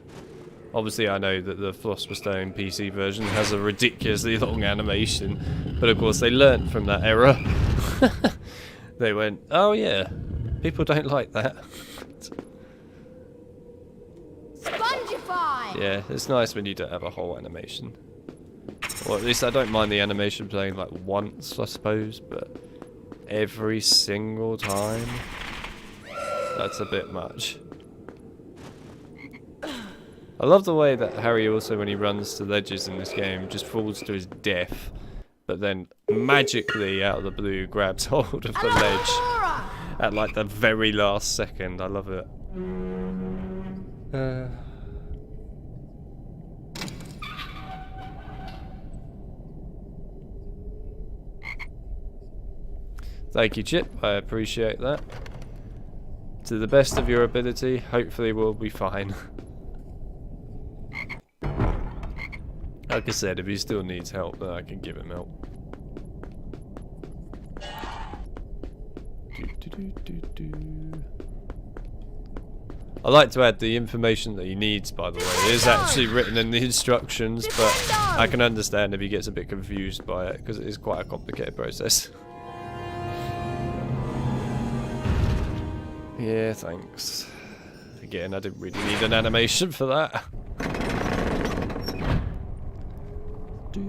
Obviously, I know that the Philosopher's Stone PC version has a ridiculously long animation, but of course they learnt from that error. They went, oh yeah, people don't like that. Spongify! Yeah, it's nice when you don't have a whole animation. Or at least I don't mind the animation playing like once, I suppose, but every single time, that's a bit much. I love the way that Harry also, when he runs to ledges in this game, just falls to his death, but then magically, out of the blue, grabs hold of the ledge at like the very last second. I love it. Thank you, Chip. I appreciate that. To the best of your ability, hopefully we'll be fine. Like I said, if he still needs help, then I can give him help. I like to add the information that he needs, by the way. It is actually written in the instructions, but I can understand if he gets a bit confused by it, because it is quite a complicated process. Yeah, thanks. Again, I didn't really need an animation for that. I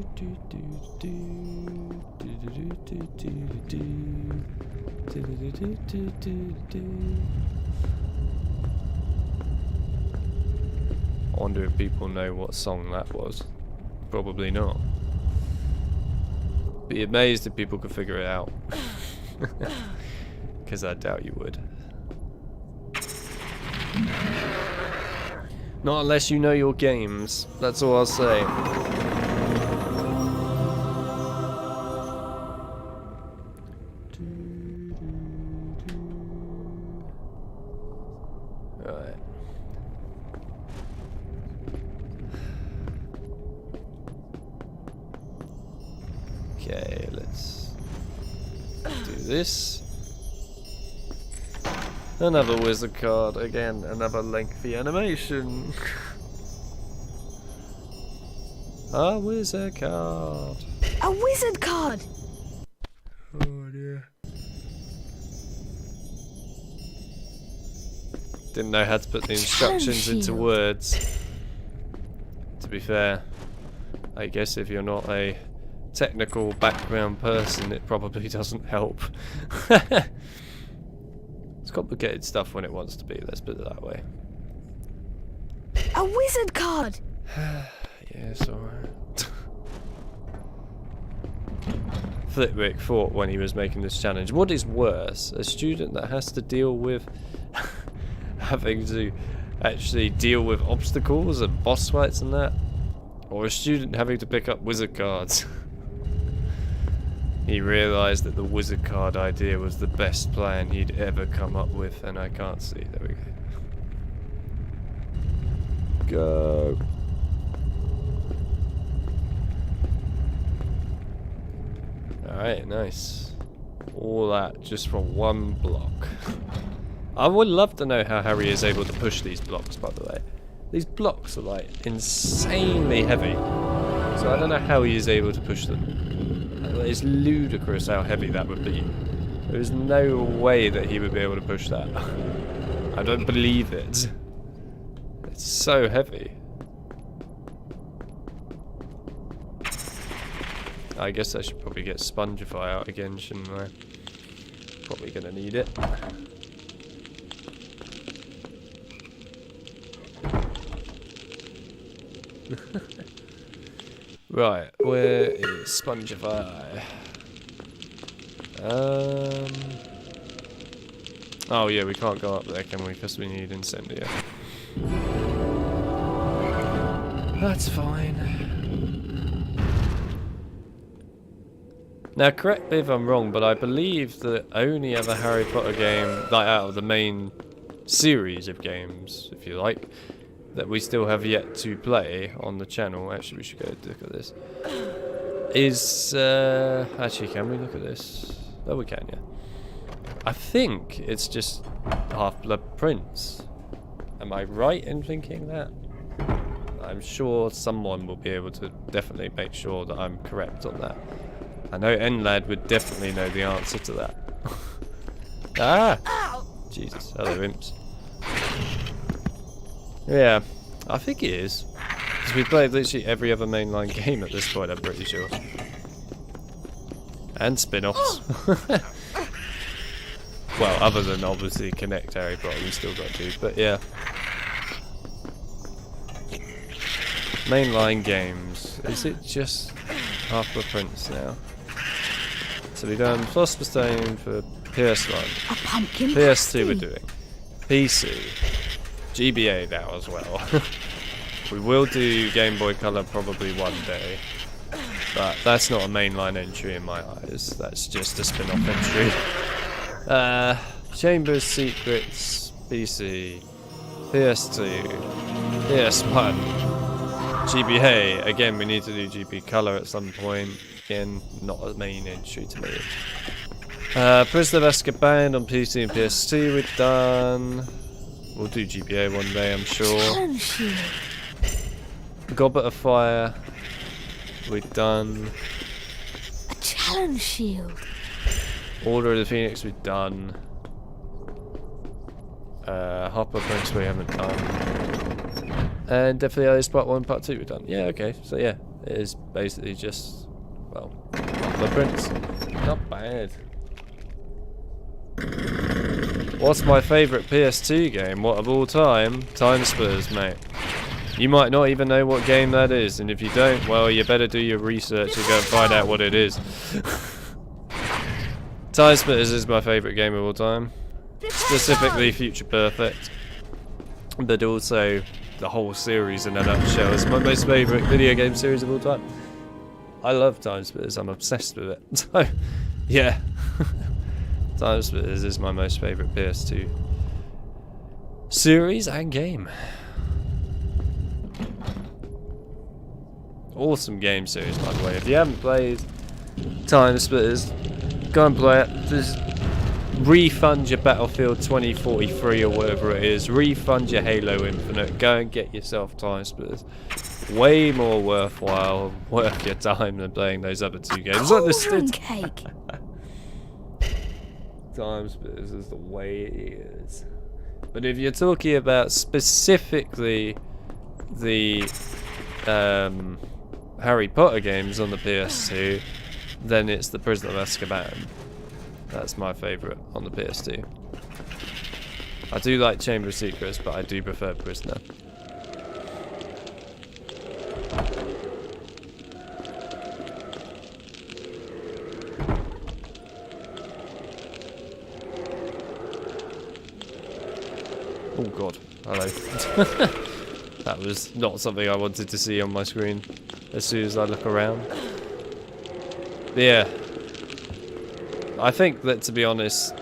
wonder if people know what song that was. Probably not. Be amazed if people could figure it out. Because I doubt you would. Not unless you know your games. That's all I'll say. Right. Okay, let's this. Another wizard card. Again, another lengthy animation. A wizard card. A wizard card! Oh dear. Didn't know how to put the instructions into words. To be fair, I guess if you're not a technical background person, it probably doesn't help. It's complicated stuff when it wants to be, let's put it that way. A wizard card! Yes, alright. Flitwick thought when he was making this challenge, what is worse, a student that has to deal with having to actually deal with obstacles and boss fights and that, or a student having to pick up wizard cards? He realised that the wizard card idea was the best plan he'd ever come up with, and I can't see. There we go. Go. Alright, nice. All that just from one block. I would love to know how Harry is able to push these blocks, by the way. These blocks are like insanely heavy. So I don't know how he is able to push them. It's ludicrous how heavy that would be. There's no way that he would be able to push that. I don't believe it. It's so heavy. I guess I should probably get Spongify out again, shouldn't I? Probably gonna need it. Right, where is Spongify? Oh yeah, we can't go up there, can we? Because we need Incendia. That's fine. Now, correct me if I'm wrong, but I believe the only other Harry Potter game, like out of the main series of games, if you like, that we still have yet to play on the channel, actually we should go look at this, is, actually can we look at this? Oh, we can, yeah. I think it's just Half-Blood Prince. Am I right in thinking that? I'm sure someone will be able to definitely make sure that I'm correct on that. I know Enlad would definitely know the answer to that. Ah! Jesus, hello imps. Yeah, I think it is. Because we played literally every other mainline game at this point, I'm pretty sure. And spin-offs. Well, other than obviously Connect Harry Potter, we still got to, but yeah. Mainline games. Is it just Half-Blood Prince now? So we've done Philosopher's Stone for PS1. A pumpkin PS2 we're doing. PC. GBA now as well. We will do Game Boy Color probably one day. But that's not a mainline entry in my eyes. That's just a spin-off entry. Chambers, Secrets, PC, PS2, PS1, GBA. Again, we need to do GB Color at some point. Again, not a main entry to me. Prisoner of Azkaban on PC and PS2 we've done. We'll do GBA one day, I'm sure. Goblet of Fire we've done. A challenge shield. Order of the Phoenix we've done. Half-Blood Prince we haven't done. And definitely Alice Part 1, Part 2 we've done. Yeah, okay. So yeah, it is basically just, well, Half-Blood Prince. Not bad. What's my favourite PS2 game? What of all time? Time Splitters, mate. You might not even know what game that is, and if you don't, well, you better do your research and go and find out what it is. Time Splitters is my favourite game of all time. Specifically Future Perfect. But also the whole series in a nutshell is my most favourite video game series of all time. I love Time Splitters, I'm obsessed with it. So, yeah. Time Splitters is my most favourite PS2 series and game. Awesome game series, by the way. If you haven't played Time Splitters, Go and play it. Just refund your Battlefield 2043 or whatever it is. Refund your Halo Infinite. Go and get yourself Time Splitters. Way more worthwhile, worth your time than playing those other two games. Cauldron cake. Time Splitters is the way it is. But if you're talking about specifically the Harry Potter games on the PS2, then it's the Prisoner of Azkaban. That's my favourite on the PS2. I do like Chamber of Secrets, but I do prefer Prisoner. Oh god, hello. That was not something I wanted to see on my screen as soon as I look around. But yeah. I think that, to be honest,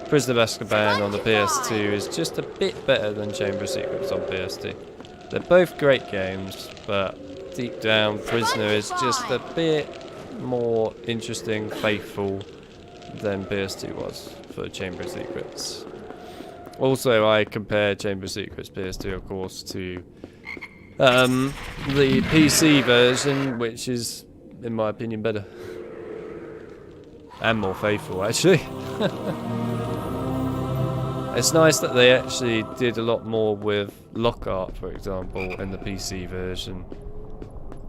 Prisoner of Azkaban on the PS2 is just a bit better than Chamber of Secrets on PS2. They're both great games, but deep down, Prisoner is just a bit more interesting, faithful than PS2 was for Chamber of Secrets. Also, I compare Chamber of Secrets PS2, of course, to the PC version, which is, in my opinion, better. And more faithful, actually. It's nice that they actually did a lot more with Lockhart, for example, in the PC version.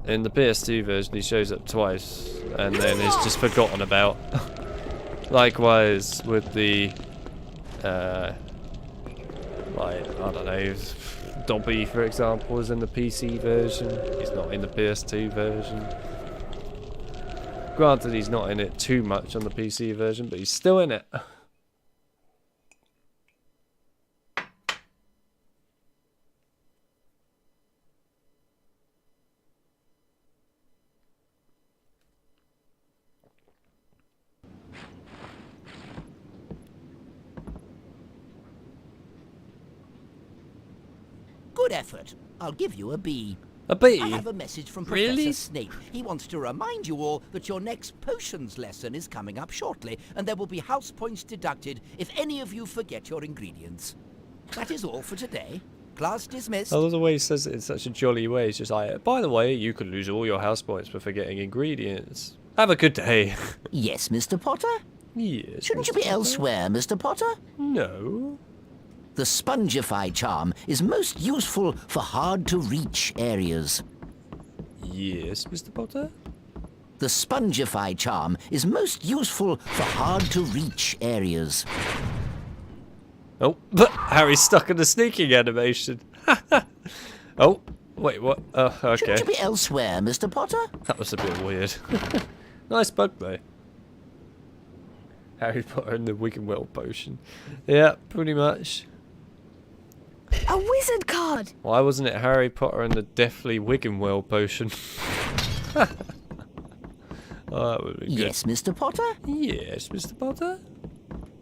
In the PS2 version, he shows up twice, and then is just forgotten about. Likewise, with the... like, I don't know, Dobby, for example, is in the PC version. He's not in the PS2 version. Granted, he's not in it too much on the PC version, but he's still in it. Good effort. I'll give you a B. A B? I have a message from Really? Professor Snape. He wants to remind you all that your next potions lesson is coming up shortly, and there will be house points deducted if any of you forget your ingredients. That is all for today. Class dismissed. I love the way he says it in such a jolly way. It's just like, by the way, you could lose all your house points for forgetting ingredients. Have a good day. Yes, Mr. Potter? Yes. Shouldn't you be elsewhere, Mr. Potter? No. The Spongify charm is most useful for hard-to-reach areas. Yes, Mr. Potter? The Spongify charm is most useful for hard-to-reach areas. Oh, Harry's stuck in the sneaking animation. Oh, wait, what? Oh, okay. Shouldn't you be elsewhere, Mr. Potter? That was a bit weird. Nice bug, though. Harry Potter and the Wiggenweld potion. Yeah, pretty much. A wizard card! Why wasn't it Harry Potter and the Deathly Wiggenweld potion? Oh, that would be good. Yes, Mr. Potter? Yes, Mr. Potter?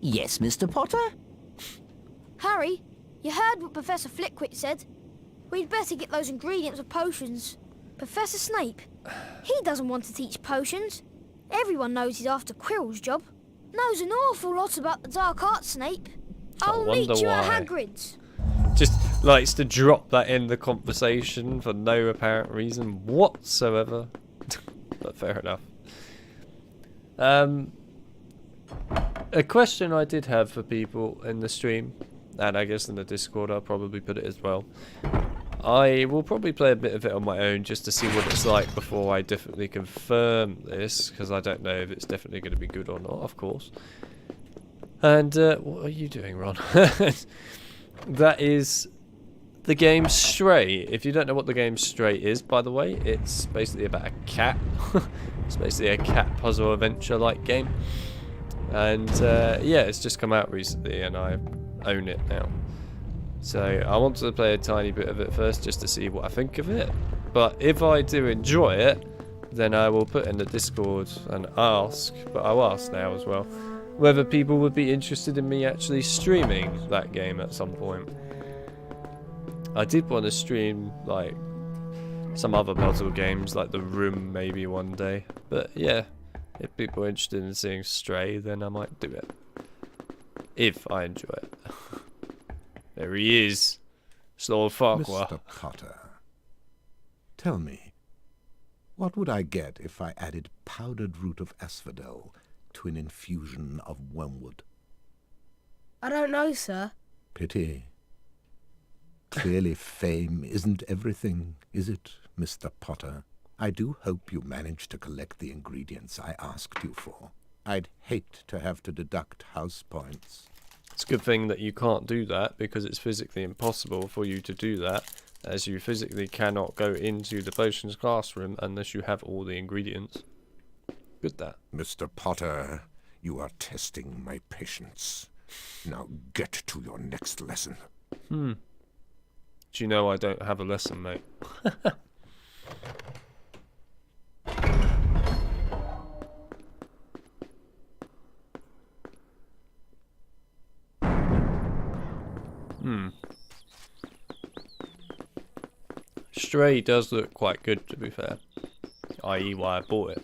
Yes, Mr. Potter? Harry, you heard what Professor Flitwick said. We'd better get those ingredients of potions. Professor Snape, he doesn't want to teach potions. Everyone knows he's after Quirrell's job. Knows an awful lot about the dark arts, Snape. I'll meet you at Hagrid's. Just likes to drop that in the conversation for no apparent reason whatsoever. But fair enough. A question I did have for people in the stream, and I guess in the Discord I'll probably put it as well. I will probably play a bit of it on my own just to see what it's like before I definitely confirm this, because I don't know if it's definitely going to be good or not, of course. And what are you doing, Ron? That is the game Stray. If you don't know what the game Stray is, by the way, it's basically about a cat. It's basically a cat puzzle adventure-like game. And yeah, it's just come out recently and I own it now. So I want to play a tiny bit of it first just to see what I think of it. But if I do enjoy it, then I will put in the Discord and ask, but I'll ask now as well, whether people would be interested in me actually streaming that game at some point. I did want to stream like some other puzzle games like The Room maybe one day, but yeah, If people are interested in seeing Stray, then I might do it. If I enjoy it. There he is. Slow Farquhar. Mr. Potter, tell me, what would I get if I added powdered root of asphodel to an infusion of wormwood? I don't know, sir. Pity. Clearly fame isn't everything, is it, Mr. Potter? I do hope you managed to collect the ingredients I asked you for. I'd hate to have to deduct house points. It's a good thing that you can't do that, because it's physically impossible for you to do that, as you physically cannot go into the potions classroom unless you have all the ingredients. Good that. Mr. Potter, you are testing my patience. Now get to your next lesson. Do you know I don't have a lesson, mate? Stray does look quite good, to be fair. I.e. why I bought it.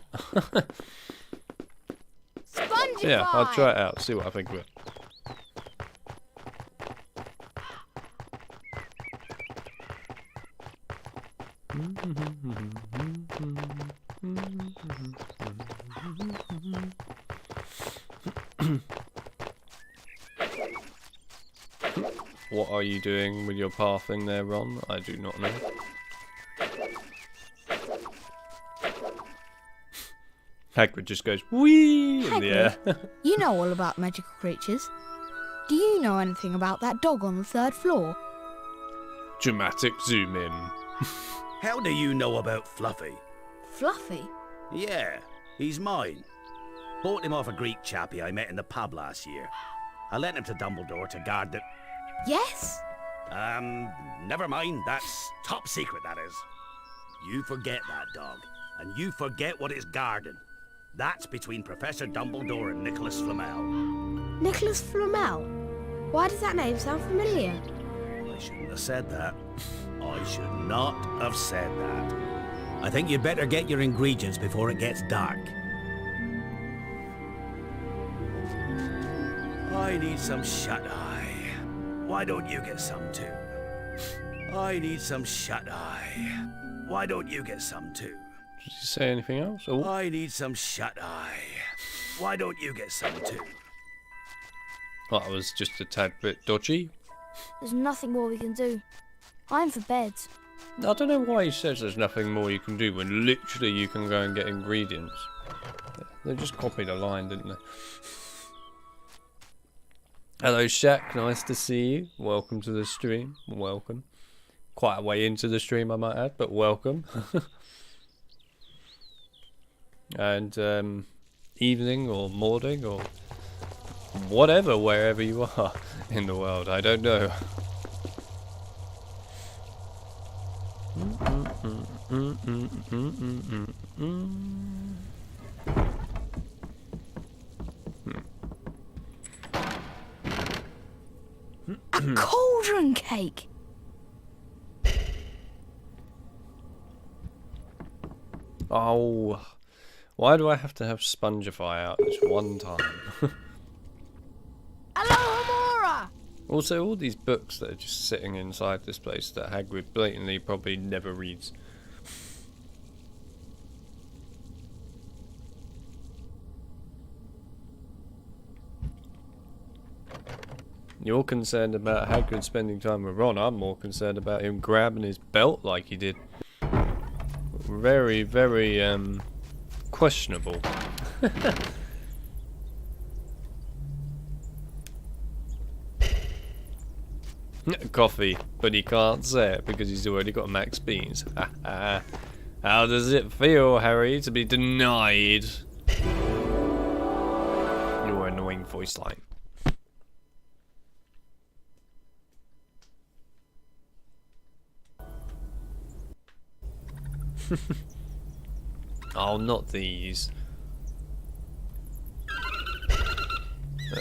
Spongify! Yeah, I'll try it out, see what I think of it. What are you doing with your pathing there, Ron? I do not know. Hagrid just goes whee in the air. You know all about magical creatures. Do you know anything about that dog on the 3rd floor? Dramatic zoom in. How do you know about Fluffy? Fluffy? Yeah, he's mine. Bought him off a Greek chappie I met in the pub last year. I lent him to Dumbledore to guard the... Yes? Never mind. That's top secret, that is. You forget that dog, and you forget what it's guarding. That's between Professor Dumbledore and Nicholas Flamel. Nicholas Flamel? Why does that name sound familiar? I shouldn't have said that. I should not have said that. I think you'd better get your ingredients before it gets dark. I need some shut-eye. Why don't you get some too? I need some shut-eye. Why don't you get some too? Did you say anything else? Oh. I need some shut-eye. Why don't you get some too? Well, that was just a tad bit dodgy. There's nothing more we can do. I'm for bed. I don't know why he says there's nothing more you can do when literally you can go and get ingredients. They just copied a line, didn't they? Hello Shaq, nice to see you. Welcome to the stream. Welcome. Quite a way into the stream I might add, but welcome. And evening or morning or whatever, wherever you are in the world, I don't know. A cauldron cake! Oh, why do I have to have Spongify out this one time? Alohomora! Also, all these books that are just sitting inside this place that Hagrid blatantly probably never reads. You're concerned about Hagrid spending time with Ron. I'm more concerned about him grabbing his belt like he did. Very, very, questionable. Coffee, but he can't say it because he's already got max beans. How does it feel, Harry, to be denied your annoying voice line? Oh, not these.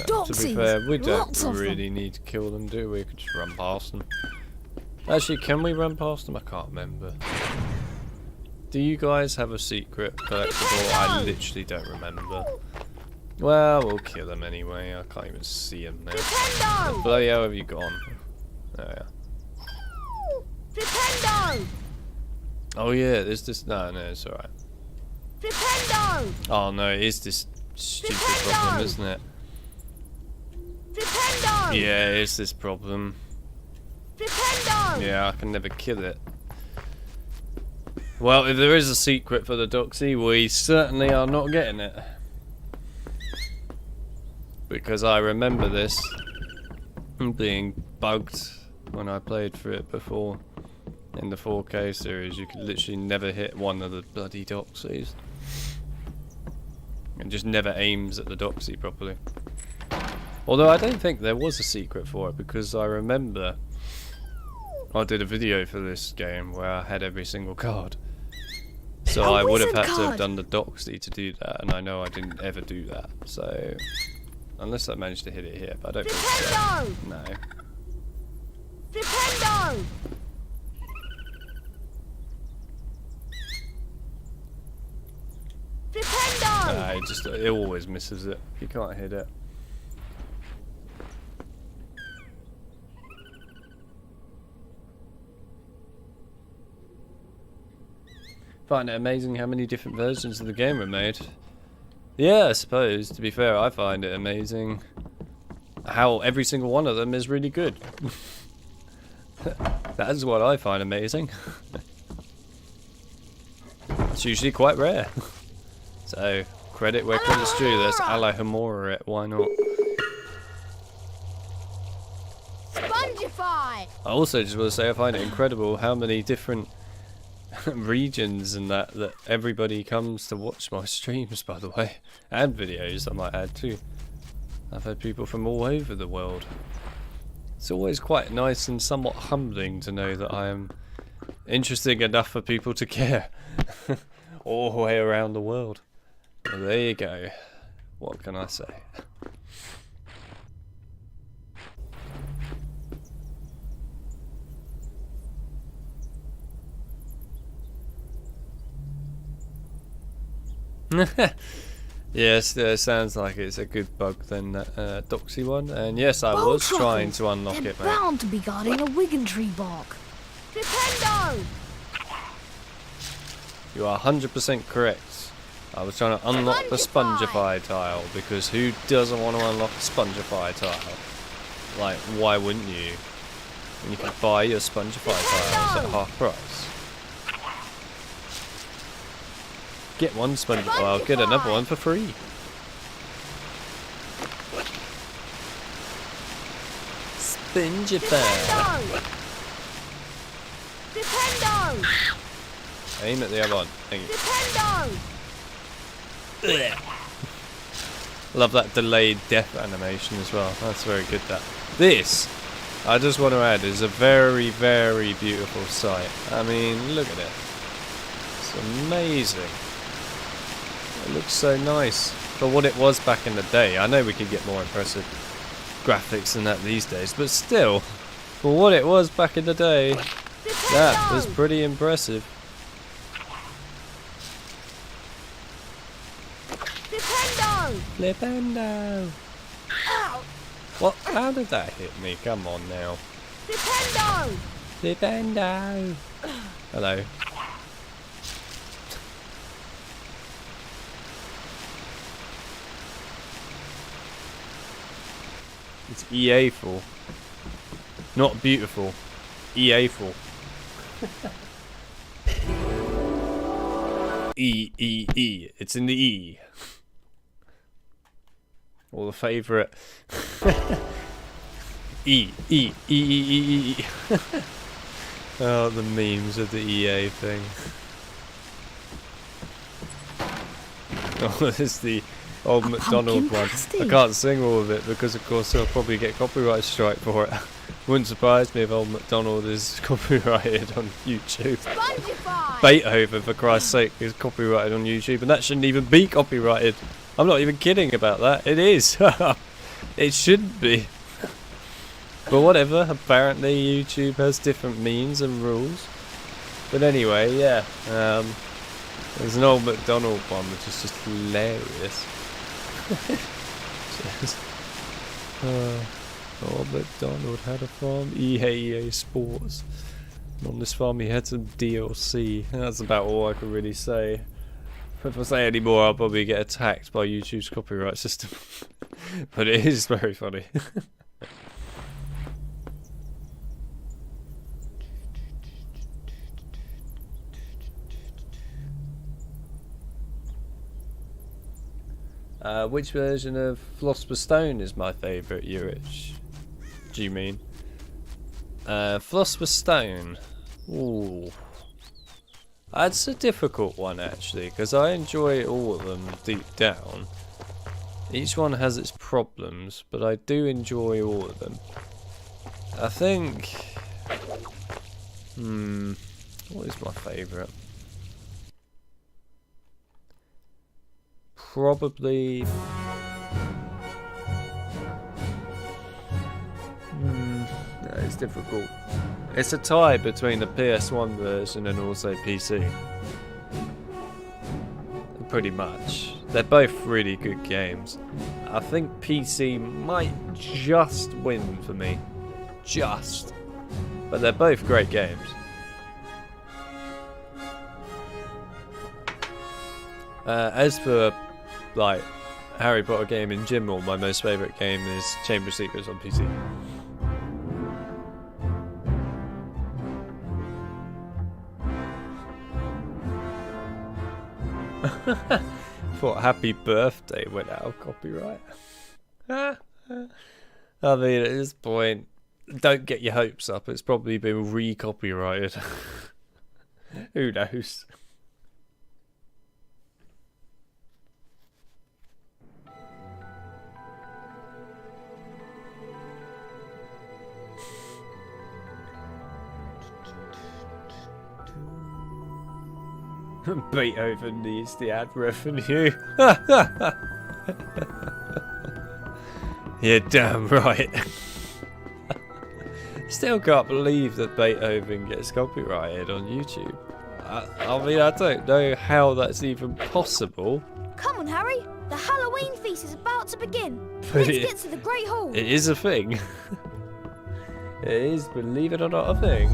To be fair, we don't really need to kill them, do we? We could just run past them. Actually, can we run past them? I can't remember. Do you guys have a secret collectible? I literally don't remember. Well, we'll kill them anyway. I can't even see them now. Where bloody hell have you gone? Oh yeah. Diffindo! Oh yeah, there's this. No, it's alright. Diffindo! Oh no, it is this stupid problem, isn't it? Diffindo! Yeah, it's this problem. Diffindo! Yeah, I can never kill it. Well, if there is a secret for the Doxy, we certainly are not getting it. Because I remember this being bugged when I played for it before. In the 4K series, you could literally never hit one of the bloody Doxies. It just never aims at the Doxy properly. Although I don't think there was a secret for it, because I remember I did a video for this game where I had every single card. So I would have had to have done the Doxy to do that, and I know I didn't ever do that. So, unless I managed to hit it here, but I don't think so. No. Diffindo! Diffindo! Nah, it always misses it. You can't hit it. Find it amazing how many different versions of the game were made. Yeah, I suppose. To be fair, I find it amazing how every single one of them is really good. That is what I find amazing. It's usually quite rare. So, credit where credit's due. There's Alahomora it, why not? Spongify! I also just want to say I find it incredible how many different regions and that everybody comes to watch my streams, by the way, and videos I might add too. I've had people from all over the world. It's always quite nice and somewhat humbling to know that I am interesting enough for people to care all the way around the world. Well, there you go. What can I say? Yes, sounds like it's a good bug then, that Doxy one. And yes, I was trying to unlock it, mate. Bound to be guarding a Wiggentree bark. Diffindo! You are 100% correct. I was trying to unlock the Spongify tile, because who doesn't want to unlock a Spongify tile? Like, why wouldn't you? And you can buy your Spongify tiles at half price. Get one Spongify, I'll get another one for free. Spongify. Diffindo! Aim at the other one. Thank you. Diffindo! Love that delayed death animation as well. That's very good. That this, I just want to add, is a very, very beautiful sight. I mean, look at it. It's amazing. It looks so nice for what it was back in the day. I know we could get more impressive graphics than that these days, but still, for what it was back in the day, that was pretty impressive. Flipendo! What? How did that hit me? Come on now. Diffindo! Diffindo! Hello. It's EA-ful. Not beautiful. EA-ful. E. It's in the E. Or the favourite. E. Oh, the memes of the EA thing. Oh, there's the old McDonald one. I can't sing all of it because, of course, I'll probably get copyright strike for it. Wouldn't surprise me if old McDonald is copyrighted on YouTube. Spongify! Beethoven, for Christ's sake, is copyrighted on YouTube, and that shouldn't even be copyrighted. I'm not even kidding about that. It is. It shouldn't be. But whatever. Apparently YouTube has different means and rules. But anyway, yeah. There's an old McDonald one which is just hilarious. Old McDonald had a farm, EA Sports. And on this farm he had some DLC. That's about all I can really say. If I say any more I'll probably get attacked by YouTube's copyright system. But it is very funny. Which version of Philosopher's Stone is my favourite, Urich? Do you mean? Philosopher's Stone. Ooh. That's a difficult one actually, because I enjoy all of them deep down. Each one has its problems, but I do enjoy all of them. I think... what is my favourite? Probably... that is difficult. It's a tie between the PS1 version and also PC. Pretty much. They're both really good games. I think PC might just win for me. Just. But they're both great games. As for like Harry Potter game in general, my most favourite game is Chamber of Secrets on PC. Thought happy birthday went out of copyright. I mean, at this point, don't get your hopes up. It's probably been re-copyrighted. Who knows? Beethoven needs the ad revenue. You're damn right. Still can't believe that Beethoven gets copyrighted on YouTube. I mean, I don't know how that's even possible. Come on, Harry. The Halloween feast is about to begin. But Let's get to the Great Hall. It is a thing. It is, believe it or not, a thing.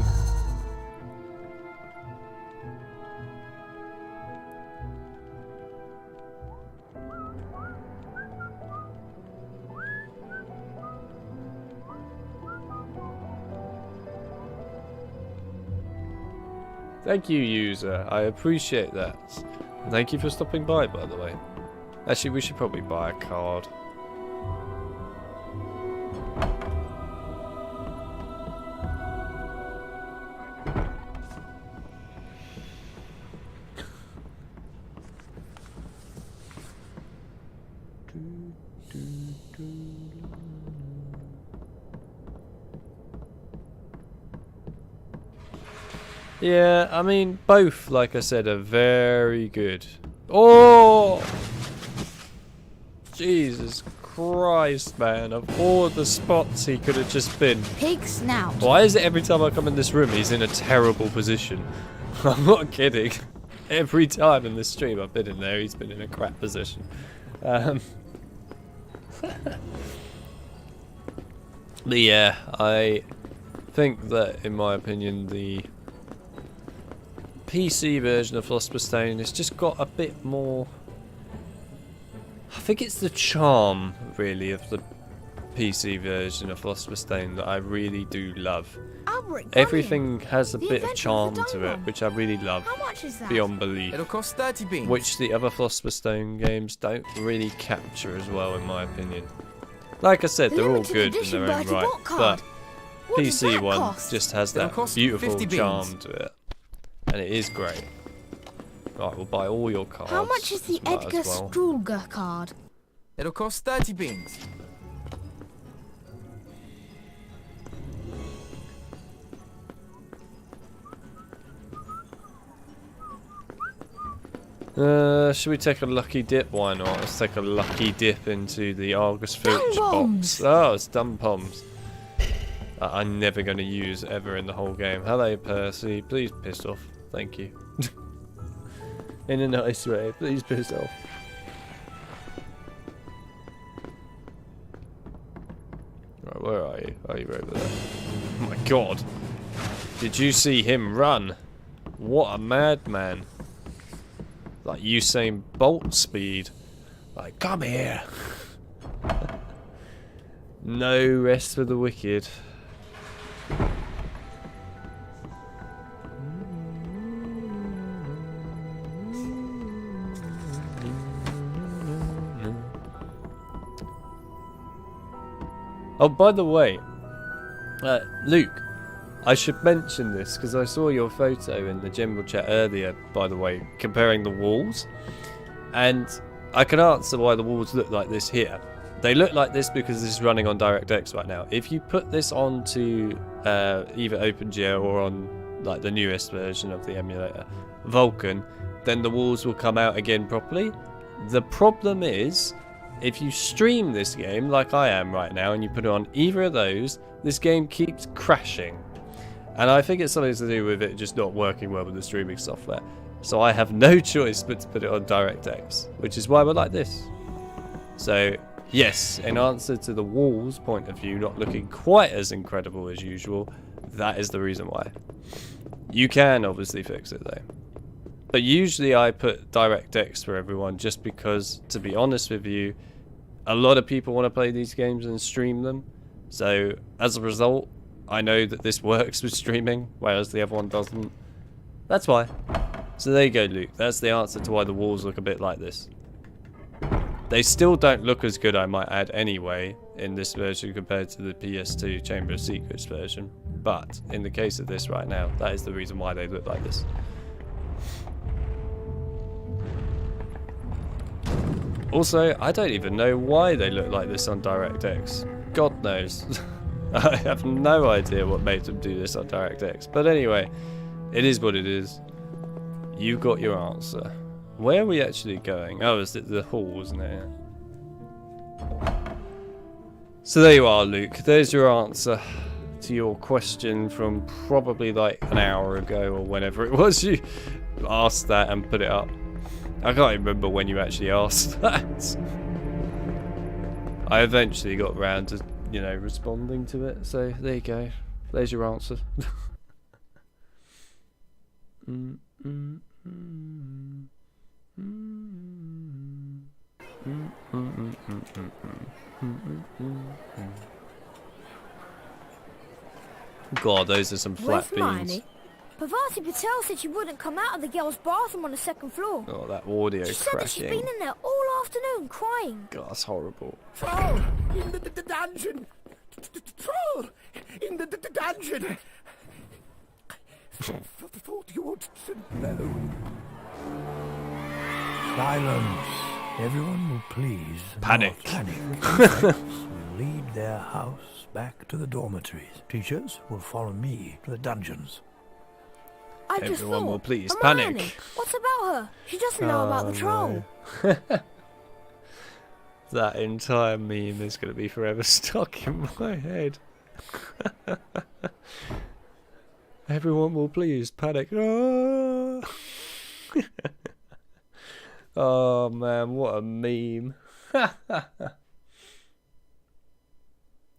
Thank you, user. I appreciate that. Thank you for stopping by the way. Actually, we should probably buy a card. Yeah, I mean, both, like I said, are very good. Oh! Jesus Christ, man. Of all the spots he could have just been. Pig snout. Why is it every time I come in this room, he's in a terrible position? I'm not kidding. Every time in this stream I've been in there, he's been in a crap position. But yeah, I think that, in my opinion, the PC version of Philosopher's Stone has just got a bit more... I think it's the charm, really, of the PC version of Philosopher's Stone that I really do love. Everything has a bit of charm to it, which I really love. How much is that? Beyond belief. It'll cost 30 beans. Which the other Philosopher's Stone games don't really capture as well, in my opinion. Like I said, they're all good in their own right, but PC one just has that beautiful charm to it. And it is great. Right, we'll buy all your cards. How much is the Edgar Strulger card? It'll cost 30 beans. Should we take a lucky dip? Why not? Let's take a lucky dip into the Argus Filch box. Oh, it's dumb bombs. I'm never going to use ever in the whole game. Hello, Percy. Please piss off. Thank you. In a nice way. Please piss off. Right, where are you? Oh, you're over there. Oh my god. Did you see him run? What a madman. Like Usain Bolt speed. Like, come here. No rest for the wicked. Oh, by the way, Luke, I should mention this because I saw your photo in the general chat earlier, by the way, comparing the walls. And I can answer why the walls look like this here. They look like this because this is running on DirectX right now. If you put this onto either OpenGL or on like the newest version of the emulator, Vulkan, then the walls will come out again properly. The problem is, if you stream this game like I am right now and you put it on either of those, this game keeps crashing. And I think it's something to do with it just not working well with the streaming software. So I have no choice but to put it on DirectX, which is why we're like this. So yes, in answer to the walls point of view not looking quite as incredible as usual, that is the reason why. You can obviously fix it though. But usually I put DirectX for everyone just because, to be honest with you, a lot of people want to play these games and stream them. So as a result, I know that this works with streaming, whereas the other one doesn't. That's why. So there you go, Luke. That's the answer to why the walls look a bit like this. They still don't look as good, I might add, anyway, in this version compared to the PS2 Chamber of Secrets version. But in the case of this right now, that is the reason why they look like this. Also, I don't even know why they look like this on DirectX. God knows. I have no idea what made them do this on DirectX. But anyway, it is what it is. You got your answer. Where are we actually going? Oh, it's the hall, isn't it? So there you are, Luke. There's your answer to your question from probably like an hour ago or whenever it was you asked that and put it up. I can't remember when you actually asked that. I eventually got around to, you know, responding to it. So there you go. There's your answer. God, those are some flat beans. Pavati Patel said she wouldn't come out of the girls' bathroom on the second floor. Oh, that audio she said that she's been in there all afternoon crying. God, that's horrible. Troll in the dungeon. Troll in the dungeon. Thought you would know. Silence. Everyone will please. Panic. Prefects will lead their house back to the dormitories. Teachers will follow me to the dungeons. I just Everyone thought, will please Hermione, panic. What about her? She doesn't know about the troll. No. That entire meme is going to be forever stuck in my head. Everyone will please panic. Oh, oh man, what a meme.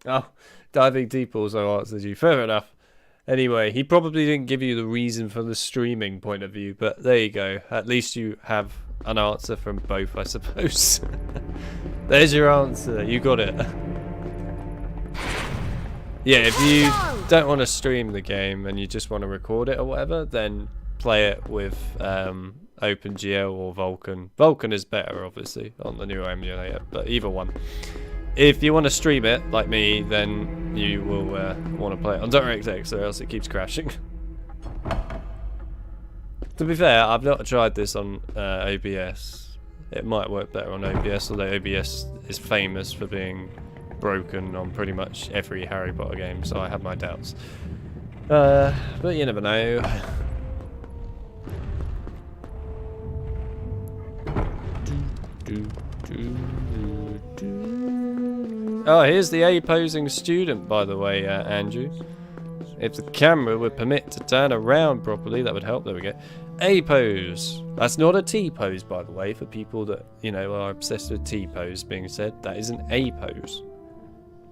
Oh, diving deep also answers you. Fair enough. Anyway, he probably didn't give you the reason for the streaming point of view, but there you go. At least you have an answer from both, I suppose. There's your answer. You got it. Yeah, if you don't want to stream the game and you just want to record it or whatever, then play it with OpenGL or Vulkan. Vulkan is better, obviously, on the newer emulator, but either one. If you want to stream it, like me, then you will want to play it on DirectX, or else it keeps crashing. To be fair, I've not tried this on OBS. It might work better on OBS, although OBS is famous for being broken on pretty much every Harry Potter game, so I have my doubts. But you never know. Oh, here's the A-posing student, by the way, Andrew. If the camera would permit to turn around properly, that would help. There we go. A pose. That's not a T pose, by the way, for people that, you know, are obsessed with T pose being said. That is an A pose.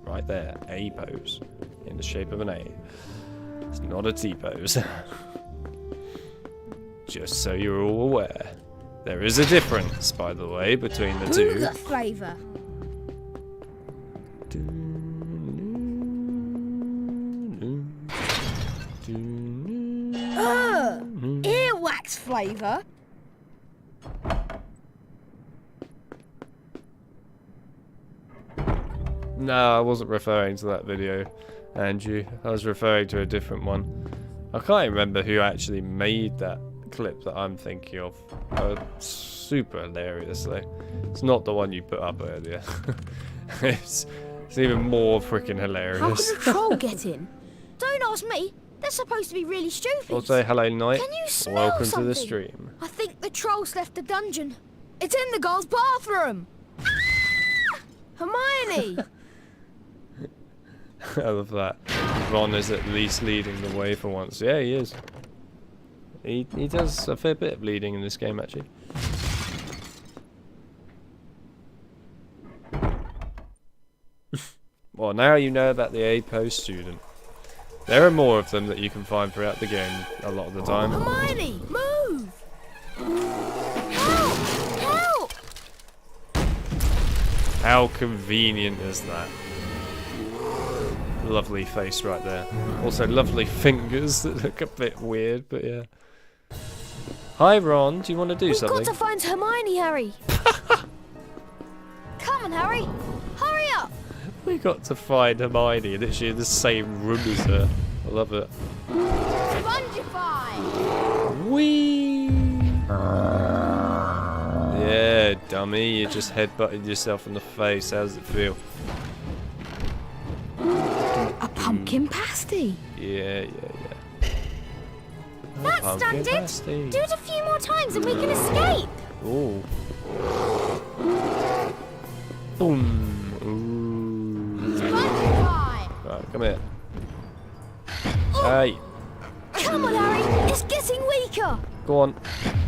Right there. A pose. In the shape of an A. It's not a T pose. Just so you're all aware. There is a difference, by the way, between the two. Nougat flavour. Earwax flavour. No, I wasn't referring to that video, Andrew. I was referring to a different one. I can't remember who actually made that clip that I'm thinking of. Super hilarious though. It's not the one you put up earlier. it's even more freaking hilarious. How can a troll get in? Don't ask me. They're supposed to be really stupid. I'll say hello, Knight. Can you smell Welcome something? to the stream. I think the trolls left the dungeon. It's in the girls' bathroom. Hermione. I love that. Ron is at least leading the way for once. Yeah, he is. He does a fair bit of leading in this game, actually. Well, now you know about the A-post student. There are more of them that you can find throughout the game a lot of the time. Hermione, move! Help! How convenient is that? Lovely face right there. Also lovely fingers that look a bit weird, but yeah. Hi Ron, do you want to do something? We've got to find Hermione, Harry. Come on, Harry. Hurry up. We got to find Hermione, literally in the same room as her. I love it. Spongify. Whee! Yeah, dummy, you just headbutted yourself in the face. How does it feel? A pumpkin pasty. Yeah. That's done it. Pasty. Do it a few more times and we can escape. Ooh. Boom. Ooh. Spongify. Right, come here. Hey. Come on, Harry. It's getting weaker. Go on.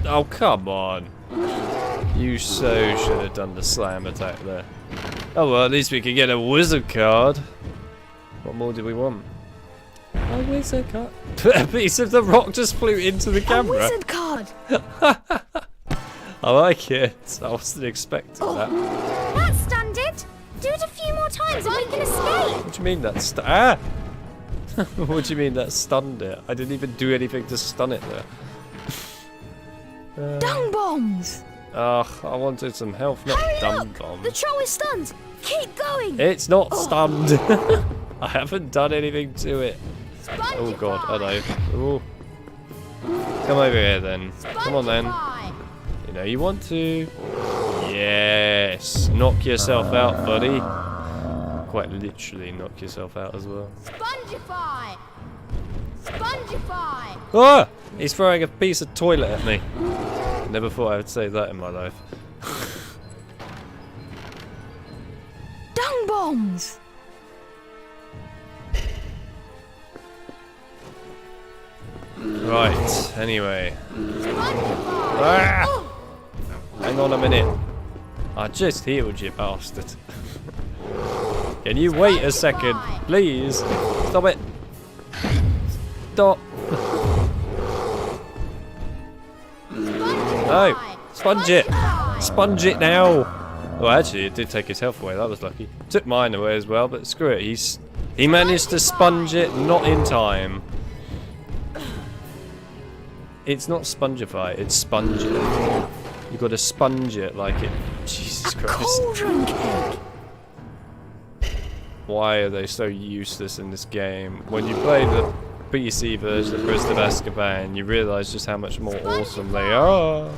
Oh, come on. You so should have done the slam attack there. Oh, well, at least we could get a wizard card. What more do we want? A wizard card. A piece of the rock just flew into the camera. A wizard card. I like it. I wasn't expecting that. That's stunned it. Do it a few more times and we can escape. What do you mean that ah! What do you mean that stunned it? I didn't even do anything to stun it there. Dung bombs. Ugh, I wanted some health, not dumb bombs. The troll is stunned. Keep going. It's not stunned. I haven't done anything to it. Oh god, I know. Ooh. Come over here then. Come on then. You know you want to. Yes. Knock yourself out, buddy. Quite literally knock yourself out as well. Spongify. Spongify. Ah! He's throwing a piece of toilet at me. Never thought I would say that in my life. Dung bombs. Right, anyway. Ah! Hang on a minute. I just healed you, bastard. Can you wait a second, please? Stop it. Stop. No, sponge it. Sponge it now. Well, actually, it did take his health away. That was lucky. Took mine away as well, but screw it. He managed to sponge it, not in time. It's not Spongify, it's sponge it. You've got to sponge it like it. Jesus Christ. Cauldron cake. Why are they so useless in this game? When you play the PC version of Prisoner of Azkaban, you realise just how much more awesome they are.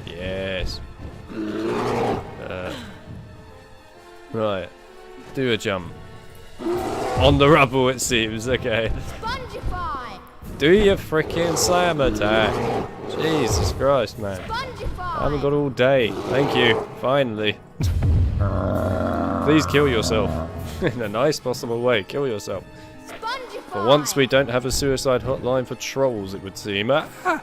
Yes. Right. Do a jump. On the rubble, it seems. Okay. Spongify. Do your freaking slam attack. Jesus Christ, man. I haven't got all day. Thank you. Finally. Please kill yourself. In a nice possible way. Kill yourself. Spongify. For once, we don't have a suicide hotline for trolls, it would seem. Ah!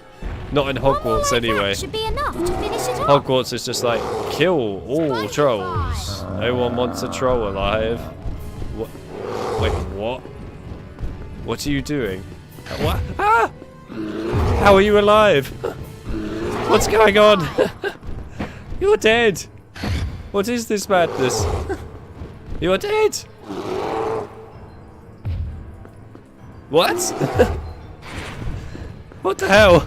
Not in Hogwarts, anyway. Should be enough to finish it off. Hogwarts is just like, kill all trolls. No one wants a troll alive. What? Wait, what? What are you doing? What? Ah! How are you alive? What's going on? You're dead. What is this madness? You're dead. What? What the hell?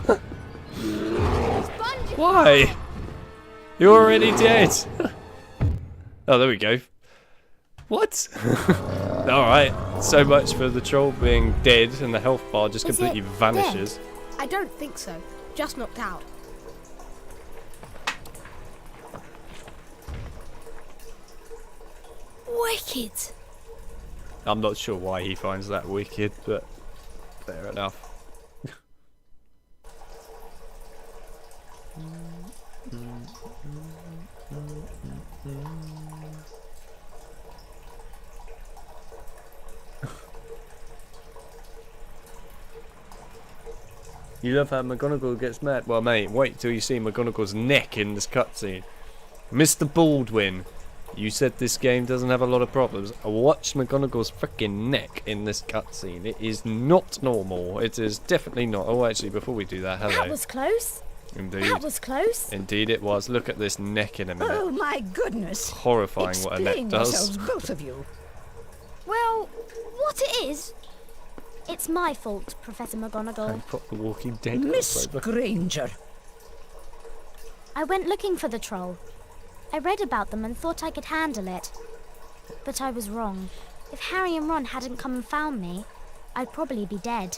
Why? You're already dead. Oh, there we go. What? Alright, so much for the troll being dead and the health bar just completely vanishes. Dead? I don't think so. Just knocked out. Wicked. I'm not sure why he finds that wicked, but fair enough. You love how McGonagall gets mad? Well, mate, wait till you see McGonagall's neck in this cutscene. Mr. Baldwin, you said this game doesn't have a lot of problems. Watch McGonagall's freaking neck in this cutscene. It is not normal. It is definitely not. Oh, actually, before we do that, hello. That was close. Indeed. That was close. Indeed it was. Look at this neck in a minute. Oh my goodness. Horrifying what a neck does. Yourselves, both of you. Well, what it is, it's my fault, Professor McGonagall. Put the Walking Dead. Miss Granger. I went looking for the troll. I read about them and thought I could handle it. But I was wrong. If Harry and Ron hadn't come and found me, I'd probably be dead.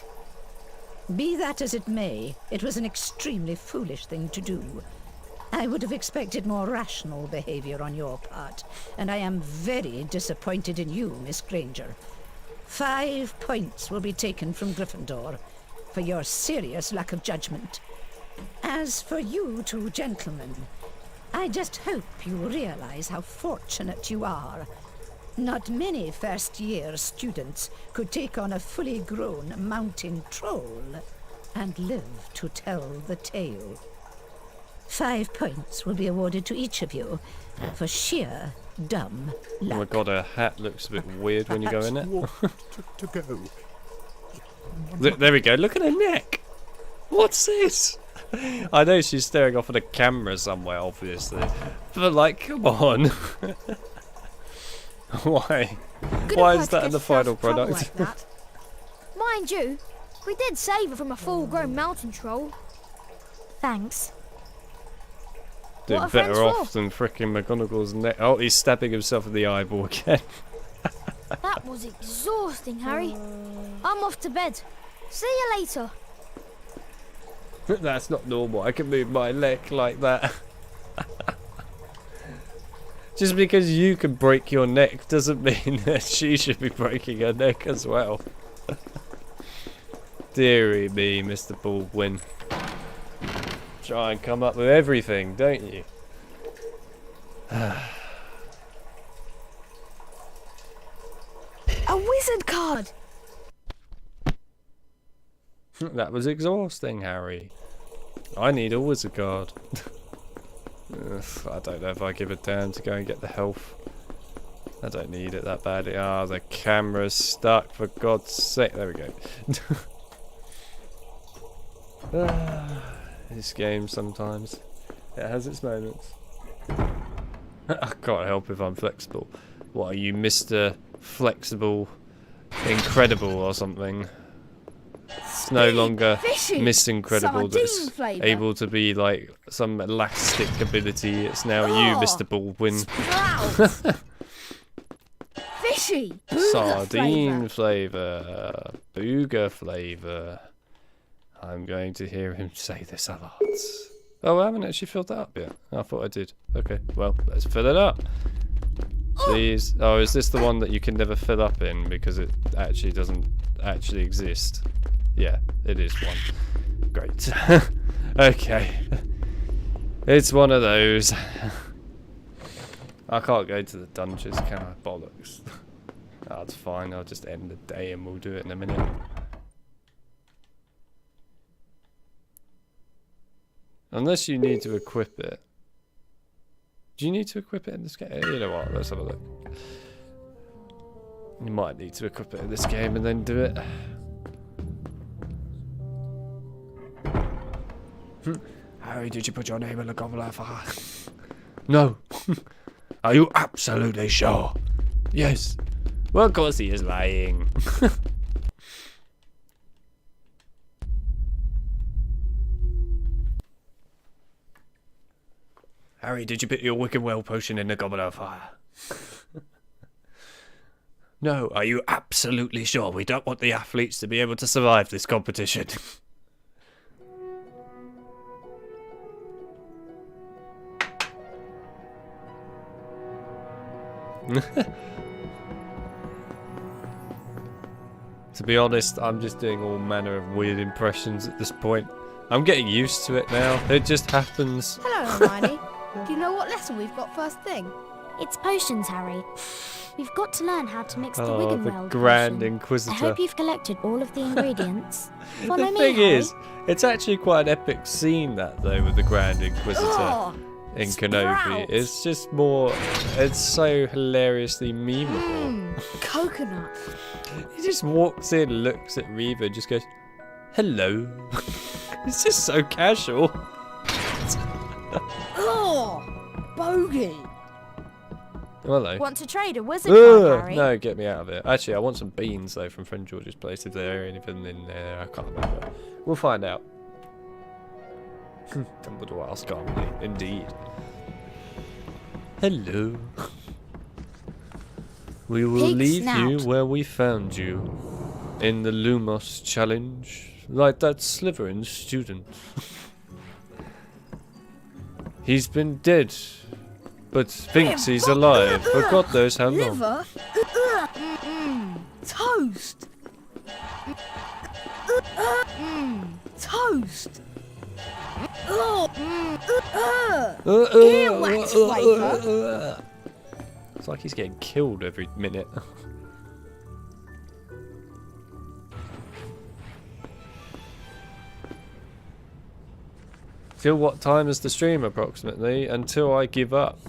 Be that as it may, it was an extremely foolish thing to do. I would have expected more rational behavior on your part, and I am very disappointed in you, Miss Granger. 5 points will be taken from Gryffindor for your serious lack of judgment. As for you two gentlemen, I just hope you realize how fortunate you are. Not many first-year students could take on a fully grown mountain troll and live to tell the tale. 5 points will be awarded to each of you for sheer dumb luck. Oh my god, her hat looks a bit weird when you go in it. to go. There we go, look at her neck. What's this? I know she's staring off at a camera somewhere, obviously. But like, come on. Why? Why is that in the final product? Like Mind you, we did save her from a full-grown mountain troll. Thanks. Doing better off than frickin' McGonagall's neck. Oh, he's stabbing himself in the eyeball again. That was exhausting, Harry. I'm off to bed. See you later. That's not normal. I can move my leg like that. Just because you can break your neck doesn't mean that she should be breaking her neck as well. Deary me, Mr. Baldwin. Try and come up with everything, don't you? A wizard card! That was exhausting, Harry. I need a wizard card. I don't know if I give a damn to go and get the health. I don't need it that badly. Ah, the camera's stuck, for God's sake. There we go. This game sometimes. It has its moments. I can't help if I'm flexible. What are you, Mr. Flexible Incredible or something? It's no longer Miss Incredible that's able to be like some elastic ability. It's now you, Mr. Baldwin. Fishy! Sardine flavour. Booger flavour. I'm going to hear him say this a lot. Oh, I haven't actually filled that up yet. I thought I did. Okay, well, let's fill it up. Please. Oh, is this the one that you can never fill up in because it actually doesn't actually exist? Yeah, it is one. Great. Okay. It's one of those. I can't go to the dungeons, can I? Bollocks. That's fine, I'll just end the day and we'll do it in a minute. Unless you need to equip it. Do you need to equip it in this game? You know what, let's have a look. You might need to equip it in this game and then do it. Harry, did you put your name in the goblet fire? No. Are you absolutely sure? Yes. Well, of course he is lying. Harry, did you put your wicked well potion in the goblet of fire? No, are you absolutely sure? We don't want the athletes to be able to survive this competition. To be honest, I'm just doing all manner of weird impressions at this point. I'm getting used to it now. It just happens. Hello, Hermione. Do you know what lesson we've got first thing? It's potions, Harry. We've got to learn how to mix the Oh, Wiggenweld the Grand potion. Inquisitor. I hope you've collected all of the ingredients. Follow The me, thing Harry. is, it's actually quite an epic scene, that though, with the Grand Inquisitor in Kenobi. sprouts. It's just more, it's so hilariously memeable. Coconut. He just walks in, looks at Reva, and just goes, "Hello." It's just so casual. Oh, bogey. Hello. Want to trade a wizard card, Harry? No, get me out of it. Actually, I want some beans though from Friend George's place. If there are anything in there, I can't remember. We'll find out. Dumbledore asked calmly. Indeed. Hello. We will Pig leave you snout. where we found you, in the Lumos challenge, like that Slytherin student. He's been dead, but thinks he's alive. For God knows how long. Liver. Toast. Toast. Earwax flavour. It's like he's getting killed every minute. Till what time is the stream approximately? Until I give up.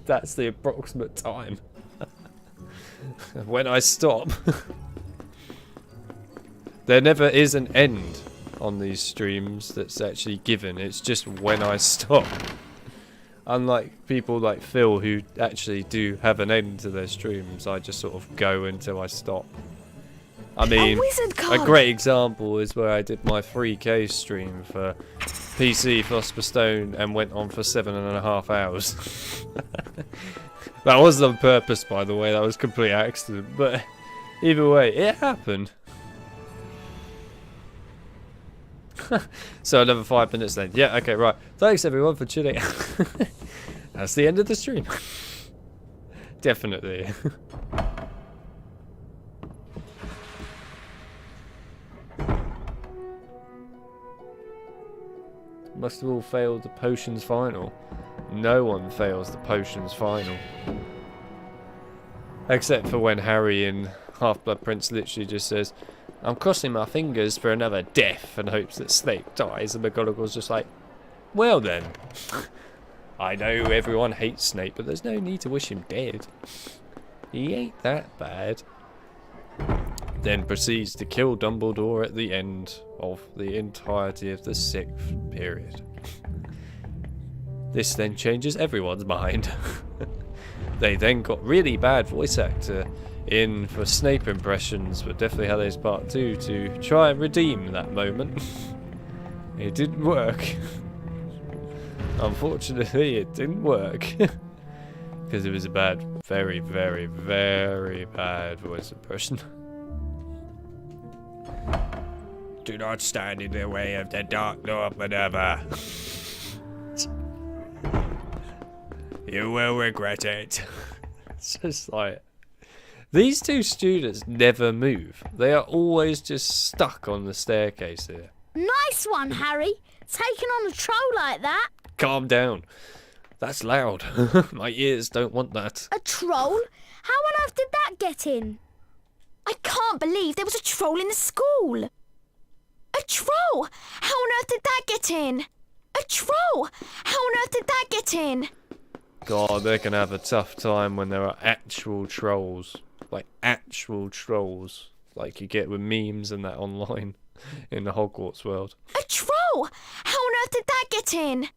That's the approximate time. When I stop. There never is an end on these streams that's actually given. It's just when I stop. Unlike people like Phil who actually do have an end to their streams, I just sort of go until I stop. I mean, a great example is where I did my 3K stream for PC Philosopher Stone and went on for 7.5 hours. That wasn't on purpose, by the way, that was a complete accident, but either way, it happened. So another 5 minutes then. Yeah, okay, right. Thanks everyone for tuning. That's the end of the stream. Definitely. Must have all failed the potions final. No one fails the potions final. Except for when Harry in Half-Blood Prince literally just says, "I'm crossing my fingers for another death," and hopes that Snape dies, and McGonagall's just like, "Well then." I know everyone hates Snape, but there's no need to wish him dead. He ain't that bad. Then proceeds to kill Dumbledore at the end of the entirety of the 6th period. This then changes everyone's mind. They then got really bad voice actor in for Snape impressions, but Deathly Hallows Part 2 to try and redeem that moment. It didn't work. Unfortunately, it didn't work. Because it was a bad, very, very, very bad voice impression. Do not stand in the way of the Dark Lord, Minerva. You will regret it. It's just like... These two students never move. They are always just stuck on the staircase here. Nice one, Harry. Taking on a troll like that. Calm down. That's loud. My ears don't want that. A troll? How on earth did that get in? I can't believe there was a troll in the school. A troll! How on earth did that get in? A troll! How on earth did that get in? God, they're gonna have a tough time when there are actual trolls. Like actual trolls. Like you get with memes and that online in the Hogwarts world. A troll! How on earth did that get in?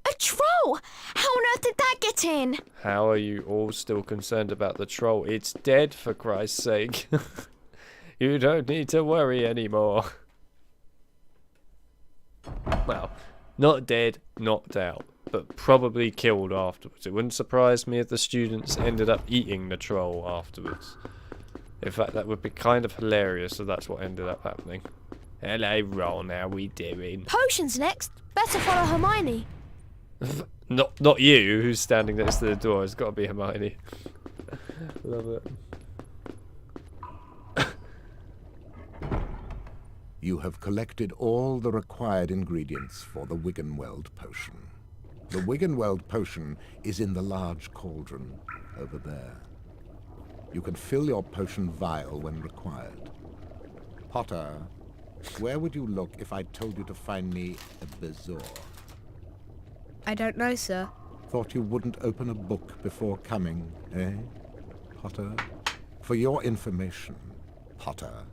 A troll! How on earth did that get in? How are you all still concerned about the troll? It's dead, for Christ's sake. You don't need to worry anymore. Well, not dead, knocked out, but probably killed afterwards. It wouldn't surprise me if the students ended up eating the troll afterwards. In fact, that would be kind of hilarious if that's what ended up happening. Hello, Ron, how we doing? Potions next. Better follow Hermione. Not you, who's standing next to the door. It's got to be Hermione. Love it. You have collected all the required ingredients for the Wiggenweld potion. The Wiggenweld potion is in the large cauldron over there. You can fill your potion vial when required. Potter, where would you look if I told you to find me a bezoar? I don't know, sir. Thought you wouldn't open a book before coming, eh, Potter? For your information, Potter,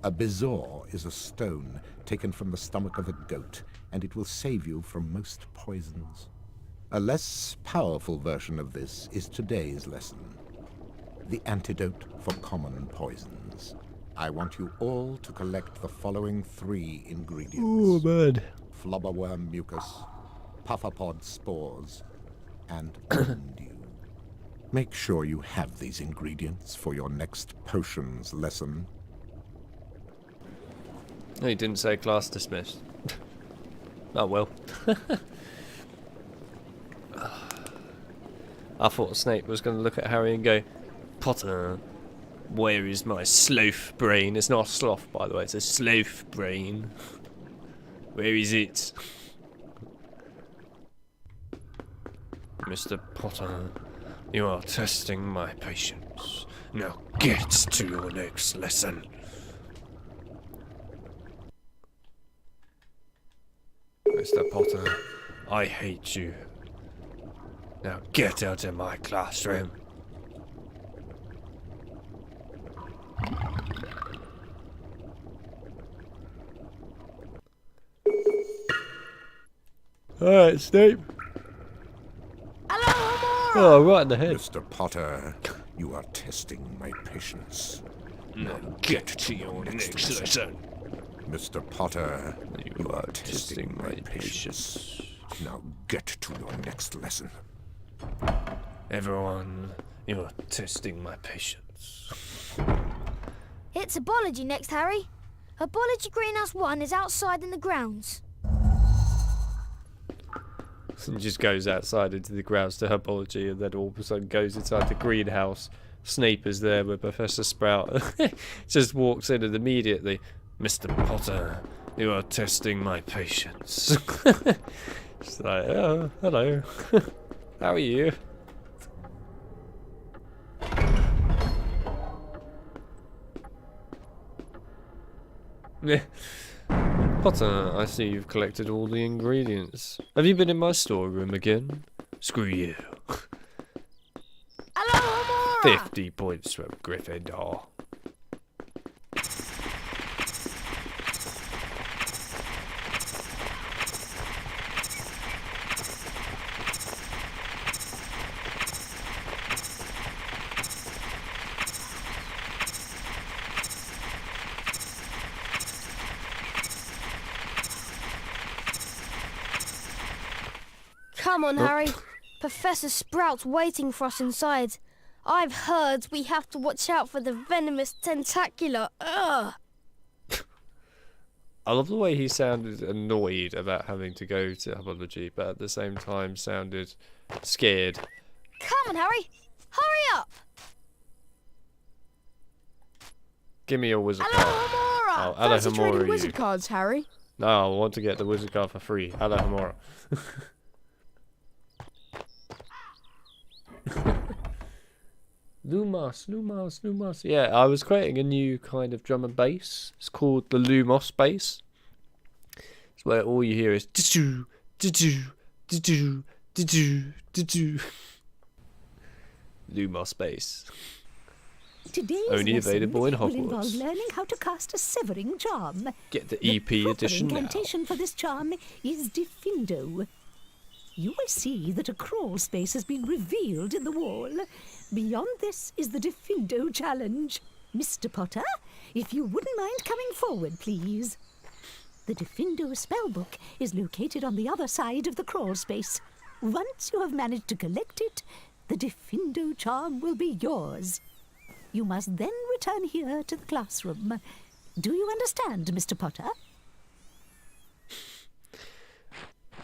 a bezoar is a stone taken from the stomach of a goat, and it will save you from most poisons. A less powerful version of this is today's lesson. The antidote for common poisons. I want you all to collect the following 3 ingredients. Oh, man. Flobberworm mucus, pufferpod spores, and mildew. Make sure you have these ingredients for your next potions lesson. No, he didn't say class dismissed. Oh well. I thought Snape was going to look at Harry and go, Potter, where is my sloth brain? It's not a sloth, by the way, it's a sloth brain. Where is it? Mr. Potter, you are testing my patience. Now get to your next lesson. Mr. Potter, I hate you. Now get out of my classroom. Alright, Snape. Oh, right in the head. Mr. Potter, you are testing my patience. Now get to your next lesson. Mr. Potter, you are testing my patience. Now get to your next lesson. Everyone, you are testing my patience. It's Herbology next, Harry. Herbology Greenhouse 1 is outside in the grounds. And just goes outside into the grounds to Herbology, and then all of a sudden goes inside the greenhouse. Snape is there with Professor Sprout. Just walks in and immediately, Mr. Potter, you are testing my patience. It's like, oh, hello. How are you? Potter, I see you've collected all the ingredients. Have you been in my storeroom again? Screw you. 50 points from Gryffindor. Come on, Harry. Professor Sprout's waiting for us inside. I've heard we have to watch out for the venomous tentacular. Ugh. I love the way he sounded annoyed about having to go to Herbology, but at the same time sounded scared. Come on, Harry. Hurry up. Give me your wizard card. Oh, Fancy trading Alohomora, wizard you. cards, Harry. No, I want to get the wizard card for free. Alohomora. Lumos. Yeah, I was creating a new kind of drum and bass. It's called the Lumos bass. It's where all you hear is do do do do do do. Lumos bass. Today's Only lesson available in will Hogwarts. involve learning how to cast a severing charm. Get the EP edition The now. incantation for this charm is Diffindo. You will see that a crawl space has been revealed in the wall. Beyond this is the Diffindo challenge. Mr. Potter, if you wouldn't mind coming forward, please. The Diffindo spellbook is located on the other side of the crawl space. Once you have managed to collect it, the Diffindo charm will be yours. You must then return here to the classroom. Do you understand, Mr. Potter?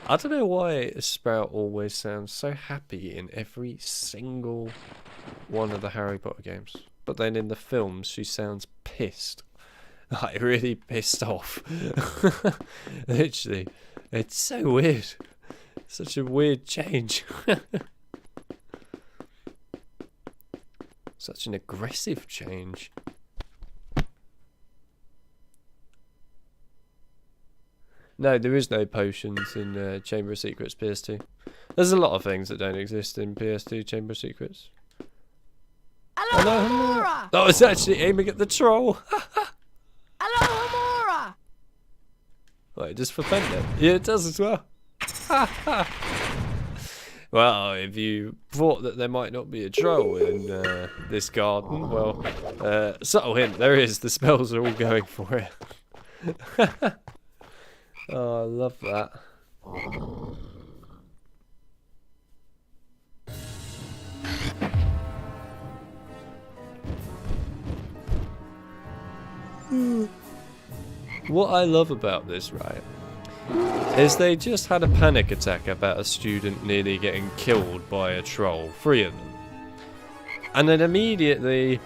I don't know why Sprout always sounds so happy in every single one of the Harry Potter games. But then in the films, she sounds pissed. Like, really pissed off. Literally. It's so weird. Such a weird change. Such an aggressive change. No, there is no potions in Chamber of Secrets PS2. There's a lot of things that don't exist in PS2 Chamber of Secrets. Hello, Amora! That was actually aiming at the troll. Hello, Amora! Wait, just for fun then? Yeah, it does as well. Well, if you thought that there might not be a troll in this garden, well, subtle hint, there is. The spells are all going for it. Oh, I love that. What I love about this, right, is they just had a panic attack about a student nearly getting killed by a troll. 3 of them. And then immediately,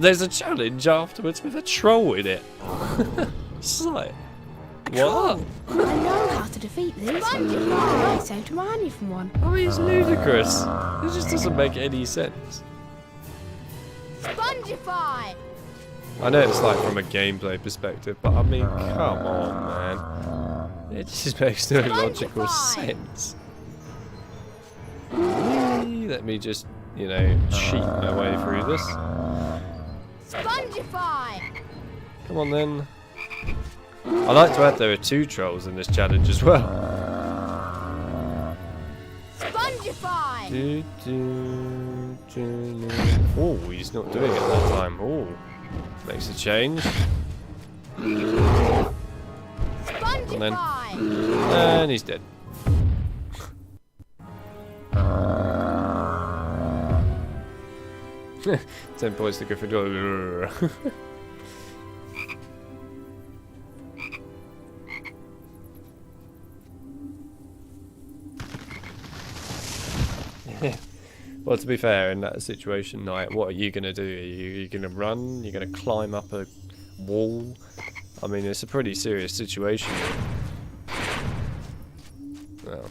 there's a challenge afterwards with a troll in it. It's like, what? I know how to defeat these. I saved Hermione from one. Oh, he's ludicrous. It just doesn't make any sense. Spongify! I know it's like from a gameplay perspective, but I mean, come on, man. It just makes no logical sense. Let me just, you know, cheat my way through this. Spongify! Come on then. I like to add there are 2 trolls in this challenge as well. Spongify! Oh, he's not doing it that time. Oh, makes a change. And then, and he's dead. Ten points to Gryffindor. Well, to be fair, in that situation, like, what are you going to do? Are you going to run? You're going to climb up a wall? I mean, it's a pretty serious situation. Well.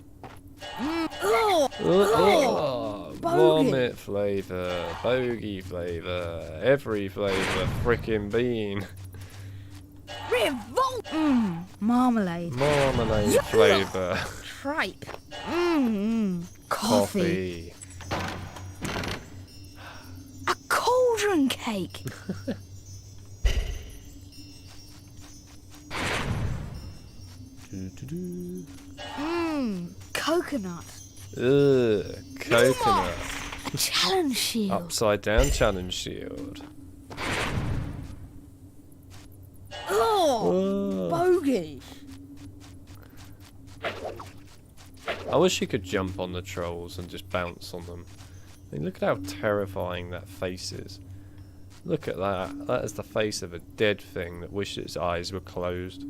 Vomit flavour, bogey flavour, every flavour, frickin' bean. Revolt! Marmalade. Marmalade flavour. Tripe. Coffee. A cauldron cake. Coconut. Ugh, coconut. Challenge shield. Upside down challenge shield. Oh, bogey. I wish you could jump on the trolls and just bounce on them. I mean, look at how terrifying that face is. Look at that. That is the face of a dead thing that wished its eyes were closed.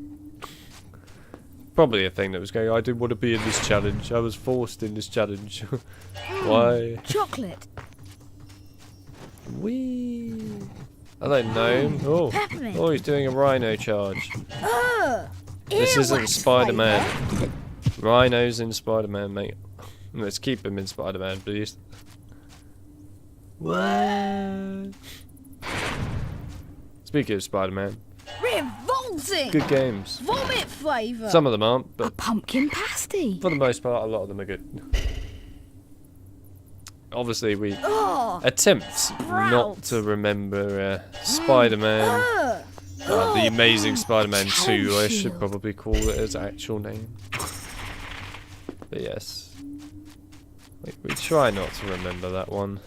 Probably a thing that was going, I didn't want to be in this challenge. I was forced in this challenge. Why? Chocolate. Wee. Hello, gnome. Oh. Peppermint. Oh, he's doing a rhino charge. This isn't Spider-Man. Rhinos in Spider-Man, mate. Let's keep him in Spider-Man, please. What? Speaking of Spider-Man, Revolting! good games. Vomit flavour! Some of them aren't, A but pumpkin pasty! for the most part, a lot of them are good. Obviously, we Oh, attempt not to remember Spider-Man. The Amazing Spider-Man 2, I should probably call it its actual name. But yes, we try not to remember that one.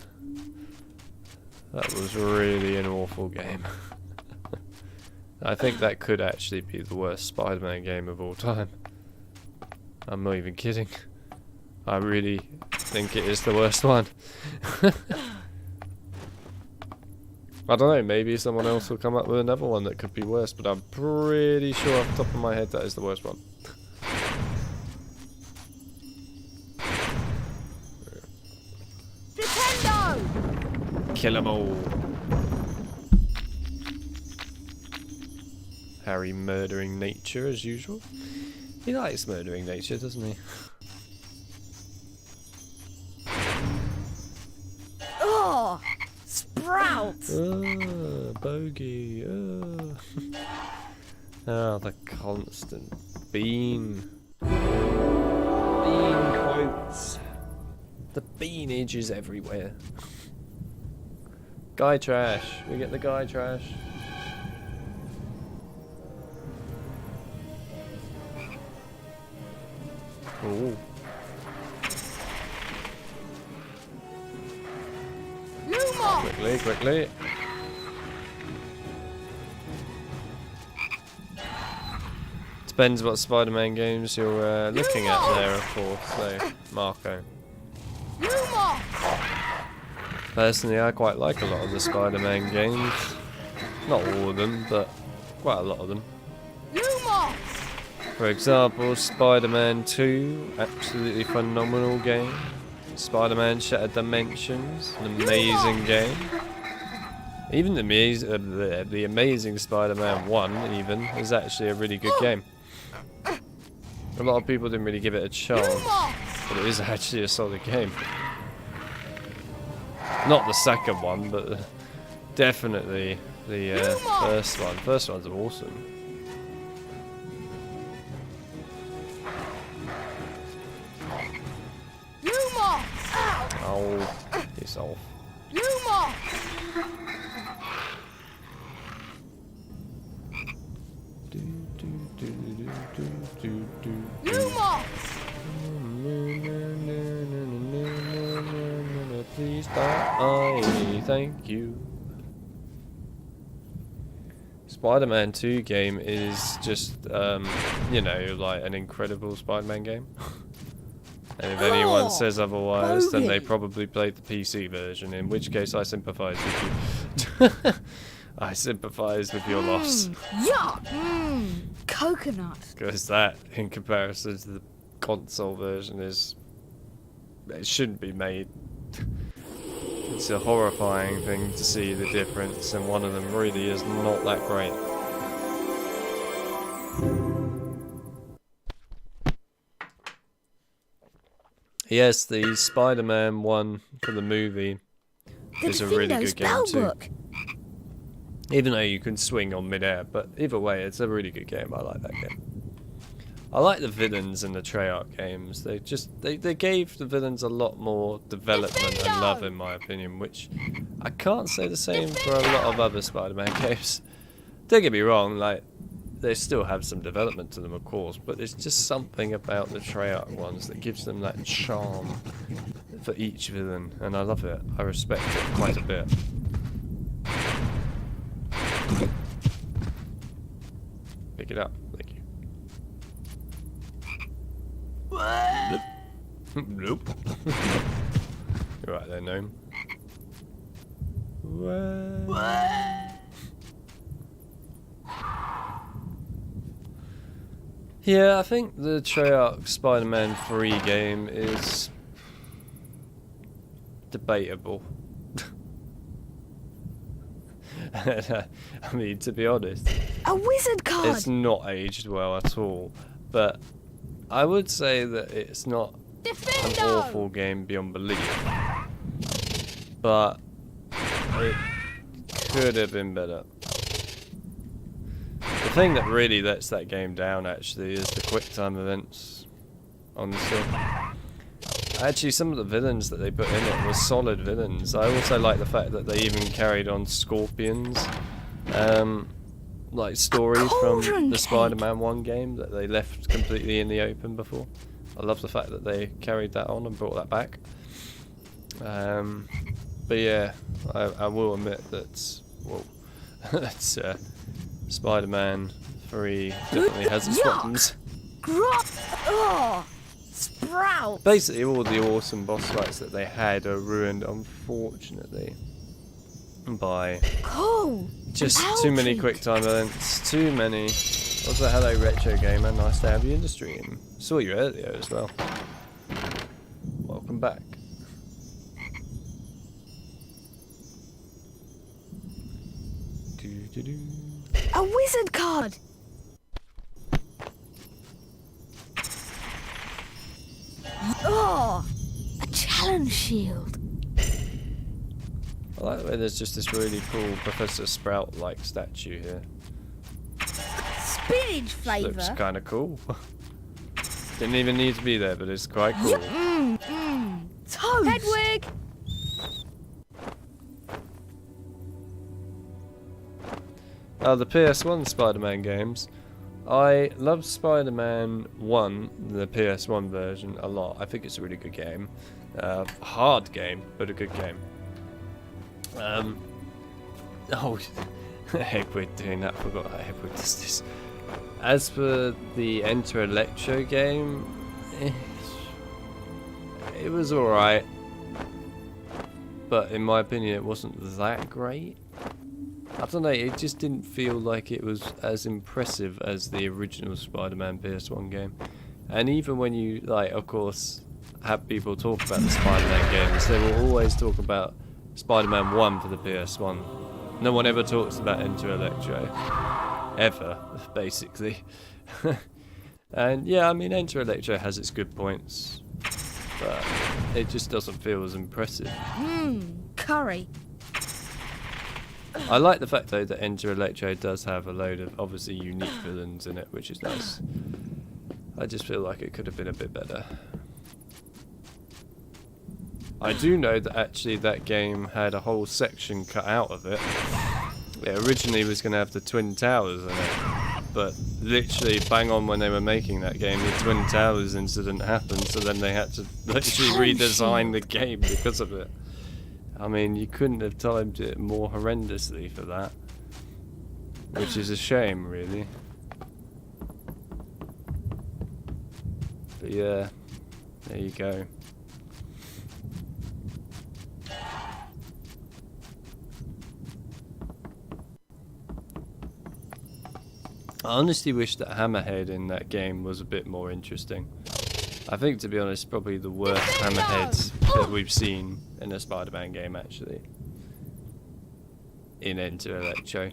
That was really an awful game. I think that could actually be the worst Spider-Man game of all time. I'm not even kidding. I really think it is the worst one. I don't know, maybe someone else will come up with another one that could be worse, but I'm pretty sure off the top of my head that is the worst one. Diffindo! Kill 'em all. Harry murdering nature as usual. He likes murdering nature, doesn't he? Oh, sprout! Bogey. Oh, the constant bean. Bean quotes. The beanage is everywhere. Guy trash. We get the guy trash. Ooh. Lumos! Quickly, quickly. Depends what Spider-Man games you're looking at there, of course. So, Marco. Lumos! Personally, I quite like a lot of the Spider-Man games. Not all of them, but quite a lot of them. Lumos! For example, Spider-Man 2, absolutely phenomenal game. Spider-Man Shattered Dimensions, an amazing game. Even the Amazing Spider-Man 1, even, is actually a really good game. A lot of people didn't really give it a chance, but it is actually a solid game. Not the second one, but definitely the first one. First one's awesome. Lumos! Oh, piss off. Lumos! Lumos! Please die, thank you. Spider-Man 2 game is just, you know, like an incredible Spider-Man game. And if anyone says otherwise, then they probably played the PC version, in which case I sympathise with you. I sympathise with your loss. Yuck! Coconut. Because that, in comparison to the console version, is... it shouldn't be made. It's a horrifying thing to see the difference, and one of them really is not that great. Yes, the Spider-Man one for the movie is a really good game too. Even though you can swing on mid-air, but either way, it's a really good game. I like that game. I like the villains in the Treyarch games. They gave the villains a lot more development and love, in my opinion, which I can't say the same for a lot of other Spider-Man games. Don't get me wrong, like, they still have some development to them, of course, but there's just something about the Treyarch ones that gives them that charm for each villain, and I love it. I respect it quite a bit. Pick it up, thank you. Nope. You're right there, gnome. Yeah, I think the Treyarch Spider-Man 3 game is debatable. I mean, to be honest, a wizard card. It's not aged well at all, but I would say that it's not Diffindo! an awful game beyond belief. But It could have been better. The thing that really lets that game down, actually, is the quick time events. Honestly. Actually, some of the villains that they put in it were solid villains. I also like the fact that they even carried on Scorpions, like stories from the Spider-Man 1 game that they left completely in the open before. I love the fact that they carried that on and brought that back. But yeah, I will admit that, well, that's Spider-Man 3 definitely has its problems. Oh, sprout! Basically, all the awesome boss fights that they had are ruined, unfortunately, by just too many quick time events, too many. Also, hello Retro Gamer, nice to have you in the stream. Saw you earlier as well. Welcome back. A wizard card! Oh, a challenge shield. I like the way there's just this really cool Professor Sprout-like statue here. Spinach flavour. Looks kind of cool. Didn't even need to be there, but it's quite cool. Toast. Hedwig. The PS1 Spider-Man games. I love Spider-Man 1, the PS1 version, a lot. I think it's a really good game. Hard game, but a good game. Oh, Hagrid doing that. Forgot how Hagrid does this. As for the Enter Electro game, it was alright. But in my opinion, it wasn't that great. I don't know, it just didn't feel like it was as impressive as the original Spider-Man PS1 game. And even when you, like, of course, have people talk about the Spider-Man games, they will always talk about Spider-Man 1 for the PS1. No one ever talks about Enter Electro. Ever, basically. And yeah, I mean, Enter Electro has its good points, but it just doesn't feel as impressive. Curry. I like the fact though that Enter Electro does have a load of obviously unique villains in it, which is nice. I just feel like it could have been a bit better. I do know that actually that game had a whole section cut out of it. It originally was going to have the Twin Towers in it, but literally bang on when they were making that game, the Twin Towers incident happened, so then they had to literally redesign the game because of it. I mean, you couldn't have timed it more horrendously for that, which is a shame, really. But yeah, there you go. I honestly wish that Hammerhead in that game was a bit more interesting. I think, to be honest, probably the worst Hammerheads that we've seen in a Spider-Man game, actually. In Enter Electro.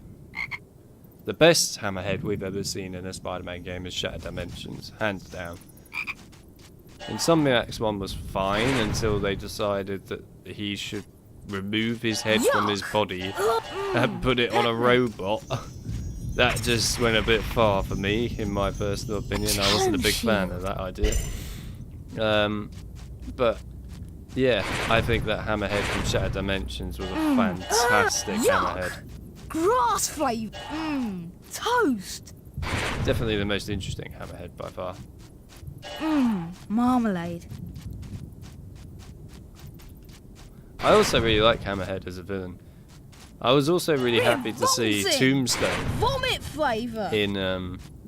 The best Hammerhead we've ever seen in a Spider-Man game is Shattered Dimensions, hands down. Insomniac's one was fine until they decided that he should remove his head from his body and put it on a robot. That just went a bit far for me, in my personal opinion. I wasn't a big fan of that idea. But yeah, I think that Hammerhead from Shattered Dimensions was a fantastic Hammerhead. Grass flavour. Toast. Definitely the most interesting Hammerhead by far. Marmalade. I also really like Hammerhead as a villain. I was also really happy to see Tombstone Vomit flavour. in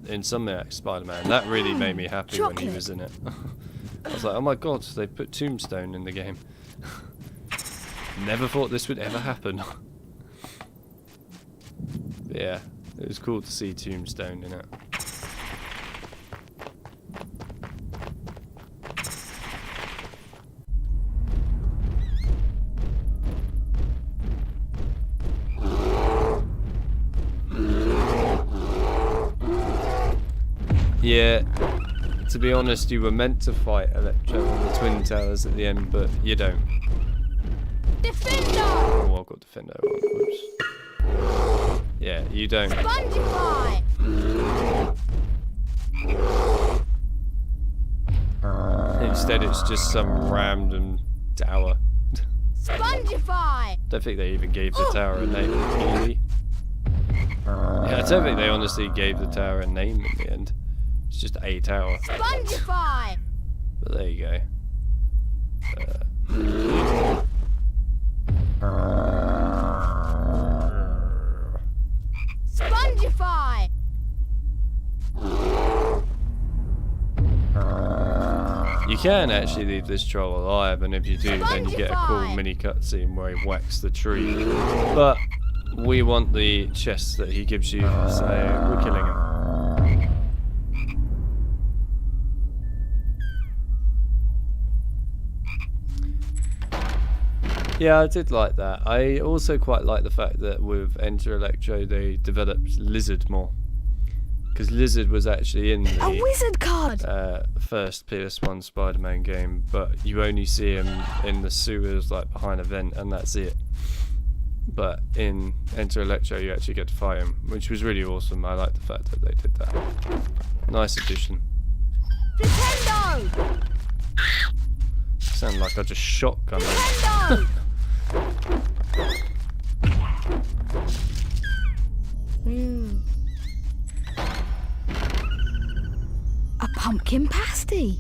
Insomniac Spider-Man. That really made me happy when he was in it. I was like, oh my god, they put Tombstone in the game. Never thought this would ever happen. But yeah, it was cool to see Tombstone in it. Yeah, to be honest, you were meant to fight Electro on the Twin Towers at the end, but you don't. Diffindo! Oh, I've got Diffindo on. Whoops. Yeah, you don't. Spongify! Instead, it's just some random tower. Spongify! Don't think they even gave the tower a name, really. Yeah, I don't think they honestly gave the tower a name in the end. It's just a tower. Spongify! But there you go. Spongify! You can actually leave this troll alive, and if you do, then you get a cool mini cutscene where he whacks the tree. But we want the chest that he gives you, so we're killing him. Yeah, I did like that. I also quite like the fact that with Enter Electro they developed Lizard more. Because Lizard was actually in the A wizard card! first PS1 Spider-Man game, but you only see him in the sewers, like behind a vent, and that's it. But in Enter Electro you actually get to fight him, which was really awesome. I like the fact that they did that. Nice addition. Diffindo! Sound like I just shotgun him. A pumpkin pasty.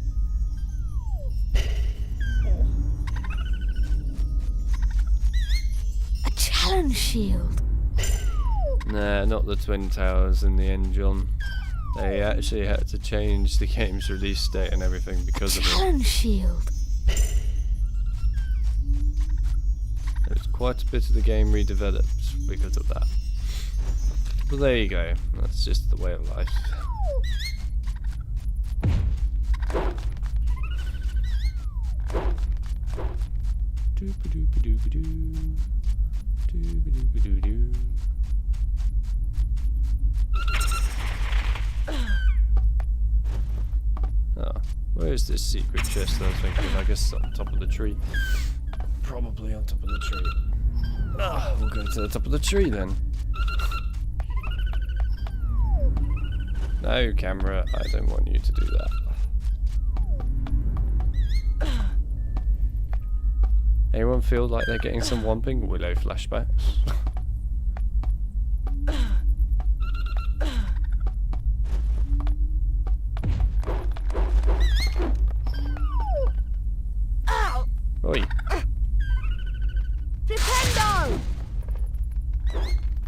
A challenge shield. Nah, not the Twin Towers in the end, John. They actually had to change the game's release date and everything because of it. Challenge shield. There's quite a bit of the game redeveloped because of that. But there you go. That's just the way of life. Dooba-dooba-dooba-doo. Dooba-dooba-doo-doo. Oh, where is this secret chest I was thinking? I guess on top of the tree. Probably on top of the tree. Ah, we'll go to the top of the tree then. No, camera, I don't want you to do that. Anyone feel like they're getting some Whomping Willow flashbacks? Oi. Diffindo!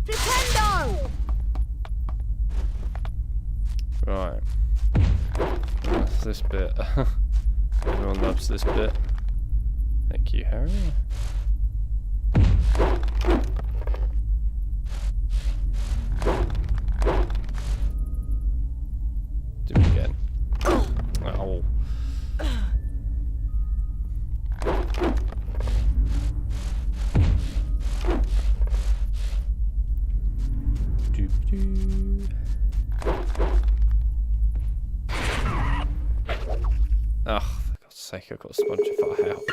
Diffindo! Right. That's this bit. Everyone loves this bit. Thank you, Harry. Do it again. Oh. Doop-doo. Oh, for God's sake, I've got Spongify out.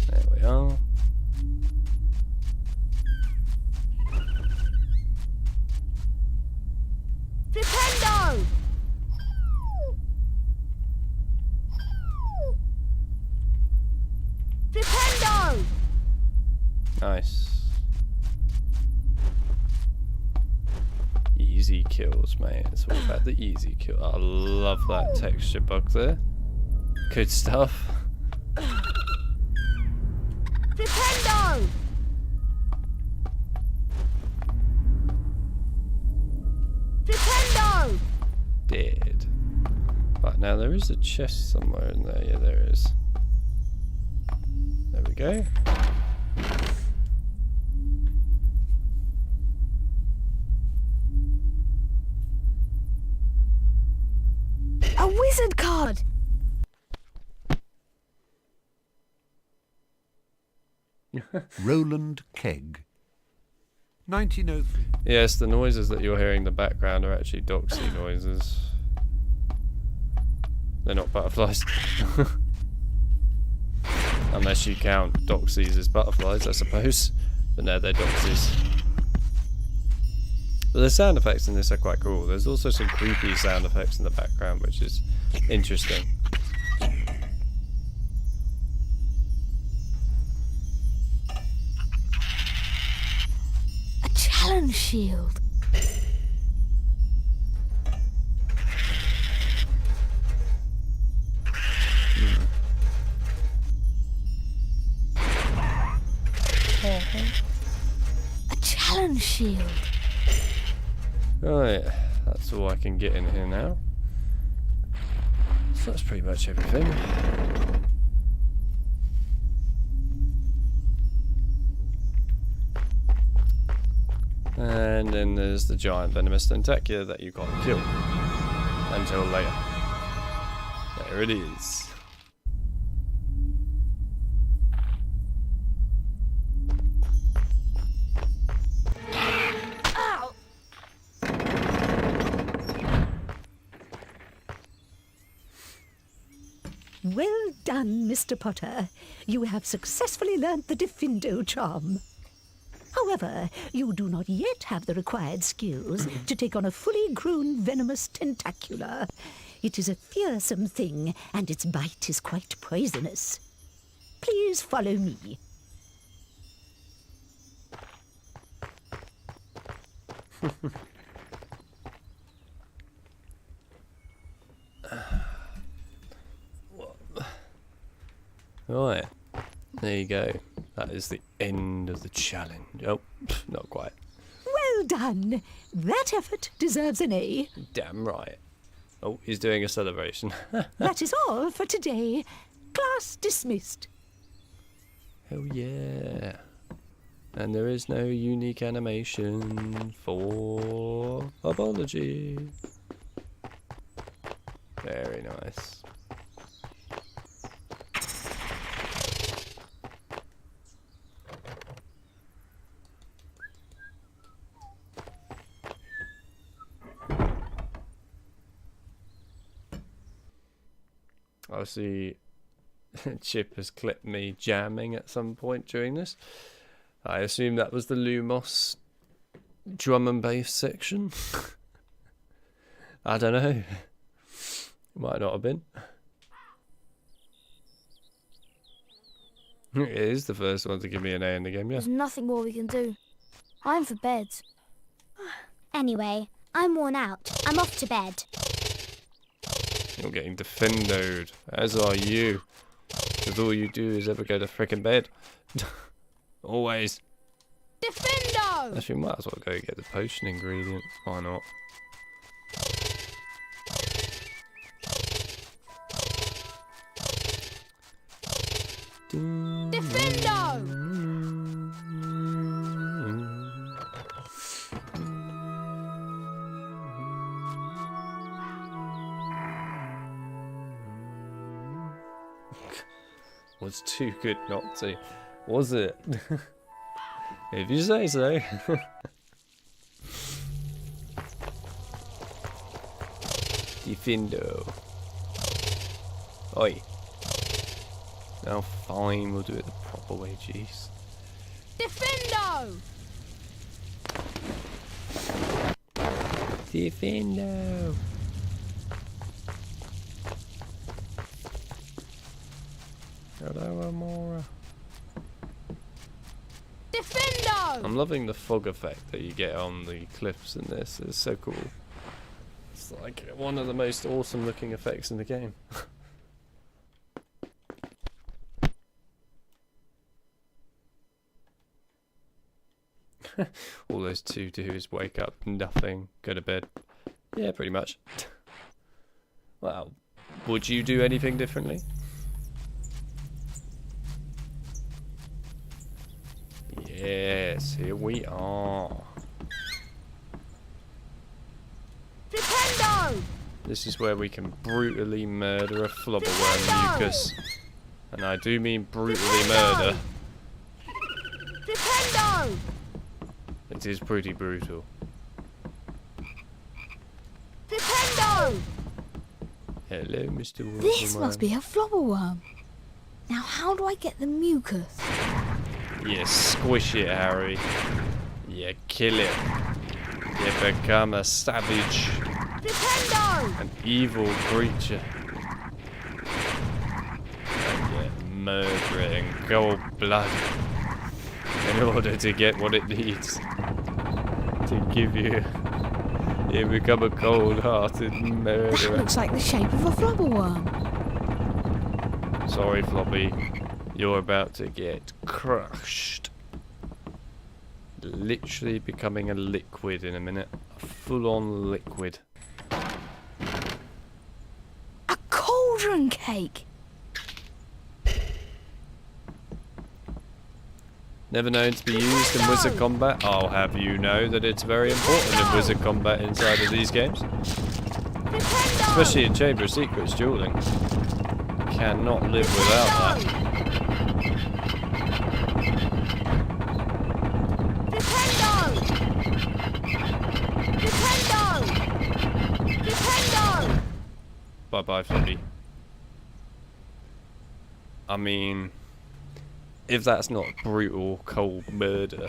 There we are. Diffindo! Diffindo! Nice. Easy kills, mate. It's all about the easy kill. I love that texture bug there. Good stuff. Diffindo! Diffindo! Dead. Right, now there is a chest somewhere in there. Yeah, there is. There we go. A wizard card! Roland Kegg. 1903. Yes, the noises that you're hearing in the background are actually Doxy noises. they're not butterflies. Unless you count doxies as butterflies, I suppose. But no, they're doxies. But the sound effects in this are quite cool. There's also some creepy sound effects in the background, which is interesting. A challenge shield. A challenge shield. Right, that's all I can get in here now. So that's pretty much everything. And then there's the giant venomous tentacula that you can't kill until later. There it is. Well done, Mr. Potter. You have successfully learnt the Diffindo charm. However, you do not yet have the required skills to take on a fully grown venomous tentacula. It is a fearsome thing, and its bite is quite poisonous. Please follow me. Right, there you go. That is the end of the challenge. Oh, not quite. Well done. That effort deserves an A. Damn right. Oh, he's doing a celebration. That is all for today. Class dismissed. Hell yeah. And there is no unique animation for apology. Very nice. I see Chip has clipped me jamming at some point during this. I assume that was the Lumos drum and bass section. I don't know. Might not have been. It is the first one to give me an A in the game, yeah. There's nothing more we can do. I'm for bed. Anyway, I'm worn out. I'm off to bed. You're getting Diffindoed, as are you. Because all you do is ever go to frickin' bed. Always. Diffindo! Actually, we might as well go get the potion ingredient. Why not? Diffindo! Was too good not to, was it? If you say so. Diffindo. Oi. Now fine, we'll do it the proper way, jeez. Diffindo! Diffindo. Hello, Amora. Diffindo! I'm loving the fog effect that you get on the cliffs in this. It's so cool. It's like one of the most awesome looking effects in the game. All those two do is wake up, nothing, go to bed. Yeah, pretty much. Well, would you do anything differently? Yes, here we are. Diffindo! This is where we can brutally murder a flobberworm mucus. And I do mean brutally murder. Diffindo! It is pretty brutal. Diffindo! Hello, Mr. Wolverine. This must be a flobberworm. Now, how do I get the mucus? You squish it, Harry. You kill it. You become a savage. Diffindo! An evil creature. And you murder it in cold blood. In order to get what it needs. To give you... You become a cold-hearted That murderer. looks like the shape of a flobberworm. Sorry, Floppy. You're about to get crushed. Literally becoming a liquid in a minute. A full-on liquid. A cauldron cake! Never known to be used in wizard combat. I'll have you know that it's very important in wizard combat inside of these games. Especially in Chamber of Secrets dueling. Cannot live without that. Bye bye, Floppy. I mean, if that's not brutal cold murder,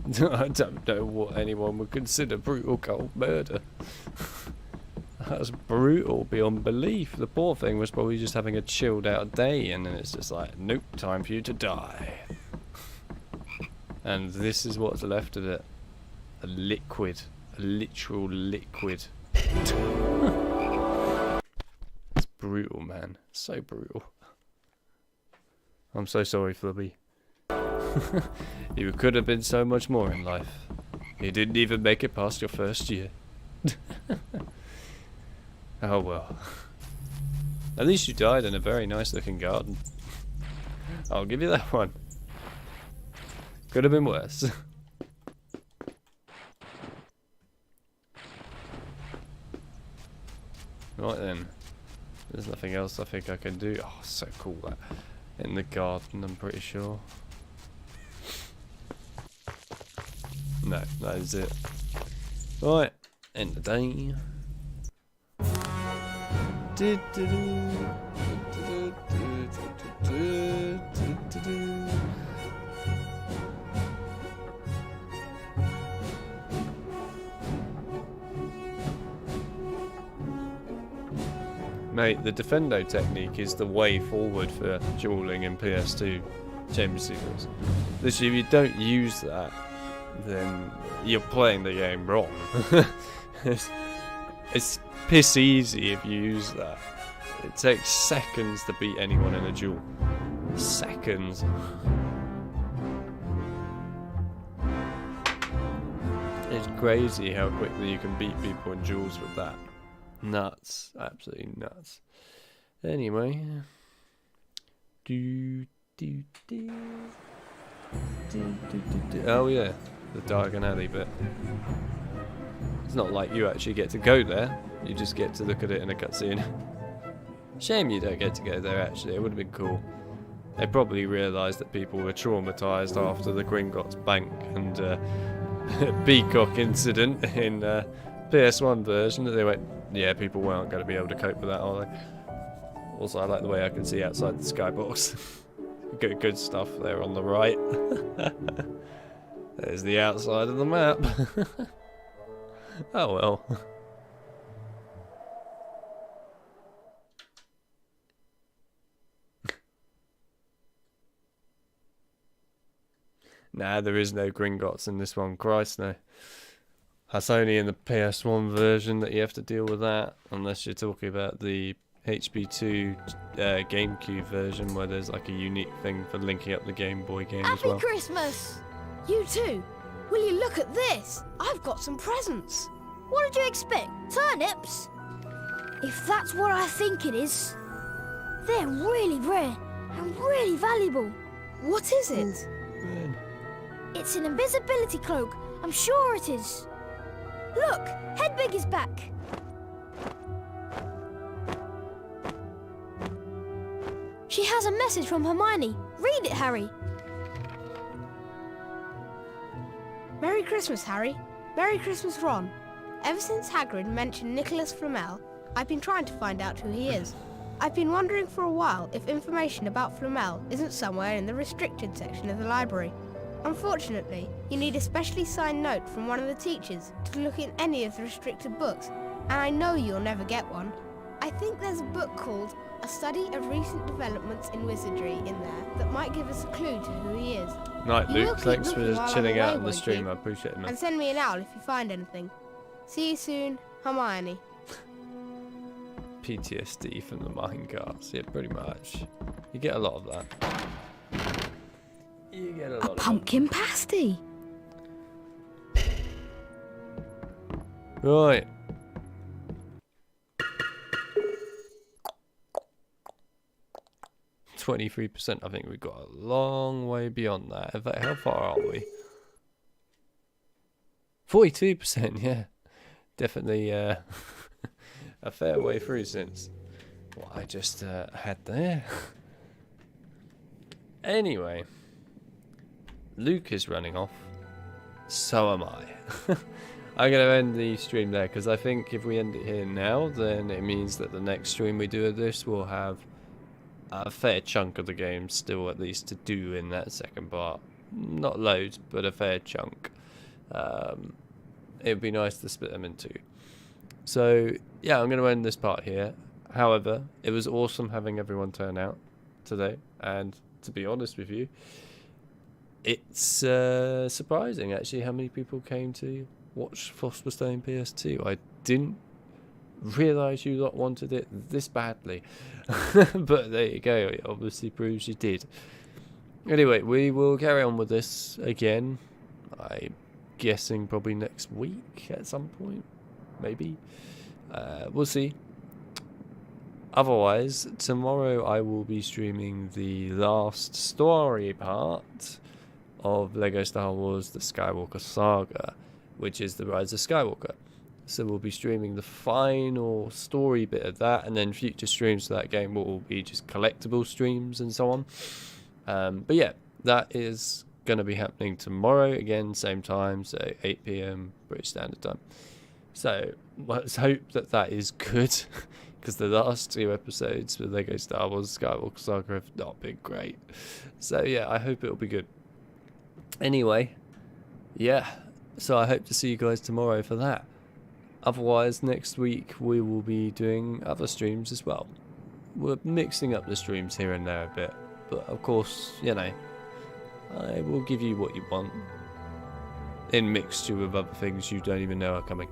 I don't know what anyone would consider brutal cold murder. That's brutal beyond belief. The poor thing was probably just having a chilled out day, and then it's just like, nope, time for you to die. And this is what's left of it. A liquid. A literal liquid. It's brutal, man. So brutal. I'm so sorry, Flubby. You could have been so much more in life. You didn't even make it past your first year. Oh well. At least you died in a very nice looking garden. I'll give you that one. Could have been worse. Right then. There's nothing else I think I can do. Oh, so cool that. In the garden, I'm pretty sure. No, that is it. Right, end the day. Mate, the Diffindo technique is the way forward for dueling in PS2 Chamber of Secrets. Literally, if you don't use that, then you're playing the game wrong. It's piss easy if you use that. It takes seconds to beat anyone in a duel. Seconds. It's crazy how quickly you can beat people in duels with that. Nuts. Absolutely nuts. Anyway. Oh yeah, the Diagon alley bit. It's not like you actually get to go there. You just get to look at it in a cutscene. Shame you don't get to go there actually. It would have been cool. They probably realised that people were traumatised after the Gringotts Bank and Peacock incident in PS1 version. That they went, yeah, people weren't going to be able to cope with that, are they? Also, I like the way I can see outside the skybox. Good stuff there on the right. There's the outside of the map. Oh well. Nah, there is no Gringotts in this one. Christ, no. That's only in the PS1 version that you have to deal with that, unless you're talking about the HP2 GameCube version, where there's like a unique thing for linking up the Game Boy game as well. Happy Christmas! You too. Will you look at this? I've got some presents. What did you expect? Turnips? If that's what I think it is, they're really rare and really valuable. What is it? It's an invisibility cloak. I'm sure it is. Look, Hedwig is back. She has a message from Hermione. Read it, Harry. Merry Christmas, Harry. Merry Christmas, Ron. Ever since Hagrid mentioned Nicholas Flamel, I've been trying to find out who he is. I've been wondering for a while if information about Flamel isn't somewhere in the restricted section of the library. Unfortunately, you need a specially signed note from one of the teachers to look in any of the restricted books, and I know you'll never get one. I think there's a book called A Study of Recent Developments in Wizardry in there that might give us a clue to who he is. Night, You will Luke. keep Thanks for looking while I'm chilling out away, on the won't stream. you? I appreciate it, man. And send me an owl if you find anything. See you soon, Hermione. PTSD from the minecarts. Yeah, pretty much. You get a lot of that. You get a lot of Pumpkin pasty. Right. %. I think we've got a long way beyond that. In fact, how far are we? 42%, yeah. Definitely a fair way through since what I just had there. Anyway, Luke is running off. So am I. I'm going to end the stream there because I think if we end it here now, then it means that the next stream we do of this will have a fair chunk of the game still at least to do in that second part. Not loads, but a fair chunk. It would be nice to split them in two. So, yeah, I'm going to end this part here. However, it was awesome having everyone turn out today. And to be honest with you, it's surprising actually how many people came to watch Philosopher's Stone PS2. I didn't realise you lot wanted it this badly. But there you go, it obviously proves you did. Anyway, we will carry on with this again. I'm guessing probably next week at some point. Maybe. We'll see. Otherwise, tomorrow I will be streaming the last story part of LEGO Star Wars The Skywalker Saga, which is The Rise of Skywalker. So we'll be streaming the final story bit of that, and then future streams for that game will be just collectible streams and so on. But yeah, that is going to be happening tomorrow, again, same time, so 8 PM British Standard Time. So let's hope that that is good, because the last 2 episodes with LEGO Star Wars Skywalker Saga have not been great. So yeah, I hope it'll be good. Anyway, yeah, so I hope to see you guys tomorrow for that. Otherwise, next week we will be doing other streams as well. We're mixing up the streams here and there a bit, but of course, you know, I will give you what you want in mixture with other things you don't even know are coming.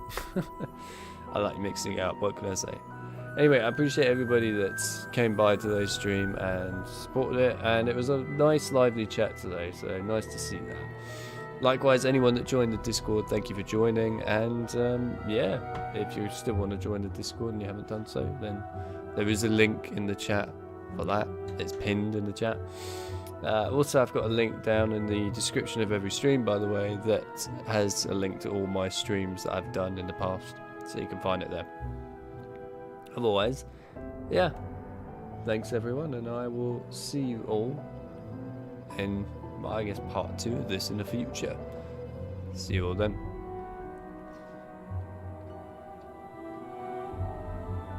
I like mixing it up, what can I say? Anyway, I appreciate everybody that came by today's stream and supported it, and it was a nice lively chat today, so nice to see that. Likewise, anyone that joined the Discord, thank you for joining, and yeah, if you still want to join the Discord and you haven't done so, then there is a link in the chat for that. It's pinned in the chat. Also, I've got a link down in the description of every stream, by the way, that has a link to all my streams that I've done in the past, so you can find it there. Otherwise, yeah, thanks everyone, and I will see you all in, I guess, part 2 of this in the future. See you all then.